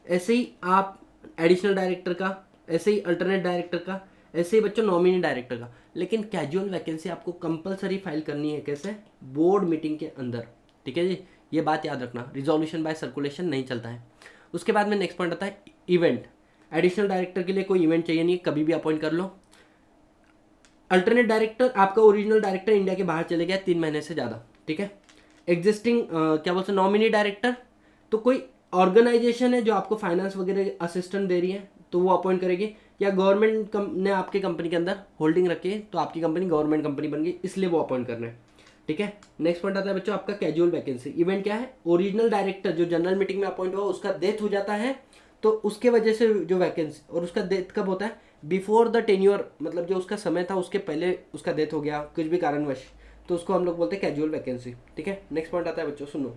ऐसे ही आप एडिशनल डायरेक्टर का, ऐसे ही अल्टरनेट डायरेक्टर का, ऐसे ही बच्चों नॉमिनी डायरेक्टर का। लेकिन कैजुअल वैकेंसी आपको कंपलसरी फाइल करनी है, कैसे, बोर्ड मीटिंग के अंदर। ठीक है जी, ये बात याद रखना, रिजोल्यूशन बाय सर्कुलेशन नहीं चलता है। उसके बाद में नेक्स्ट पॉइंट आता है इवेंट। एडिशनल डायरेक्टर के लिए कोई इवेंट चाहिए नहीं, कभी भी अपॉइंट कर लो। अल्टरनेट डायरेक्टर, आपका ओरिजिनल डायरेक्टर इंडिया के बाहर चले गया 3 महीने से ज़्यादा, ठीक है। एग्जिस्टिंग क्या बोलते हैं नॉमिनी डायरेक्टर, तो कोई ऑर्गेनाइजेशन है जो आपको फाइनेंस वगैरह असिस्टेंट दे रही है तो वो अपॉइंट करेगी, या गवर्नमेंट ने आपके कंपनी के अंदर होल्डिंग रखी है तो आपकी कंपनी गवर्नमेंट कंपनी बन गई, इसलिए वो अपॉइंट कर रहे हैं। ठीक है, नेक्स्ट पॉइंट आता है बच्चों आपका कैजुअल वैकेंसी। इवेंट क्या है, ओरिजिनल डायरेक्टर जो जनरल मीटिंग में अपॉइंट हुआ उसका डेथ हो जाता है, तो उसके वजह से जो वैकेंसी, और उसका डेथ कब होता है, बिफोर द टेन्योर, मतलब जो उसका समय था उसके पहले उसका डेथ हो गया कुछ भी कारणवश, तो उसको हम लोग बोलते हैं कैजुअल वैकेंसी। ठीक है, नेक्स्ट पॉइंट आता है बच्चों सुनो,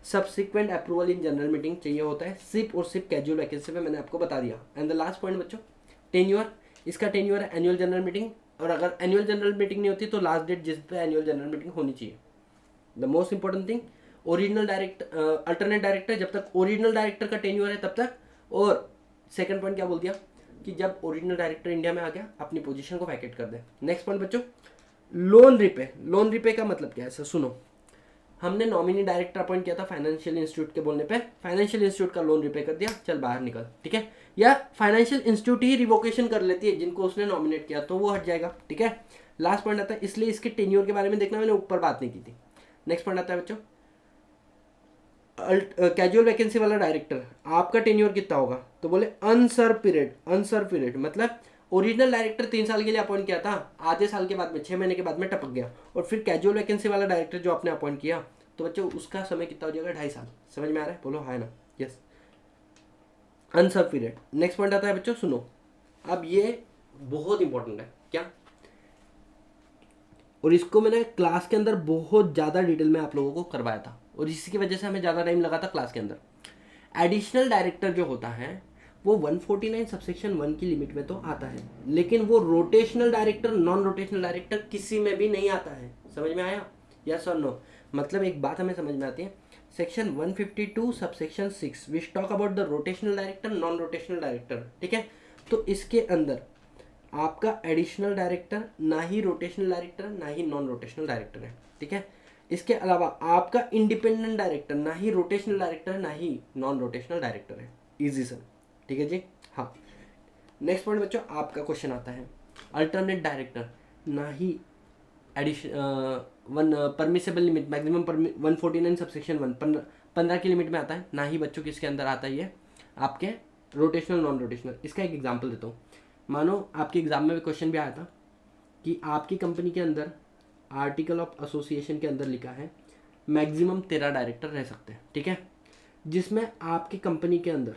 सब्सिक्वेंट अप्रूवल इन जनरल मीटिंग चाहिए होता है सिर्फ और सिर्फ कैजुअल वैकेंसी में, मैंने आपको बता दिया। एंड द लास्ट पॉइंट बच्चों टेन्योर, इसका टेन्योर है एनुअल जनरल मीटिंग, और अगर एनुअल जनरल मीटिंग नहीं होती तो लास्ट डेट जिस पे एनुअल जनरल मीटिंग होनी चाहिए। The most important thing, original director alternate director जब तक ओरिजिनल डायरेक्टर का टेन्योर है तब तक, और सेकंड पॉइंट क्या बोल दिया कि जब ओरिजिनल डायरेक्टर इंडिया में आ गया अपनी पोजीशन को वैकेट कर दे। नेक्स्ट पॉइंट बच्चों लोन रिपे। लोन रिपे का मतलब क्या है सर, सुनो, हमने नॉमिनी डायरेक्टर अपॉइंट किया था फाइनेंशियल इंस्टीट्यूट के बोलने पे, फाइनेंशियल इंस्टीट्यूट का लोन रिपे कर दिया, चल बाहर निकल, ठीक है। या फाइनेंशियल इंस्टीट्यूट ही रिवोकेशन कर लेती है जिनको उसने नॉमिनेट किया, तो वो हट जाएगा, ठीक है। लास्ट पॉइंट आता है, इसलिए इसके टेन्योर के बारे में देखना, मैंने ऊपर बात नहीं की थी। नेक्स्ट पॉइंट आता है बच्चों कैजुअल वैकेंसी वाला डायरेक्टर, आपका टेन्योर कितना होगा, तो बोले अनसर्व पीरियड। अनसर्व पीरियड मतलब ओरिजिनल डायरेक्टर 3 साल के लिए अपॉइंट किया था, आधे साल के बाद में 6 महीने के बाद में टपक गया, और फिर कैजुअल वैकेंसी वाला डायरेक्टर जो आपने अपॉइंट किया, तो बच्चों उसका समय कितना हो जाएगा, 2.5 साल। समझ में आ रहा है, बोलो हाँ ना, यस, अनसर्व पीरियड। नेक्स्ट पॉइंट आता है बच्चों सुनो, अब ये बहुत इंपॉर्टेंट है क्या, और इसको मैंने क्लास के अंदर बहुत ज़्यादा डिटेल में आप लोगों को करवाया था, और इसकी वजह से हमें ज़्यादा टाइम लगा था क्लास के अंदर। एडिशनल डायरेक्टर जो होता है वो 149 सबसेक्शन 1 की लिमिट में तो आता है, लेकिन वो rotational director, non rotational director किसी में भी नहीं आता है। समझ में आया, यस और नो। मतलब एक बात हमें समझ में आती है, section 152 subsection 6 which talk about the rotational director, non rotational director, ठीक है। तो इसके अंदर आपका एडिशनल डायरेक्टर ना ही रोटेशनल डायरेक्टर ना ही नॉन रोटेशनल डायरेक्टर है, ठीक है। इसके अलावा आपका इंडिपेंडेंट डायरेक्टर ना ही रोटेशनल डायरेक्टर ना ही नॉन रोटेशनल डायरेक्टर है। इजी सर, ठीक है जी, हाँ। नेक्स्ट पॉइंट बच्चों आपका क्वेश्चन आता है, अल्टरनेट डायरेक्टर ना ही परमिसेबल लिमिट मैक्सिमम 149 सबसेक्शन 1 15 की लिमिट में आता है, ना ही बच्चों किसके अंदर आता है, ये आपके रोटेशनल नॉन रोटेशनल। इसका एक एग्जाम्पल देता हूँ, मानो आपके एग्जाम में भी क्वेश्चन भी आया था कि आपकी कंपनी के अंदर आर्टिकल ऑफ एसोसिएशन के अंदर लिखा है मैक्सिमम 13 डायरेक्टर रह सकते हैं, ठीक है, जिसमें आपकी कंपनी के अंदर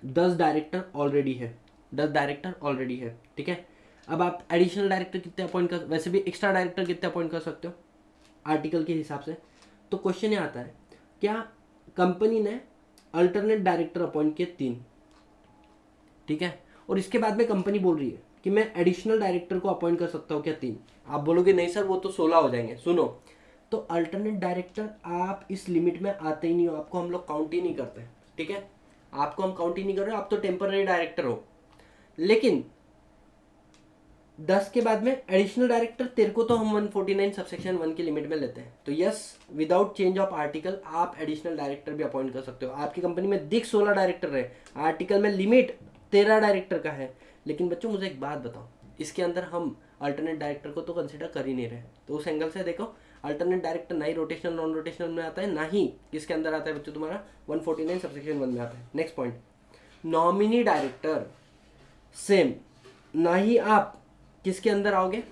10 डायरेक्टर ऑलरेडी है, 10 डायरेक्टर ऑलरेडी है, ठीक है। अब आप एडिशनल डायरेक्टर कितने अपॉइंट कर, वैसे भी एक्स्ट्रा डायरेक्टर कितने अपॉइंट कर सकते हो आर्टिकल के हिसाब से। तो क्वेश्चन ये आता है, क्या कंपनी ने अल्टरनेट डायरेक्टर अपॉइंट किए 3, ठीक है, और इसके बाद में कंपनी बोल रही है कि मैं एडिशनल डायरेक्टर को अपॉइंट कर सकता हूँ क्या 3। आप बोलोगे नहीं सर वो तो 16 हो जाएंगे। सुनो, तो अल्टरनेट डायरेक्टर आप इस लिमिट में आते ही नहीं हो, आपको हम लोग काउंट ही नहीं करते, ठीक है, आपको हम काउंट ही नहीं कर रहे हो, आप तो टेम्पररी डायरेक्टर हो। लेकिन 10 के बाद में एडिशनल डायरेक्टर तेरे को तो हम 149 सबसेक्शन 1 की लिमिट में लेते हैं। तो yes, without change of article आप एडिशनल डायरेक्टर भी अपॉइंट कर सकते हो। आपकी कंपनी में दिख 16 डायरेक्टर है, आर्टिकल में लिमिट 13 डायरेक्टर का है। लेकिन बच्चों मुझे एक बात बताओ, इसके अंदर हम अल्टरनेट डायरेक्टर को तो कंसिडर कर ही नहीं रहे। तो उस एंगल से देखो, अल्टरनेट डायरेक्टर ना ही रोटेशनल नॉन रोटेशनल में आता है, ना ही किसके अंदर आता है बच्चों तुम्हारा 149 सबसेक्शन 1 में आता है। Next point, nominee director same, ना ही आप किसके अंदर आओगे,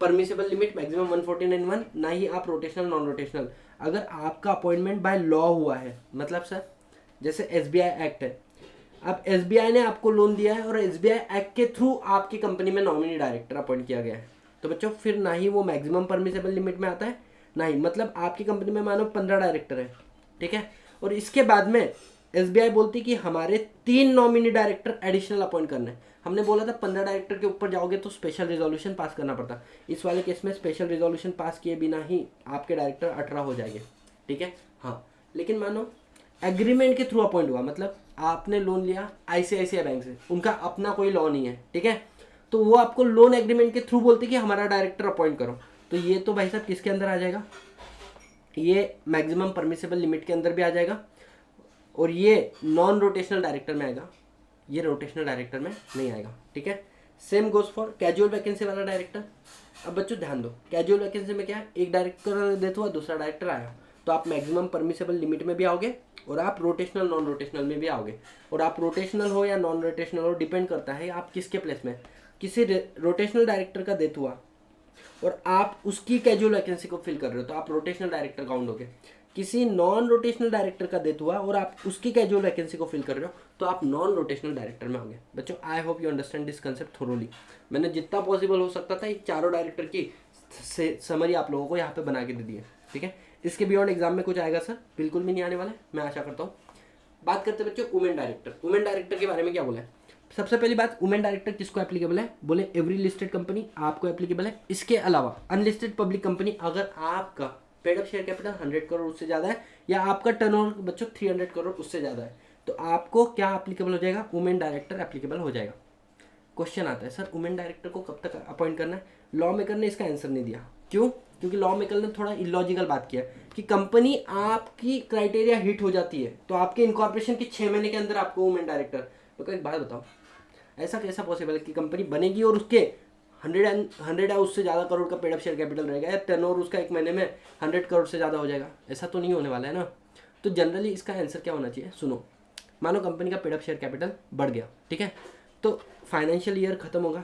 परमिसेबल लिमिट मैक्सिमम 149(1), ना ही आप रोटेशनल नॉन रोटेशनल। अगर आपका अपॉइंटमेंट बाय लॉ हुआ है, मतलब सर जैसे एसबीआई एक्ट है, अब एसबीआई ने आपको लोन दिया है और एसबीआई एक्ट के थ्रू आपकी कंपनी में नॉमिनी डायरेक्टर अपॉइंट किया गया है, तो बच्चों फिर ना ही वो मैक्सिमम परमिसेबल लिमिट में आता है, ना ही, मतलब आपकी कंपनी में मानो 15 डायरेक्टर है, ठीक है, और इसके बाद में एसबीआई बोलती कि हमारे 3 नॉमिनी डायरेक्टर एडिशनल अपॉइंट करने हैं। हमने बोला था 15 डायरेक्टर के ऊपर जाओगे तो स्पेशल रिजोल्यूशन पास करना पड़ता। इस वाले केस में स्पेशल रिजोल्यूशन पास किए बिना ही आपके डायरेक्टर 18 हो जाएंगे, ठीक है। हाँ, लेकिन मानो एग्रीमेंट के थ्रू अपॉइंट हुआ, मतलब आपने लोन लिया आईसीआईसीआई बैंक से, उनका अपना कोई लॉ नहीं है, ठीक है, तो वो आपको लोन एग्रीमेंट के थ्रू बोलते कि हमारा डायरेक्टर अपॉइंट करो। तो ये तो भाई साहब किसके अंदर आ जाएगा, ये मैक्सिमम परमिसेबल लिमिट के अंदर भी आ जाएगा, और ये नॉन रोटेशनल डायरेक्टर में आएगा, ये रोटेशनल डायरेक्टर में नहीं आएगा, ठीक है। Same goes for casual vacancy वाला डायरेक्टर। अब बच्चों ध्यान दो, कैजुअल वैकेंसी में क्या है, एक डायरेक्टर डेथ हुआ, दूसरा डायरेक्टर आया, तो आप मैक्सिमम परमिसेबल लिमिट में भी आओगे और आप रोटेशनल नॉन रोटेशनल में भी आओगे। और आप रोटेशनल हो या नॉन रोटेशनल हो, डिपेंड करता है आप किसके प्लेस में। किसी रोटेशनल डायरेक्टर का डेथ हुआ और आप उसकी कैजुअल वैकेंसी को फिल कर रहे हो, तो आप रोटेशनल डायरेक्टर काउंट होगे। किसी नॉन रोटेशनल डायरेक्टर का डेथ हुआ और आप उसकी कैजुअल वैकेंसी को फिल कर रहे हो, तो आप नॉन रोटेशनल डायरेक्टर में होंगे। बच्चों आई hope you understand this concept thoroughly. मैंने जितना पॉसिबल हो सकता था ये चारों डायरेक्टर की समरी आप लोगों को यहाँ पे बना के दे दी है, ठीक है। इसके बियॉन्ड एग्जाम में कुछ आएगा सर, बिल्कुल भी नहीं आने वाला है, मैं आशा करता हूँ। बात करते हैं बच्चों वुमेन डायरेक्टर। वुमेन डायरेक्टर के बारे में क्या बोला है, सबसे पहली बात, वुमेन डायरेक्टर किसको एप्लीकेबल है, बोले एवरी लिस्टेड कंपनी आपको एप्लीकेबल है। इसके अलावा अनलिस्टेड पब्लिक कंपनी, अगर आपका paid up share capital 100 crore उससे ज़्यादा है या आपका टर्नओवर बच्चों 300 करोड़ उससे ज़्यादा है, तो आपको क्या एप्लीकेबल हो जाएगा, वुमेन डायरेक्टर एप्लीकेबल हो जाएगा। क्वेश्चन आता है सर वुमेन डायरेक्टर को कब तक अपॉइंट करना है, लॉ मेकर ने इसका आंसर नहीं दिया। क्यों, क्योंकि लॉ मेकर ने थोड़ा इलॉजिकल बात किया कि कंपनी आपकी क्राइटेरिया हिट हो जाती है तो आपके इनकॉर्पोरेशन के 6 महीने के अंदर आपको वुमेन डायरेक्टर। तो एक बात बताओ, ऐसा कैसा पॉसिबल है कि कंपनी बनेगी और उसके 100 या उससे ज़्यादा करोड़ का पेड अप शेयर कैपिटल रहेगा या टर्नओवर उसका एक महीने में 100 करोड़ से ज़्यादा हो जाएगा, ऐसा तो नहीं होने वाला है ना। तो जनरली इसका आंसर क्या होना चाहिए, सुनो, मानो कंपनी का पेड अप शेयर कैपिटल बढ़ गया, ठीक है, तो फाइनेंशियल ईयर खत्म होगा,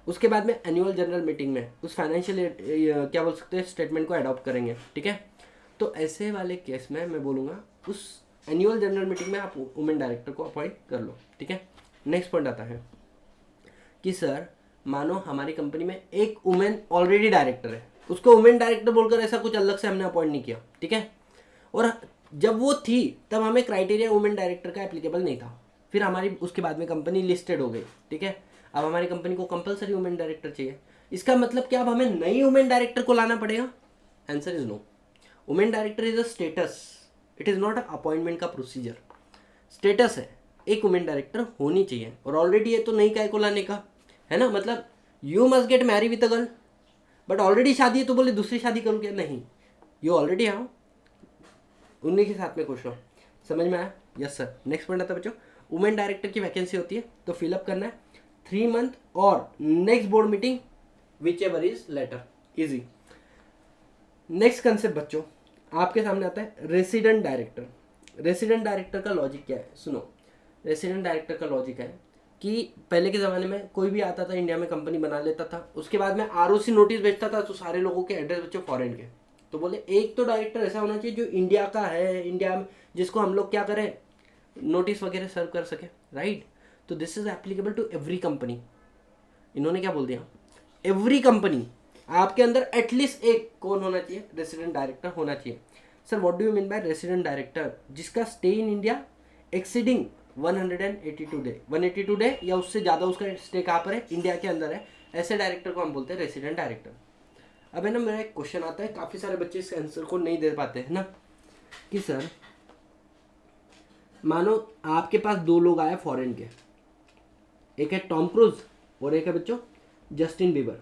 उसके बाद में एनुअल जनरल मीटिंग में उस फाइनेंशियल क्या बोल सकते हैं स्टेटमेंट को अडॉप्ट करेंगे, ठीक है। तो ऐसे वाले केस में मैं बोलूँगा उस एनुअल जनरल मीटिंग में आप वुमेन डायरेक्टर को अपॉइंट कर लो, ठीक है। नेक्स्ट पॉइंट आता है कि सर मानो हमारी कंपनी में एक वुमेन ऑलरेडी डायरेक्टर है, उसको वुमेन डायरेक्टर बोलकर ऐसा कुछ अलग से हमने अपॉइंट नहीं किया, ठीक है, और जब वो थी तब हमें क्राइटेरिया वुमेन डायरेक्टर का एप्लीकेबल नहीं था, फिर हमारी उसके बाद में कंपनी लिस्टेड हो गई, ठीक है, अब हमारी कंपनी को कंपलसरी वुमेन डायरेक्टर चाहिए। इसका मतलब क्या अब हमें नई वुमेन डायरेक्टर को लाना पड़ेगा, answer is no. Women director is a status, it is not a appointment का प्रोसीजर, स्टेटस है, एक वुमेन डायरेक्टर होनी चाहिए, और ऑलरेडी ये तो नहीं काय को लाने का है ना, मतलब you must get Mary with a girl, but already शादी है तो बोले दूसरी शादी करूँ क्या, नहीं, यू ऑलरेडी आओ, उन्हीं के साथ में खुश हो। समझ में आया, यस सर। नेक्स्ट पॉइंट आता है बच्चों, वुमेन डायरेक्टर की वैकेंसी होती है तो फिलअप करना है 3 मंथ और next board meeting whichever is later, easy. Next concept बच्चों आपके सामने आता है रेसिडेंट डायरेक्टर। रेसिडेंट डायरेक्टर का लॉजिक क्या है, सुनो, रेसिडेंट डायरेक्टर का लॉजिक है कि पहले के ज़माने में कोई भी आता था इंडिया में कंपनी बना लेता था, उसके बाद में आरओसी नोटिस भेजता था तो सारे लोगों के एड्रेस बच्चों फॉरेन के, तो बोले एक तो डायरेक्टर ऐसा होना चाहिए जो इंडिया का है, इंडिया में जिसको हम लोग क्या करें नोटिस वगैरह सर्व कर सके, राइट। तो this is applicable to every company. इन्होंने क्या बोल दिया, एवरी कंपनी आपके अंदर एटलीस्ट एक कौन होना चाहिए, रेसिडेंट डायरेक्टर होना चाहिए। Sir what do you mean by resident director, जिसका stay in India exceeding 182 day, 182 day या उससे ज़्यादा उसका स्टे कहाँ पर है, इंडिया के अंदर है, ऐसे डायरेक्टर को हम बोलते हैं रेसिडेंट डायरेक्टर। अब है ना, मेरा एक क्वेश्चन आता है, काफ़ी सारे बच्चे इस आंसर को नहीं दे पाते हैं ना, कि सर मानो आपके पास दो लोग आए फॉरेन के, एक है टॉम क्रूज और एक है बच्चों जस्टिन बीबर,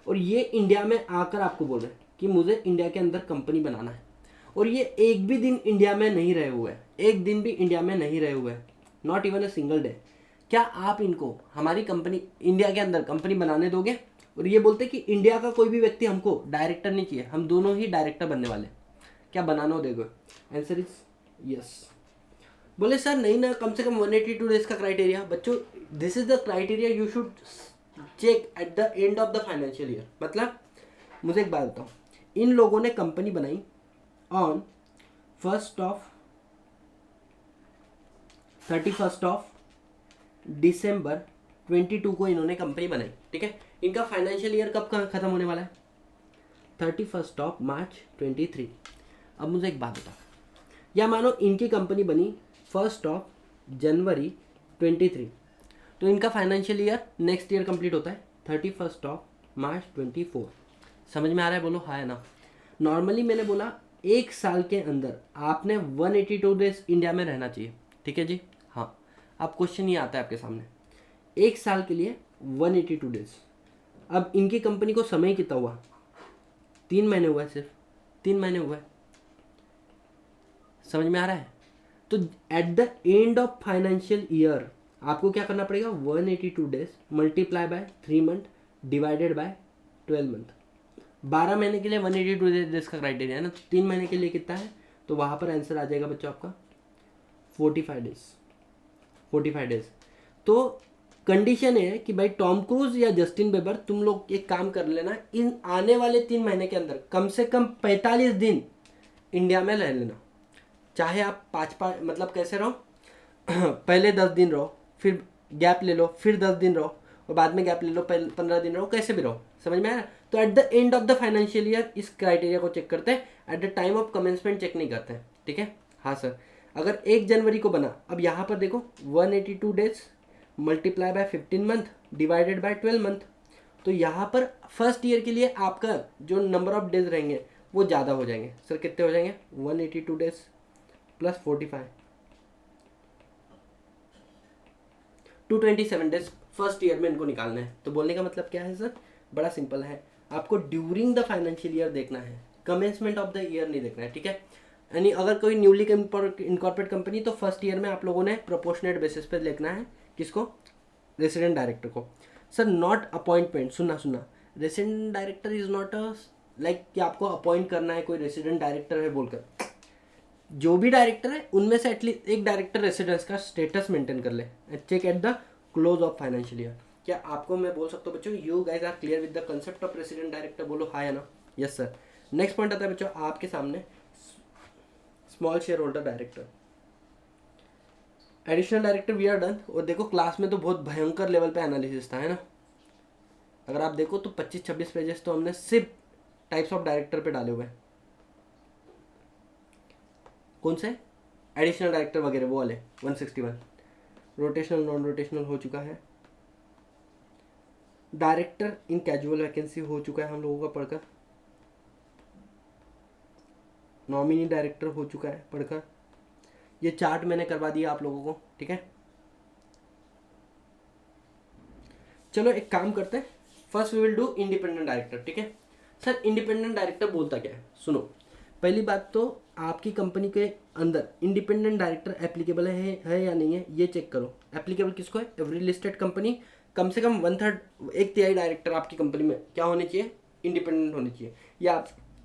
और ये इंडिया में आकर आपको बोल रहे हैं कि मुझे इंडिया के अंदर कंपनी बनाना है, और ये एक भी दिन इंडिया में नहीं रहे हुए हैं, एक दिन भी इंडिया में नहीं रहे हुए हैं, not even a single day. क्या आप इनको हमारी कंपनी इंडिया के अंदर कंपनी बनाने दोगे? और ये बोलते कि इंडिया का कोई भी व्यक्ति हमको डायरेक्टर नहीं चाहिए, हम दोनों ही डायरेक्टर बनने वाले, क्या बनाना दोगे? Answer is yes. बोले सर नहीं ना, कम से कम 182 डेज का क्राइटेरिया। बच्चों this is the criteria you should check at the end of the financial year. मतलब मुझे एक बात बताओ, इन लोगों ने कंपनी बनाई ऑन 31st ऑफ दिसंबर 22 को इन्होंने कंपनी बनाई, ठीक है। इनका फाइनेंशियल ईयर कब खत्म होने वाला है? 31st of March 23। अब मुझे एक बात बता, या मानो इनकी कंपनी बनी 1st ऑफ जनवरी 23, तो इनका financial year next year complete होता है 31st ऑफ मार्च 24। समझ में आ रहा है? बोलो हाँ है ना। नॉर्मली मैंने बोला एक साल के अंदर आपने 182 डेज इंडिया में रहना चाहिए, ठीक है जी। हाँ, अब क्वेश्चन ये आता है आपके सामने, एक साल के लिए 182 डेज। अब इनकी कंपनी को समय कितना हुआ? 3 महीने हुआ है, सिर्फ 3 महीने हुआ है। समझ में आ रहा है? तो at the end of financial year आपको क्या करना पड़ेगा? 182 days multiply by 3 month divided by 12 month. 12 महीने के लिए 182 डेज का क्राइटेरिया है ना, तो 3 महीने के लिए कितना है? तो वहाँ पर आंसर आ जाएगा बच्चों आपका 45 डेज। 45 डेज। तो कंडीशन है कि भाई टॉम क्रूज या जस्टिन बीबर तुम लोग एक काम कर लेना, इन आने वाले 3 महीने के अंदर कम से कम 45 दिन इंडिया में रह लेना। चाहे आप 5 मतलब कैसे रहो पहले 10 दिन रहो, फिर गैप ले लो, फिर 10 दिन रहो, और बाद में गैप ले लो, 15 दिन रहो, कैसे भी रहो। समझ में आया? तो at the end of the financial year इस क्राइटेरिया को चेक करते हैं, at the time of commencement check नहीं करते हैं, ठीक है। हाँ सर, अगर 1 जनवरी को बना, अब यहाँ पर देखो 182 days multiply by 15 month divided by 12 month, तो यहाँ पर फर्स्ट ईयर के लिए आपका जो नंबर ऑफ डेज रहेंगे वो ज़्यादा हो जाएंगे। सर कितने हो जाएंगे? 182 days plus 45 227 days first year में इनको निकालना है। तो बोलने का मतलब क्या है सर? बड़ा सिंपल है, आपको ड्यूरिंग द फाइनेंशियल ईयर देखना है, कमेंसमेंट ऑफ द ईयर नहीं देखना है, ठीक है। यानी अगर कोई न्यूली इनकॉर्पोरेट कंपनी, तो फर्स्ट ईयर में आप लोगों ने प्रोपोर्शनेट बेसिस पे देखना है किसको? रेसिडेंट डायरेक्टर को। सर नॉट अपॉइंटमेंट, सुनना, resident director is not a like कि आपको अपॉइंट करना है कोई रेसिडेंट डायरेक्टर है बोलकर। जो भी डायरेक्टर है उनमें से एटलीस्ट एक डायरेक्टर रेसिडेंस का स्टेटस मेंटेन कर ले, check at the close of financial year. क्या आपको मैं बोल सकता हूँ बच्चों, you guys are clear with the concept of resident director? बोलो हाँ या ना? Yes sir. नेक्स्ट पॉइंट आता है बच्चों आपके सामने, small share holder director, additional director we are done. और देखो क्लास में तो बहुत भयंकर लेवल पे एनालिसिस था, है ना। अगर आप देखो तो 25-26 पेजेस तो हमने सिर्फ टाइप्स ऑफ डायरेक्टर पे डाले हुए हैं। कौन से? एडिशनल डायरेक्टर वगैरह वो वाले 161। रोटेशनल नॉन रोटेशनल हो चुका है, डायरेक्टर इन कैजुअल वैकेंसी हो चुका है हम लोगों का पढ़कर, नॉमिनी डायरेक्टर हो चुका है पढ़कर, ये चार्ट मैंने करवा दिया आप लोगों को, ठीक है। चलो एक काम करते हैं, first we will do independent director, ठीक है। सर इंडिपेंडेंट डायरेक्टर बोलता क्या है? सुनो, पहली बात तो आपकी कंपनी के अंदर इंडिपेंडेंट डायरेक्टर एप्लीकेबल है या नहीं है, ये चेक करो। एप्लीकेबल किसको है? एवरी लिस्टेड कंपनी, कम से कम 1/3 एक तिहाई डायरेक्टर आपकी कंपनी में क्या होने चाहिए? इंडिपेंडेंट होने चाहिए।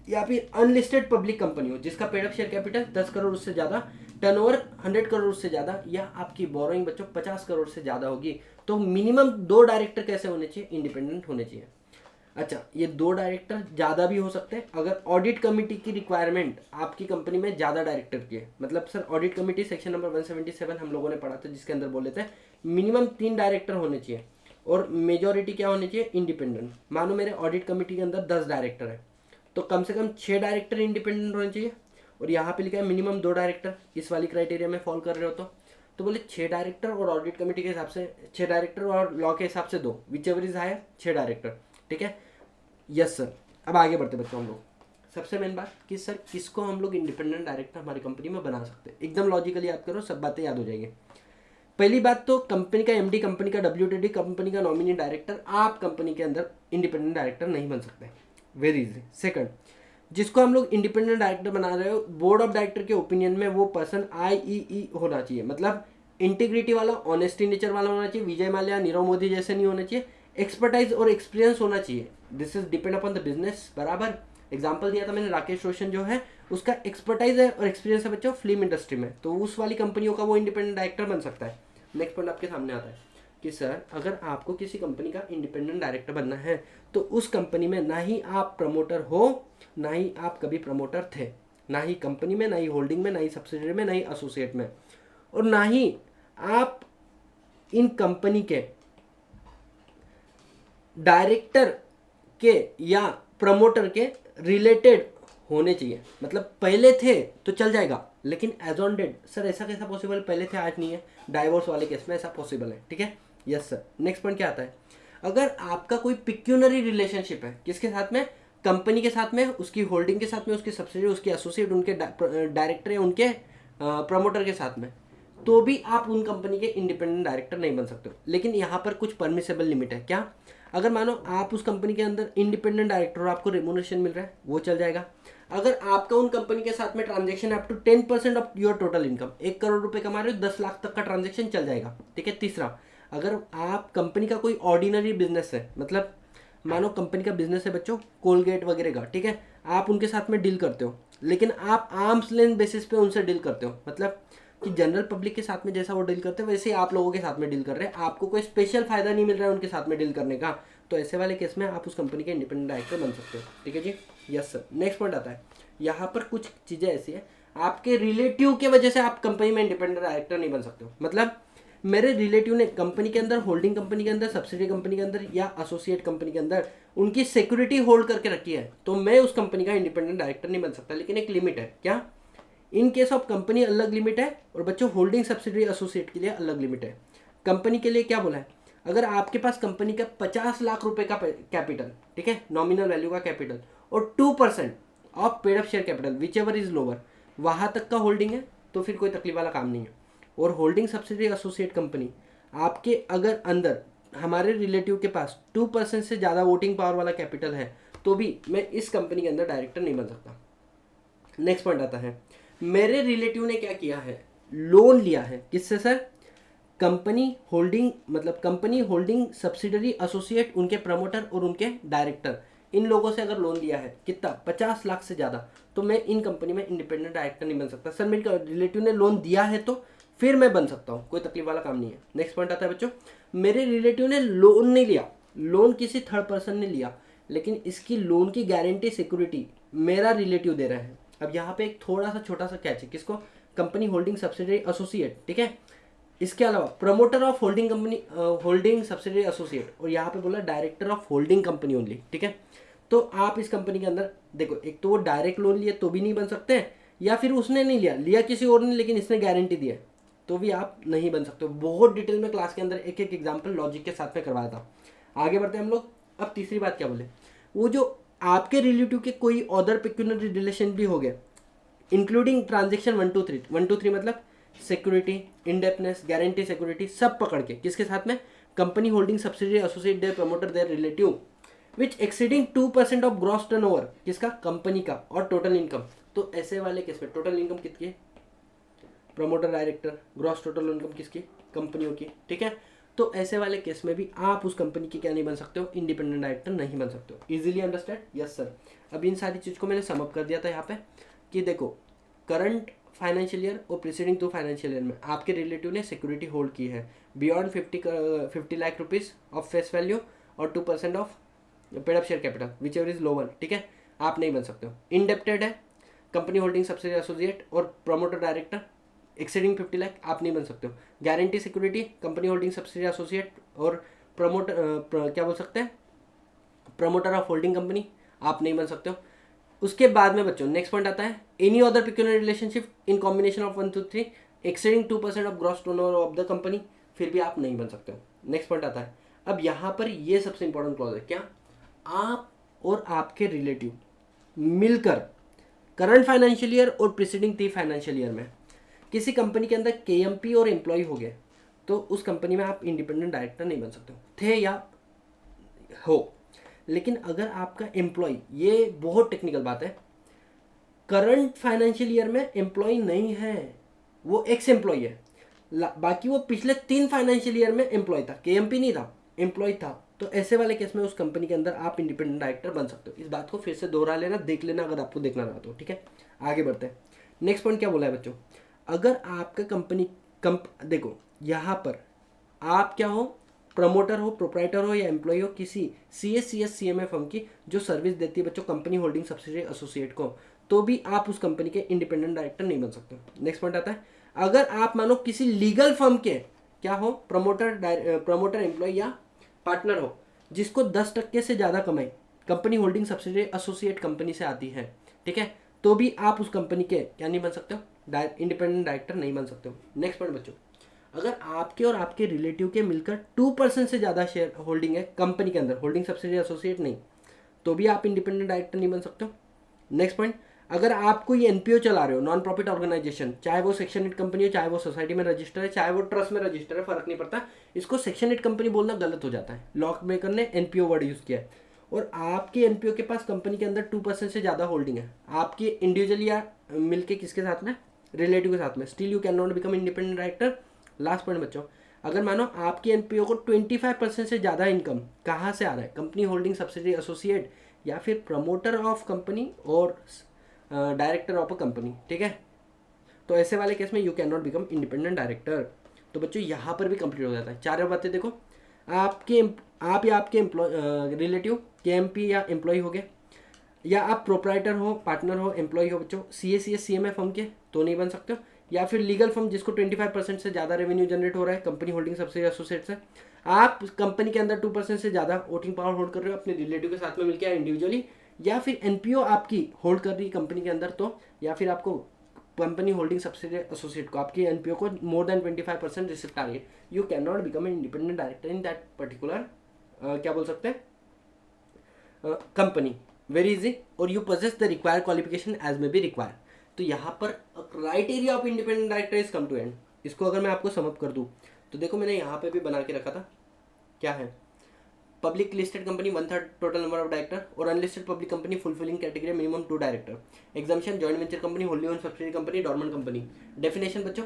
या फिर अनलिस्टेड पब्लिक कंपनी हो जिसका paid up share capital 10 crore उससे ज़्यादा, टर्नओवर 100 करोड़ उससे ज़्यादा, या आपकी बोरोइंग बच्चों 50 करोड़ से ज़्यादा होगी, तो मिनिमम 2 डायरेक्टर कैसे होने चाहिए? इंडिपेंडेंट होने चाहिए। अच्छा, ये 2 डायरेक्टर ज़्यादा भी हो सकते हैं अगर ऑडिट कमेटी की रिक्वायरमेंट आपकी कंपनी में ज़्यादा डायरेक्टर की है। मतलब sir audit committee section number 177 हम लोगों ने पढ़ा था, जिसके अंदर बोले थे मिनिमम 3 डायरेक्टर होने चाहिए और मेजॉरिटी क्या होनी चाहिए, इंडिपेंडेंट। मानो मेरे ऑडिट कमेटी के अंदर 10 डायरेक्टर है तो कम से कम 6 डायरेक्टर इंडिपेंडेंट होने चाहिए। और यहाँ पे लिखा है मिनिमम 2 डायरेक्टर, इस वाली क्राइटेरिया में फॉलो कर रहे हो तो बोले 6 डायरेक्टर और ऑडिट कमेटी के हिसाब से 6 डायरेक्टर और लॉ के हिसाब से 2, whichever is higher 6 director. ठीक है, यस सर। अब आगे बढ़ते बच्चों हम लोग, सबसे मेन बात कि सर किसको हम लोग इंडिपेंडेंट डायरेक्टर हमारी कंपनी में बना सकते हैं। एकदम लॉजिकली याद करो, सब बातें याद हो जाएगी। पहली बात तो कंपनी का एमडी, कंपनी का डब्ल्यूटीडी, कंपनी का नॉमिनी डायरेक्टर, आप कंपनी के अंदर इंडिपेंडेंट डायरेक्टर नहीं बन सकते, वेरी इजी। सेकंड, जिसको हम लोग इंडिपेंडेंट डायरेक्टर बना रहे हो, बोर्ड ऑफ डायरेक्टर के ओपिनियन में वो पर्सन आईईई होना चाहिए, मतलब इंटीग्रिटी वाला, ऑनेस्टी नेचर वाला होना चाहिए, विजय माल्या, नीरव मोदी जैसे नहीं होना चाहिए, एक्सपर्टाइज और एक्सपीरियंस होना चाहिए। This is depend upon the business, बराबर। एग्जाम्पल दिया था मैंने, राकेश रोशन जो है उसका एक्सपर्टाइज है और एक्सपीरियंस है बच्चों फिल्म इंडस्ट्री में, तो उस वाली कंपनियों का वो इंडिपेंडेंट डायरेक्टर बन सकता है। नेक्स्ट पॉइंट आपके सामने आता है कि सर अगर आपको किसी कंपनी का इंडिपेंडेंट डायरेक्टर बनना है तो उस कंपनी में ना ही आप प्रमोटर हो, ना ही आप कभी प्रमोटर थे, ना ही कंपनी में, ना ही होल्डिंग में, ना ही सब्सिडरी में, ना ही एसोसिएट में, और ना ही आप इन कंपनी के डायरेक्टर के या प्रमोटर के रिलेटेड होने चाहिए। मतलब पहले थे तो चल जाएगा, लेकिन एज ऑन डेट सर ऐसा कैसा पॉसिबल, पहले थे आज नहीं है, डाइवोर्स वाले केस में ऐसा पॉसिबल है। ठीक है, यस सर। नेक्स्ट पॉइंट क्या आता है, अगर आपका कोई पिक्यूनरी रिलेशनशिप है किसके साथ में, कंपनी के साथ में, उसकी होल्डिंग के साथ में, उसकी सब्सिडी, उसके एसोसिएट, उनके डायरेक्टर या उनके प्रमोटर के साथ में, तो भी आप उन कंपनी के इंडिपेंडेंट डायरेक्टर नहीं बन सकते हो। लेकिन यहाँ पर कुछ परमिसेबल लिमिट है। क्या, अगर मानो आप उस कंपनी के अंदर इंडिपेंडेंट डायरेक्टर और आपको रेम्यूनरेशन मिल रहा है, वो चल जाएगा। अगर आपका उन कंपनी के साथ में transaction up to 10% of your total income, 1 crore रुपए कमा रहे हो, 10 लाख तक का ट्रांजेक्शन चल जाएगा। ठीक है। तीसरा, अगर आप कंपनी का कोई ऑर्डिनरी बिजनेस है, मतलब मानो कंपनी का बिजनेस है बच्चों कोलगेट वगैरह का, ठीक है, आप उनके साथ में डील करते हो, लेकिन आप आर्म्स लेंथ बेसिस पे उनसे डील करते हो, मतलब कि जनरल पब्लिक के साथ में जैसा वो डील करते हैं वैसे ही आप लोगों के साथ में डील कर रहे हैं, आपको कोई स्पेशल फायदा नहीं मिल रहा है उनके साथ में डील करने का, तो ऐसे वाले केस में आप उस कंपनी के इंडिपेंडेंट डायरेक्टर बन सकते हो। ठीक है जी, यस सर। नेक्स्ट पॉइंट आता है, यहाँ पर कुछ चीज़ें ऐसी है, आपके रिलेटिव के वजह से आप कंपनी में इंडिपेंडेंट डायरेक्टर नहीं बन सकते हो। मतलब मेरे रिलेटिव ने कंपनी के अंदर, होल्डिंग कंपनी के अंदर, सब्सिडी कंपनी के अंदर या एसोसिएट कंपनी के अंदर उनकी सिक्योरिटी होल्ड करके रखी है, तो मैं उस कंपनी का इंडिपेंडेंट डायरेक्टर नहीं बन सकता। लेकिन एक लिमिट है, क्या, इन केस ऑफ कंपनी अलग लिमिट है और बच्चों होल्डिंग सब्सिडी एसोसिएट के लिए अलग लिमिट है। कंपनी के लिए क्या बोला है, अगर आपके पास कंपनी का 50 लाख रुपए का कैपिटल, ठीक है, नॉमिनल वैल्यू का कैपिटल, और 2% of paid up share capital which ever is lower, वहाँ तक का होल्डिंग है, तो फिर कोई तकलीफ वाला काम नहीं है। और होल्डिंग सब्सिडी एसोसिएट कंपनी आपके अगर अंदर, हमारे रिलेटिव के पास 2% से ज़्यादा वोटिंग पावर वाला कैपिटल है, तो भी मैं इस कंपनी के अंदर डायरेक्टर नहीं बन सकता। नेक्स्ट पॉइंट आता है, मेरे रिलेटिव ने क्या किया है, लोन लिया है, किससे सर, कंपनी होल्डिंग, मतलब कंपनी होल्डिंग सब्सिडरी एसोसिएट, उनके प्रमोटर और उनके डायरेक्टर, इन लोगों से अगर लोन लिया है, कितना, 50 लाख से ज़्यादा, तो मैं इन कंपनी में इंडिपेंडेंट डायरेक्टर नहीं बन सकता। सर मेरे रिलेटिव ने लोन दिया है तो फिर मैं बन सकता हूँ, कोई तकलीफ वाला काम नहीं है। नेक्स्ट पॉइंट आता है बच्चों, मेरे रिलेटिव ने लोन नहीं लिया, लोन किसी थर्ड पर्सन ने लिया, लेकिन इसकी लोन की गारंटी सिक्योरिटी मेरा रिलेटिव दे रहा है। अब यहाँ पे एक थोड़ा सा छोटा सा कैच है, किसको, कंपनी होल्डिंग सब्सिडरी एसोसिएट, ठीक है, इसके अलावा promoter of holding company, holding subsidiary associate, और यहाँ पे बोला director of holding company only. ठीक है, तो आप इस कंपनी के अंदर देखो, एक तो वो डायरेक्ट लोन लिए तो भी नहीं बन सकते, या फिर उसने नहीं लिया, लिया किसी और ने लेकिन इसने गारंटी दी है, तो भी आप नहीं बन सकते। बहुत डिटेल में क्लास के अंदर एक एक एग्जाम्पल लॉजिक के साथ में करवाया था। आगे बढ़ते हैं हम लोग। अब तीसरी बात क्या बोले, वो जो आपके रिलेटिव के कोई अदर पेक्यूनरी रिलेशन भी हो गए, इंक्लूडिंग ट्रांजेक्शन 1 2 3, 1 2 3 मतलब सिक्योरिटी, इनडेप्थनेस, गारंटी, सिक्योरिटी सब पकड़ के, किसके साथ में, company holding subsidiary associate, their promoter, their relative, which exceeding 2% of gross turnover, किसका, कंपनी का, और टोटल इनकम। तो ऐसे वाले केस में टोटल इनकम कितनी है, promoter director, gross total income किसकी, कंपनियों की। ठीक है, तो ऐसे वाले केस में भी आप उस कंपनी की क्या नहीं बन सकते हो, इंडिपेंडेंट डायरेक्टर नहीं बन सकते हो। Easily understand, yes sir. अब इन सारी चीज़ को मैंने समअप कर दिया था यहाँ पे कि देखो, करंट फाइनेंशियल ईयर और प्रीसीडिंग 2 फाइनेंशियल ईयर में आपके रिलेटिव ने सिक्योरिटी होल्ड की है beyond 50 lakh rupees of face value और 2% of paid up share capital which ever is lower. ठीक है, आप नहीं बन सकते हो। इनडेप्टेड है कंपनी होल्डिंग सब्सिडरी एसोसिएट और प्रमोटर डायरेक्टर, एक्सेडिंग 50 लाख आप नहीं बन सकते हो। Guarantee security company holding subsidiary associate और प्रमोटर क्या बोल सकते हैं, प्रमोटर ऑफ होल्डिंग कंपनी आप नहीं बन सकते हो। उसके बाद में बच्चों नेक्स्ट पॉइंट आता है any other peculiar relationship in combination of 1 2 3 exceeding 2% of gross turnover of the company, फिर भी आप नहीं बन सकते हो। नेक्स्ट पॉइंट आता है, अब यहाँ पर ये सबसे इंपॉर्टेंट क्लॉज है, क्या आप और आपके रिलेटिव मिलकर करंट फाइनेंशियल ईयर और प्रीसीडिंग 3 फाइनेंशियल ईयर में किसी कंपनी के अंदर केएमपी और एम्प्लॉय हो गए तो उस कंपनी में आप इंडिपेंडेंट डायरेक्टर नहीं बन सकते हो, थे या हो। लेकिन अगर आपका एम्प्लॉय, ये बहुत टेक्निकल बात है, करंट फाइनेंशियल ईयर में एम्प्लॉय नहीं है, वो एक्स एम्प्लॉय है, बाकी वो पिछले 3 फाइनेंशियल ईयर में एम्प्लॉय था, केएमपी नहीं था, एम्प्लॉय था, तो ऐसे वाले केस में उस कंपनी के अंदर आप इंडिपेंडेंट डायरेक्टर बन सकते हो। इस बात को फिर से दोहरा लेना, देख लेना अगर आपको देखना रहा तो, ठीक है। आगे बढ़ते हैं। नेक्स्ट पॉइंट क्या बोला है बच्चों, अगर आपका कंपनी देखो यहाँ पर आप क्या हो, प्रमोटर हो, प्रोप्राइटर हो या एम्प्लॉय हो किसी CSCS-CMA फर्म की जो सर्विस देती है बच्चों कंपनी होल्डिंग सब्सिडियरी एसोसिएट को, तो भी आप उस कंपनी के इंडिपेंडेंट डायरेक्टर नहीं बन सकते। नेक्स्ट पॉइंट आता है, अगर आप मानो किसी लीगल फर्म के क्या हो, प्रमोटर एम्प्लॉय या पार्टनर हो जिसको 10% से ज़्यादा कमाई company holding subsidiary associate company से आती है, ठीक है, तो भी आप उस कंपनी के क्या नहीं बन सकते हो, इंडिपेंडेंट डायरेक्टर नहीं बन सकते हो। नेक्स्ट पॉइंट बच्चों, अगर आपके और आपके रिलेटिव के मिलकर 2% से ज़्यादा शेयर होल्डिंग है कंपनी के अंदर, होल्डिंग सब्सिडियरी एसोसिएट नहीं, तो भी आप इंडिपेंडेंट डायरेक्टर नहीं बन सकते हो। नेक्स्ट पॉइंट, अगर आप कोई एनपीओ चला रहे हो, नॉन प्रॉफिट ऑर्गेनाइजेशन, चाहे वो सेक्शन 8 कंपनी हो, चाहे वो सोसाइटी में रजिस्टर है, चाहे वो ट्रस्ट में रजिस्टर है, फर्क नहीं पड़ता, इसको सेक्शन 8 कंपनी बोलना गलत हो जाता है, लॉक मेकर ने एनपीओ वर्ड यूज़ किया है, और आपके एनपीओ के पास कंपनी के अंदर 2% से ज़्यादा होल्डिंग है आपकी इंडिविजुअल या मिलके किसके साथ में, रिलेटिव के साथ में, still you can not become independent director. Last point बच्चों, अगर मानो आपकी एनपीओ को 25% से ज़्यादा इनकम कहाँ से आ रहा है, कंपनी होल्डिंग सब्सिडियरी एसोसिएट या फिर प्रमोटर ऑफ कंपनी और डायरेक्टर ऑफ अ कंपनी, ठीक है, तो ऐसे वाले केस में you can not become independent director. तो बच्चों यहाँ पर भी कंप्लीट हो जाता है। 4 बातें देखो, आप या आपके रिलेटिव केएमपी या एम्प्लॉय हो गए, या आप प्रोप्राइटर हो, पार्टनर हो, एम्प्लॉय हो बच्चों CSCS-CMA फर्म के, तो नहीं बन सकते हो, या फिर लीगल फर्म जिसको 25% से ज़्यादा रेवेन्यू जनरेट हो रहा है कंपनी होल्डिंग सब्सिडियरी एसोसिएट से, आप कंपनी के अंदर 2% से ज़्यादा वोटिंग पावर होल्ड कर रहे हो अपने रिलेटिव के साथ में मिलकर इंडिविजुअली, या फिर एनपीओ आपकी होल्ड कर रही है कंपनी के अंदर, तो या फिर आपको कंपनी होल्डिंग सब्सिडियरी एसोसिएट को आपकी एनपीओ को मोर देन 25% रिसिप्ट आ रही है, you can not become an independent director in that particular क्या बोल सकते हैं कंपनी, वेरी इजी, और you possess the required qualification as may be require. तो यहाँ पर criteria of independent director is come to end. इसको अगर मैं आपको समअप कर दूँ तो देखो मैंने यहाँ पे भी बना के रखा था, क्या है, public listed company 1/3 total number of director, और unlisted public company fulfilling category minimum 2 director, exemption joint venture company, wholly owned subsidiary company, dormant company. Definition बच्चों,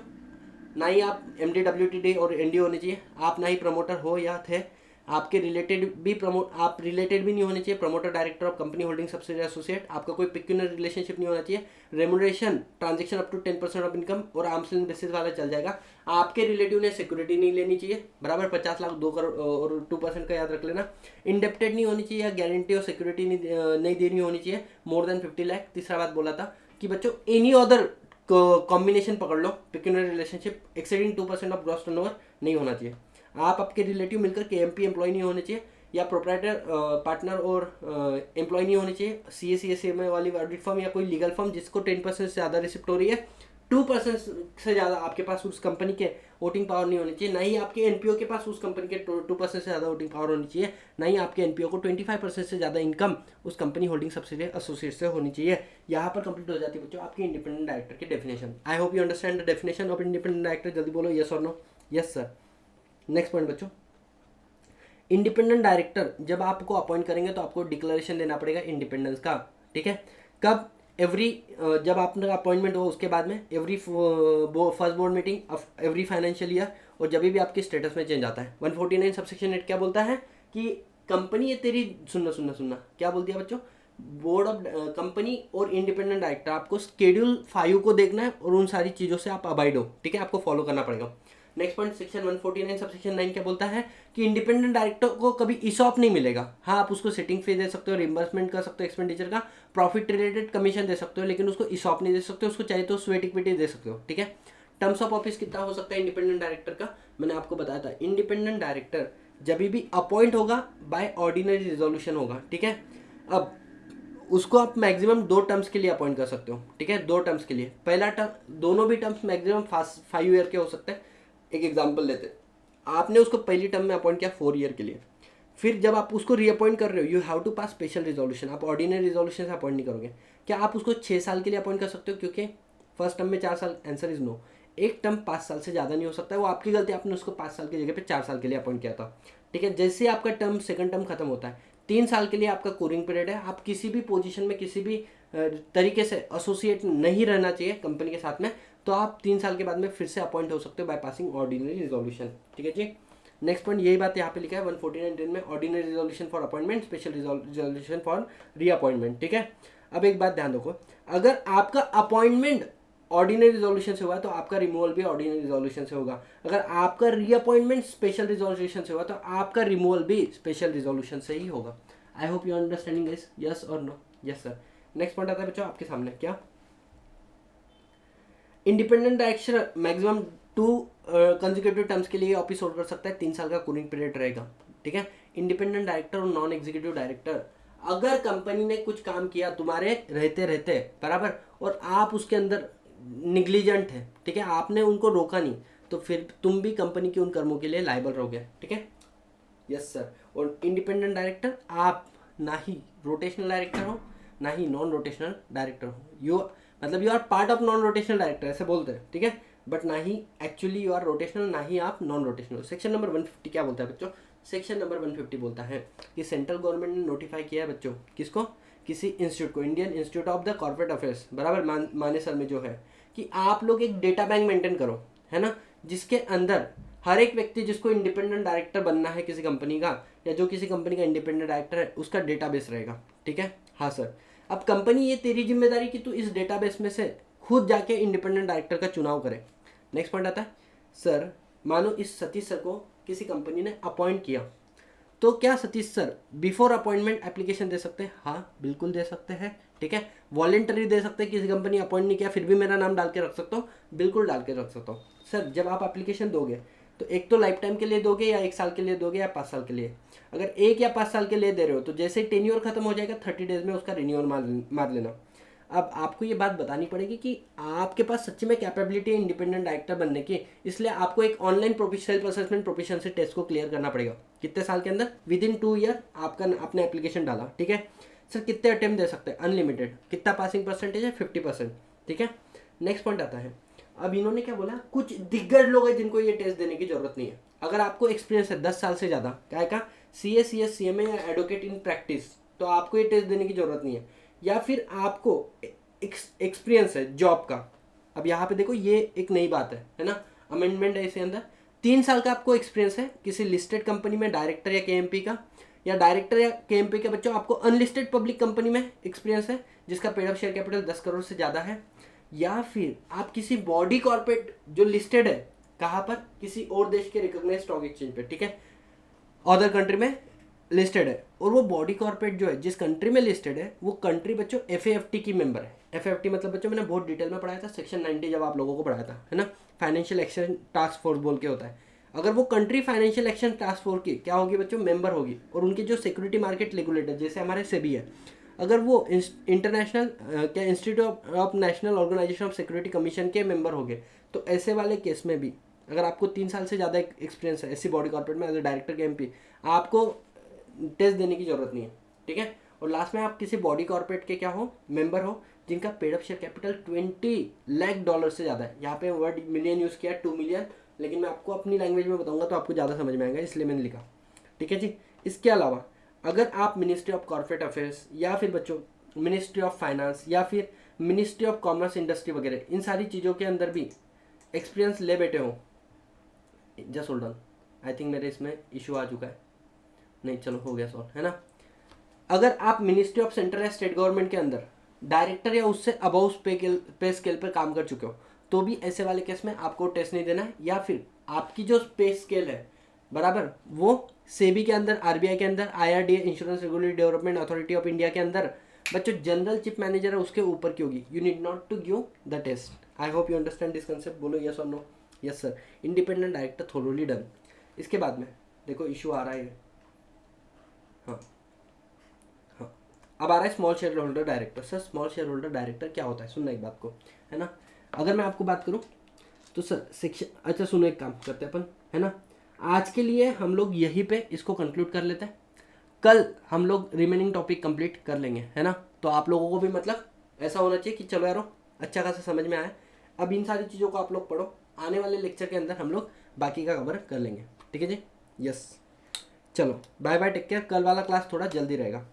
ना ही आप MD WTD और ND होने चाहिए, आप ना ही प्रमोटर हो या थे, आपके आप रिलेटेड भी नहीं होने चाहिए, promoter director of company holding subsidiary associate, आपका कोई पेक्यूलियर रिलेशनशिप नहीं होना चाहिए, remuneration transaction up to 10% of income और आर्म्स लेंथ बेसिस वाला चल जाएगा, आपके रिलेटिव ने सिक्योरिटी नहीं लेनी चाहिए, बराबर 50 लाख 2 करोड़ और 2% का याद रख लेना, इंडेप्टेड नहीं होनी चाहिए या गारंटी और सिक्योरिटी नहीं देनी होनी चाहिए, मोर देन 50 लाख। तीसरा बात बोला था कि बच्चों एनी अदर कॉम्बिनेशन पकड़ लो, pecuniary relationship exceeding 2% of gross turnover नहीं होना चाहिए, आप आपके रिलेटिव मिलकर केएमपी एम्प्लॉय नहीं होने चाहिए, या प्रोप्राइटर पार्टनर और एम्प्लॉय नहीं होने चाहिए, CSCS-CMA वाली ऑडिट फर्म या कोई लीगल फर्म जिसको 10% से ज़्यादा रिसिप्ट हो रही है, 2% से ज़्यादा आपके पास उस कंपनी के वोटिंग पावर नहीं होनी चाहिए, ना ही आपके एनपीओ के पास उस कंपनी के 2% से ज़्यादा वोटिंग पावर होनी चाहिए, ना ही आपके एनपीओ को 25% से ज़्यादा इनकम उस कंपनी होल्डिंग सब्सिडियरी एसोसिएट से होनी चाहिए। यहाँ पर कंप्लीट हो जाती है बच्चों आपकी इंडिपेंडेंट डायरेक्टर की definition. I hope you understand the definition of independent director. जल्दी बोलो यस और no. Yes sir. Next point बच्चों, इंडिपेंडेंट डायरेक्टर जब आपको अपॉइंट करेंगे तो आपको डिक्लेरेशन देना पड़ेगा इंडिपेंडेंस का, ठीक है। कब? जब आपका अपॉइंटमेंट हो उसके बाद में every first board meeting of every financial year, और जब भी आपके स्टेटस में चेंज आता है। 149 सबसेक्शन 8 क्या बोलता है कि कंपनी है तेरी, सुनना क्या बोल दिया बच्चों, बोर्ड ऑफ कंपनी और इंडिपेंडेंट डायरेक्टर आपको शेड्यूल 5 को देखना है और उन सारी चीज़ों से आप अबाइड हो, ठीक है, आपको फॉलो करना पड़ेगा। नेक्स्ट पॉइंट सेक्शन 149 सबसेक्शन 9 क्या बोलता है कि इंडिपेंडेंट डायरेक्टर को कभी ईसॉप नहीं मिलेगा। हाँ, आप उसको सिटिंग फी दे सकते हो, रिम्बर्समेंट कर सकते हो एक्सपेंडिचर का, प्रॉफिट रिलेटेड कमीशन दे सकते हो, लेकिन उसको ईसॉप नहीं दे सकते, उसको चाहे तो स्वेट इक्विटी दे सकते हो, ठीक है। टर्म्स ऑफ ऑफिस कितना हो सकता है इंडिपेंडेंट डायरेक्टर का, मैंने आपको बताया था। इंडिपेंडेंट डायरेक्टर जब भी अपॉइंट होगा बाय ऑर्डिनरी रिजोल्यूशन होगा, ठीक है। अब उसको आप मैक्सिमम 2 टर्म्स के लिए अपॉइंट कर सकते हो, ठीक है, 2 टर्म्स के लिए। पहला टर्म, दोनों भी टर्म्स मैक्सिमम 5 ईयर के हो सकते हैं। एक एग्जांपल लेते हैं, आपने उसको पहली टर्म में अपॉइंट किया 4 ईयर के लिए, फिर जब आप उसको रीअपॉइंट कर रहे हो you have to pass special resolution, आप ऑर्डिनरी रिजोल्यूशन से अपॉइंट नहीं करोगे। क्या आप उसको 6 साल के लिए अपॉइंट कर सकते हो, क्योंकि फर्स्ट टर्म में 4 साल, आंसर इज नो। एक टर्म 5 साल से ज़्यादा नहीं हो सकता है, वो आपकी गलती, आपने उसको 5 साल की जगह पे 4 साल के लिए अपॉइंट किया था, ठीक है। जैसे आपका टर्म, सेकंड टर्म खत्म होता है, 3 साल के लिए आपका कूलिंग पीरियड है, आप किसी भी पोजीशन में किसी भी तरीके से एसोसिएट नहीं रहना चाहिए कंपनी के साथ में, तो आप 3 साल के बाद में फिर से अपॉइंट हो सकते हो बाय पासिंग ऑर्डिनरी रिजोल्यूशन, ठीक है जी। नेक्स्ट पॉइंट, यही बात यहाँ पे लिखा है 149 में, ordinary resolution for appointment, special resolution for reappointment, ठीक है। अब एक बात ध्यान रखो, अगर आपका अपॉइंटमेंट ऑर्डिनरी रिजोल्यूशन से हुआ तो आपका रिमूवल भी ऑर्डिनरी रिजोल्यूशन से होगा। अगर आपका रीअपॉइंटमेंट स्पेशल रिजोल्यूशन से हुआ तो आपका रिमूवल भी स्पेशल रिजोल्यूशन से ही होगा। I hope you understanding guys, yes और no? Yes sir. Next point आता है बच्चों आपके सामने, क्या independent director maximum 2 consecutive terms के लिए ऑफिस होल्ड कर सकता है, 3 साल का कूलिंग पीरियड रहेगा, ठीक है। इंडिपेंडेंट डायरेक्टर और नॉन एग्जीक्यूटिव डायरेक्टर, अगर कंपनी ने कुछ काम किया तुम्हारे रहते रहते बराबर, और आप उसके अंदर निग्लिजेंट है, ठीक है, आपने उनको रोका नहीं, तो फिर तुम भी कंपनी के उन कर्मों के लिए लायबल रहोगे, ठीक है। Yes sir. और इंडिपेंडेंट डायरेक्टर, आप ना ही रोटेशनल डायरेक्टर हो ना ही नॉन रोटेशनल डायरेक्टर हो, मतलब you are part of non rotational director ऐसे बोलते हैं, ठीक है, बट ना ही एक्चुअली यू आर रोटेशनल, ना ही आप नॉन रोटेशनल। सेक्शन नंबर 150 क्या बोलता है बच्चों? सेक्शन नंबर 150 बोलता है कि सेंट्रल गवर्नमेंट ने नोटिफाई किया है बच्चों, किसको? किसी इंस्टीट्यूट को, Indian institute of the corporate affairs, बराबर मानेसर में जो है, कि आप लोग एक डेटा बैंक मेंटेन करो, है ना, जिसके अंदर हर एक व्यक्ति जिसको इंडिपेंडेंट डायरेक्टर बनना है किसी कंपनी का, या जो किसी कंपनी का इंडिपेंडेंट डायरेक्टर है, उसका डेटाबेस रहेगा, ठीक है। हाँ सर। अब कंपनी, ये तेरी जिम्मेदारी कि तू इस डेटाबेस में से खुद जाके इंडिपेंडेंट डायरेक्टर का चुनाव करे। नेक्स्ट पॉइंट आता है, सर मानो इस सतीश सर को किसी कंपनी ने अपॉइंट किया, तो क्या Satish sir before appointment application दे सकते हैं? हाँ बिल्कुल दे सकते हैं, ठीक है। वॉलेंटरी दे सकते हैं, किसी कंपनी अपॉइंट नहीं किया फिर भी मेरा नाम डाल के रख सकता हूँ, बिल्कुल डाल के रख सकता हूँ सर। जब आप एप्लीकेशन दोगे तो एक तो लाइफ टाइम के लिए दोगे, या 1 साल के लिए दोगे, या 5 साल के लिए। अगर 1 या 5 साल के लिए दे रहे हो तो जैसे टेन्योर खत्म हो जाएगा 30 डेज में उसका रिन्यूअल मार लेना। अब आपको ये बात बतानी पड़ेगी कि आपके पास सच्ची में कैपेबिलिटी है इंडिपेंडेंट डायरेक्टर बनने की, इसलिए आपको एक online self assessment proficiency test को क्लियर करना पड़ेगा। कितने साल के अंदर? विदिन 2 ईयर आपने एप्लीकेशन डाला, ठीक है सर। कितने अटेम्प्ट दे सकते हैं? अनलिमिटेड। कितना पासिंग परसेंटेज है? 50%, ठीक है। नेक्स्ट पॉइंट आता है, अब इन्होंने क्या बोला, कुछ दिग्गज लोग हैं जिनको ये टेस्ट देने की जरूरत नहीं है। अगर आपको एक्सपीरियंस है 10 साल से ज़्यादा, क्या का CA CS CMA या एडवोकेट इन प्रैक्टिस, तो आपको ये टेस्ट देने की जरूरत नहीं है। या फिर आपको एक्सपीरियंस है जॉब का, अब यहाँ पे देखो ये एक नई बात है ना, अमेंडमेंट है इसके अंदर। 3 साल का आपको एक्सपीरियंस है किसी लिस्टेड कंपनी में, डायरेक्टर या KMP का, या डायरेक्टर या KMP के बच्चों आपको अनलिस्टेड पब्लिक कंपनी में एक्सपीरियंस है जिसका paid up share capital 10 crore से ज़्यादा है, या फिर आप किसी बॉडी कॉर्पोरेट जो लिस्टेड है, कहाँ पर? किसी और देश के रिकॉग्नाइज्ड स्टॉक एक्सचेंज पे, ठीक है, अदर कंट्री में लिस्टेड है, और वो बॉडी कॉर्पोरेट जो है जिस कंट्री में लिस्टेड है वो कंट्री बच्चों FAFT की मेंबर है। FAFT मतलब बच्चों मैंने बहुत डिटेल में पढ़ाया था, सेक्शन 90 जब आप लोगों को पढ़ाया था, है ना, फाइनेंशियल एक्शन टास्क फोर्स बोल के होता है। अगर वो country financial action task force की क्या होगी बच्चों? मेंबर होगी, और उनकी जो सिक्योरिटी मार्केट रेगुलेटर जैसे हमारे SEBI है, अगर वो इंटरनेशनल क्या institute of national organisation of security commission के मेंबर हो गए, तो ऐसे वाले केस में भी अगर आपको 3 साल से ज़्यादा एक्सपीरियंस है ऐसी बॉडी कॉर्पोरेट में एज ए डायरेक्टर KMP, आपको टेस्ट देने की जरूरत नहीं है, ठीक है। और लास्ट में आप किसी बॉडी कॉर्पोरेट के क्या हो? मेंबर हो, जिनका paid up share capital $20 lakh से ज़्यादा है। यहाँ पे वर्ड मिलियन यूज़ किया, 2 मिलियन, लेकिन मैं आपको अपनी लैंग्वेज में बताऊंगा तो आपको ज़्यादा समझ में आएगा, इसलिए मैंने लिखा, ठीक है जी। इसके अलावा अगर आप मिनिस्ट्री ऑफ कॉर्पोरेट अफेयर्स, या फिर बच्चों मिनिस्ट्री ऑफ फाइनेंस, या फिर मिनिस्ट्री ऑफ कॉमर्स इंडस्ट्री वगैरह, इन सारी चीज़ों के अंदर भी एक्सपीरियंस ले बैठे हो, just hold on, I think मेरे इसमें इशू आ चुका है, नहीं चलो हो गया सॉल्व, है ना। अगर आप मिनिस्ट्री ऑफ सेंट्रल या स्टेट गवर्नमेंट के अंदर डायरेक्टर या उससे अबाउ पे स्केल पर काम कर चुके हो, तो भी ऐसे वाले केस में आपको टेस्ट नहीं देना है। या फिर आपकी जो पे स्केल है बराबर, वो SEBI के अंदर, RBI के अंदर, IRDA insurance regulatory development authority of India के अंदर बट जो जनरल चिप मैनेजर है उसके ऊपर की होगी। You need not to give the test. I hope you understand this concept. बोलो यस और no. Yes sir. Independent director thoroughly done. इसके बाद में देखो इशू आ रहा है। हाँ हाँ, अब आ रहा है small share holder director. Sir small share holder director क्या होता है, सुनना एक बात को, है ना। अगर मैं आपको बात करूँ तो सर सेक्शन, अच्छा सुनो एक काम करते हैं अपन, है ना। आज के लिए हम लोग यहीं पे इसको कंक्लूड कर लेते हैं। कल हम लोग रिमेनिंग टॉपिक कंप्लीट कर लेंगे, है ना। तो आप लोगों को भी मतलब ऐसा होना चाहिए कि चलो यारो अच्छा खासा समझ में आए। अब इन सारी चीज़ों को आप लोग पढ़ो, आने वाले लेक्चर के अंदर हम लोग बाकी का कवर कर लेंगे। ठीक है जी। यस, चलो बाय बाय, टेक केयर। कल वाला क्लास थोड़ा जल्दी रहेगा।